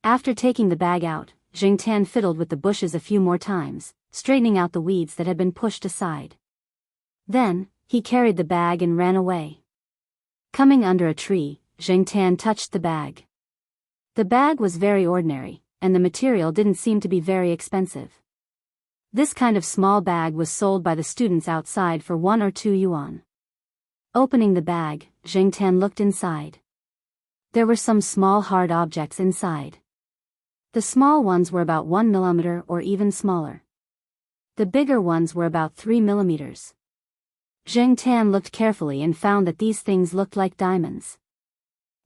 After taking the bag out, Jiangtan fiddled with the bushes a few more times, straightening out the weeds that had been pushed aside. Then, he carried the bag and ran away. Coming under a tree, Jiangtan touched the bag. The bag was very ordinary, and the material didn't seem to be very expensive. This kind of small bag was sold by the students outside for 1 or 2 yuan. Opening the bag, Jiangtan looked inside. There were some small hard objects inside. The small ones were about 1 millimeter or even smaller. The bigger ones were about 3 millimeters. Jiangtan looked carefully and found that these things looked like diamonds.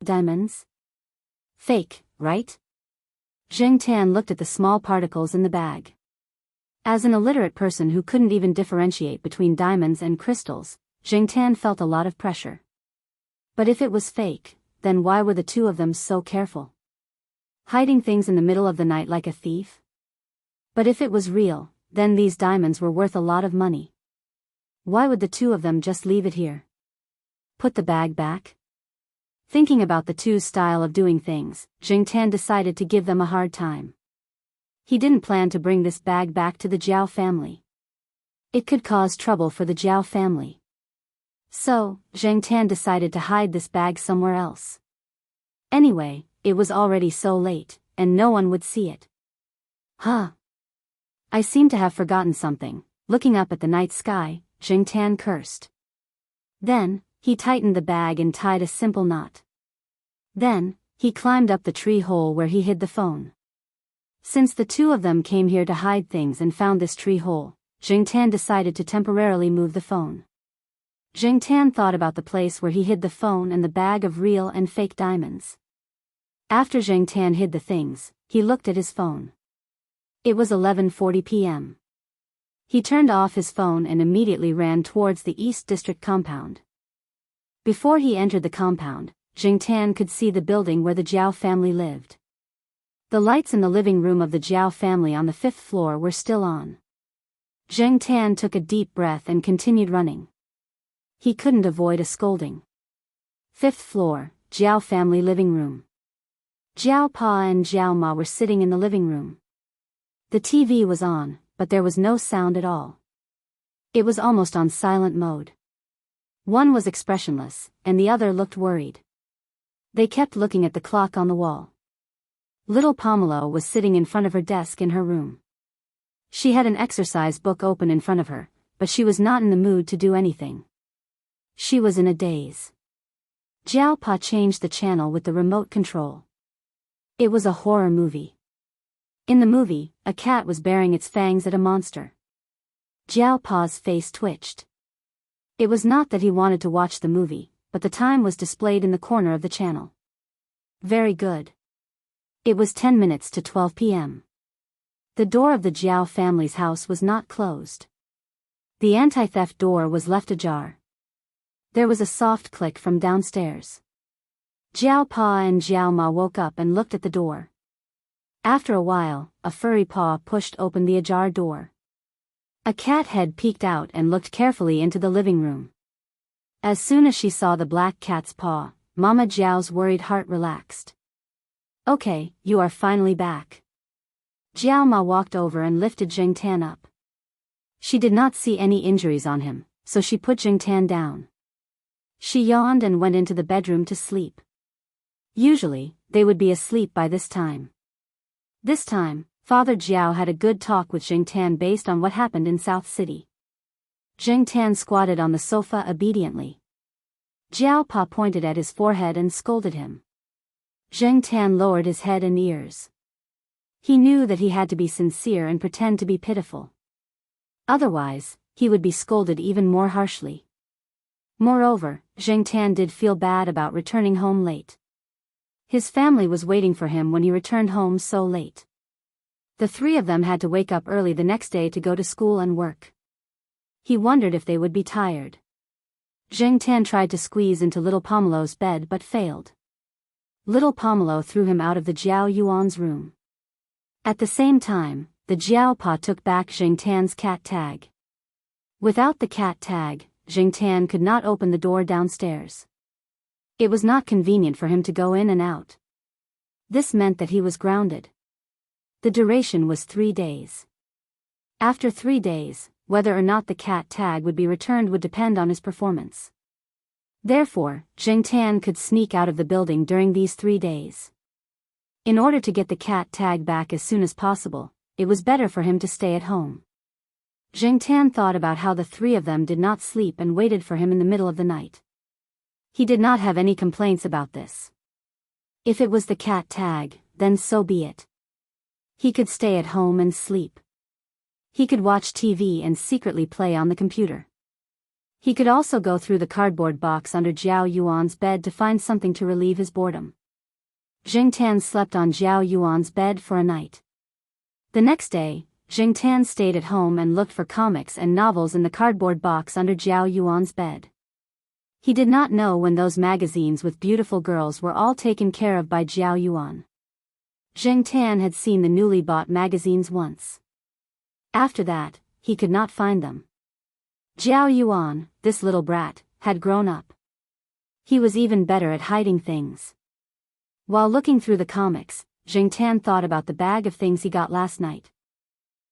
Diamonds? Fake, right? Jiangtan looked at the small particles in the bag. As an illiterate person who couldn't even differentiate between diamonds and crystals, Jiangtan felt a lot of pressure. But if it was fake, then why were the two of them so careful? Hiding things in the middle of the night like a thief? But if it was real, then these diamonds were worth a lot of money. Why would the two of them just leave it here? Put the bag back? Thinking about the two's style of doing things, Jiangtan decided to give them a hard time. He didn't plan to bring this bag back to the Jiao family. It could cause trouble for the Jiao family. So, Jiangtan decided to hide this bag somewhere else. Anyway, it was already so late, and no one would see it. Huh. I seem to have forgotten something. Looking up at the night sky, Jiangtan cursed. Then, he tightened the bag and tied a simple knot. Then, he climbed up the tree hole where he hid the phone. Since the two of them came here to hide things and found this tree hole, Jiangtan decided to temporarily move the phone. Jiangtan thought about the place where he hid the phone and the bag of real and fake diamonds. After Jiangtan hid the things, he looked at his phone. It was 11:40 p.m. He turned off his phone and immediately ran towards the East District compound. Before he entered the compound, Jiangtan could see the building where the Jiao family lived. The lights in the living room of the Jiao family on the 5th floor were still on. Jiangtan took a deep breath and continued running. He couldn't avoid a scolding. Fifth floor, Jiao family living room. Jiao Pa and Jiao Ma were sitting in the living room. The TV was on, but there was no sound at all. It was almost on silent mode. One was expressionless, and the other looked worried. They kept looking at the clock on the wall. Little Pomelo was sitting in front of her desk in her room. She had an exercise book open in front of her, but she was not in the mood to do anything. She was in a daze. Jiao Pa changed the channel with the remote control. It was a horror movie. In the movie, a cat was baring its fangs at a monster. Jiao Pa's face twitched. It was not that he wanted to watch the movie, but the time was displayed in the corner of the channel. Very good. It was 10 minutes to 12 p.m. The door of the Jiao family's house was not closed. The anti-theft door was left ajar. There was a soft click from downstairs. Jiao Pa and Jiao Ma woke up and looked at the door. After a while, a furry paw pushed open the ajar door. A cat head peeked out and looked carefully into the living room. As soon as she saw the black cat's paw, Mama Jiao's worried heart relaxed. Okay, you are finally back. Jiao Ma walked over and lifted Jing Tan up. She did not see any injuries on him, so she put Jing Tan down. She yawned and went into the bedroom to sleep. Usually, they would be asleep by this time. This time, Father Jiao had a good talk with Jing Tan based on what happened in South City. Jing Tan squatted on the sofa obediently. Jiao Pa pointed at his forehead and scolded him. Jing Tan lowered his head and ears. He knew that he had to be sincere and pretend to be pitiful. Otherwise, he would be scolded even more harshly. Moreover, Jing Tan did feel bad about returning home late. His family was waiting for him when he returned home so late. The three of them had to wake up early the next day to go to school and work. He wondered if they would be tired. Jing Tan tried to squeeze into little Pomelo's bed but failed. Little Pomelo threw him out of the Jiao Yuan's room. At the same time, the Jiao Pa took back Jing Tan's cat tag. Without the cat tag, Jing Tan could not open the door downstairs. It was not convenient for him to go in and out. This meant that he was grounded. The duration was 3 days. After 3 days, whether or not the cat tag would be returned would depend on his performance. Therefore, Jing Tan could sneak out of the building during these 3 days. In order to get the cat tag back as soon as possible, it was better for him to stay at home. Jing Tan thought about how the three of them did not sleep and waited for him in the middle of the night. He did not have any complaints about this. If it was the cat tag, then so be it. He could stay at home and sleep. He could watch TV and secretly play on the computer. He could also go through the cardboard box under Jiao Yuan's bed to find something to relieve his boredom. Jing Tan slept on Jiao Yuan's bed for a night. The next day, Jing Tan stayed at home and looked for comics and novels in the cardboard box under Jiao Yuan's bed. He did not know when those magazines with beautiful girls were all taken care of by Jiao Yuan. Jing Tan had seen the newly bought magazines once. After that, he could not find them. Jiao Yuan, this little brat, had grown up. He was even better at hiding things. While looking through the comics, Jing Tan thought about the bag of things he got last night.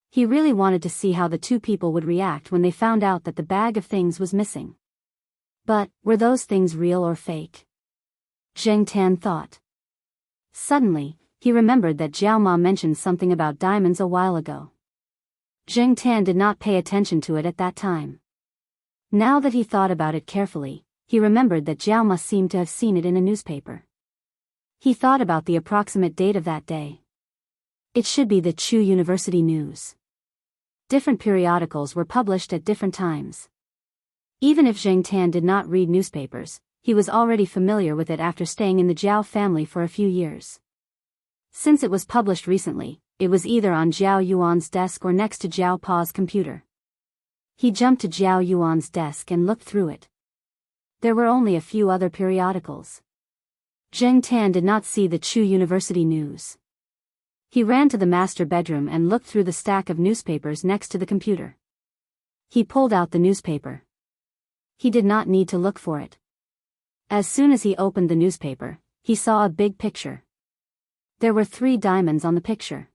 He really wanted to see how the two people would react when they found out that the bag of things was missing. But, were those things real or fake? Jing Tan thought. Suddenly, he remembered that Jiao Ma mentioned something about diamonds a while ago. Jing Tan did not pay attention to it at that time. Now that he thought about it carefully, he remembered that Jiao Ma seemed to have seen it in a newspaper. He thought about the approximate date of that day. It should be the Chu University News. Different periodicals were published at different times. Even if Jing Tan did not read newspapers, he was already familiar with it after staying in the Jiao family for a few years. Since it was published recently, it was either on Jiao Yuan's desk or next to Jiao Pa's computer. He jumped to Jiao Yuan's desk and looked through it. There were only a few other periodicals. Jing Tan did not see the Chu University News. He ran to the master bedroom and looked through the stack of newspapers next to the computer. He pulled out the newspaper. He did not need to look for it. As soon as he opened the newspaper, he saw a big picture. There were 3 diamonds on the picture.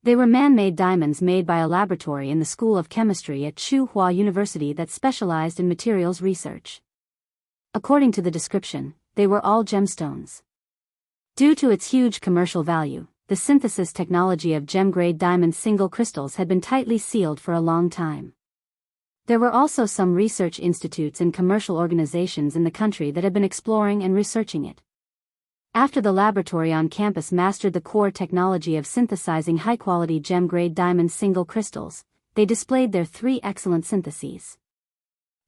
They were man-made diamonds made by a laboratory in the School of Chemistry at Tsinghua University that specialized in materials research. According to the description, they were all gemstones. Due to its huge commercial value, the synthesis technology of gem-grade diamond single crystals had been tightly sealed for a long time. There were also some research institutes and commercial organizations in the country that had been exploring and researching it. After the laboratory on campus mastered the core technology of synthesizing high-quality gem-grade diamond single crystals, they displayed their 3 excellent syntheses.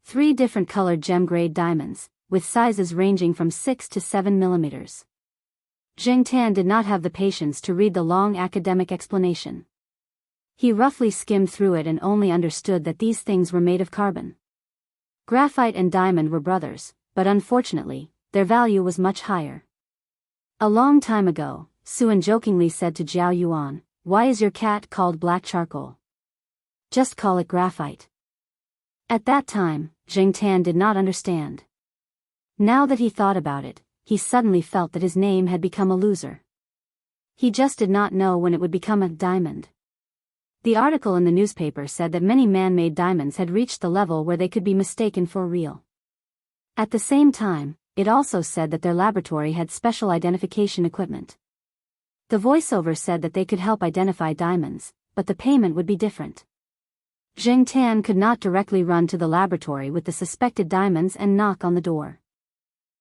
3 different colored gem-grade diamonds, with sizes ranging from 6 to 7 millimeters. Zheng Tan did not have the patience to read the long academic explanation. He roughly skimmed through it and only understood that these things were made of carbon. Graphite and diamond were brothers, but unfortunately, their value was much higher. A long time ago, Suan jokingly said to Zhao Yuan, "Why is your cat called black charcoal? Just call it graphite." At that time, Zheng Tan did not understand. Now that he thought about it, he suddenly felt that his name had become a loser. He just did not know when it would become a diamond. The article in the newspaper said that many man-made diamonds had reached the level where they could be mistaken for real. At the same time, it also said that their laboratory had special identification equipment. The voiceover said that they could help identify diamonds, but the payment would be different. Zheng Tan could not directly run to the laboratory with the suspected diamonds and knock on the door.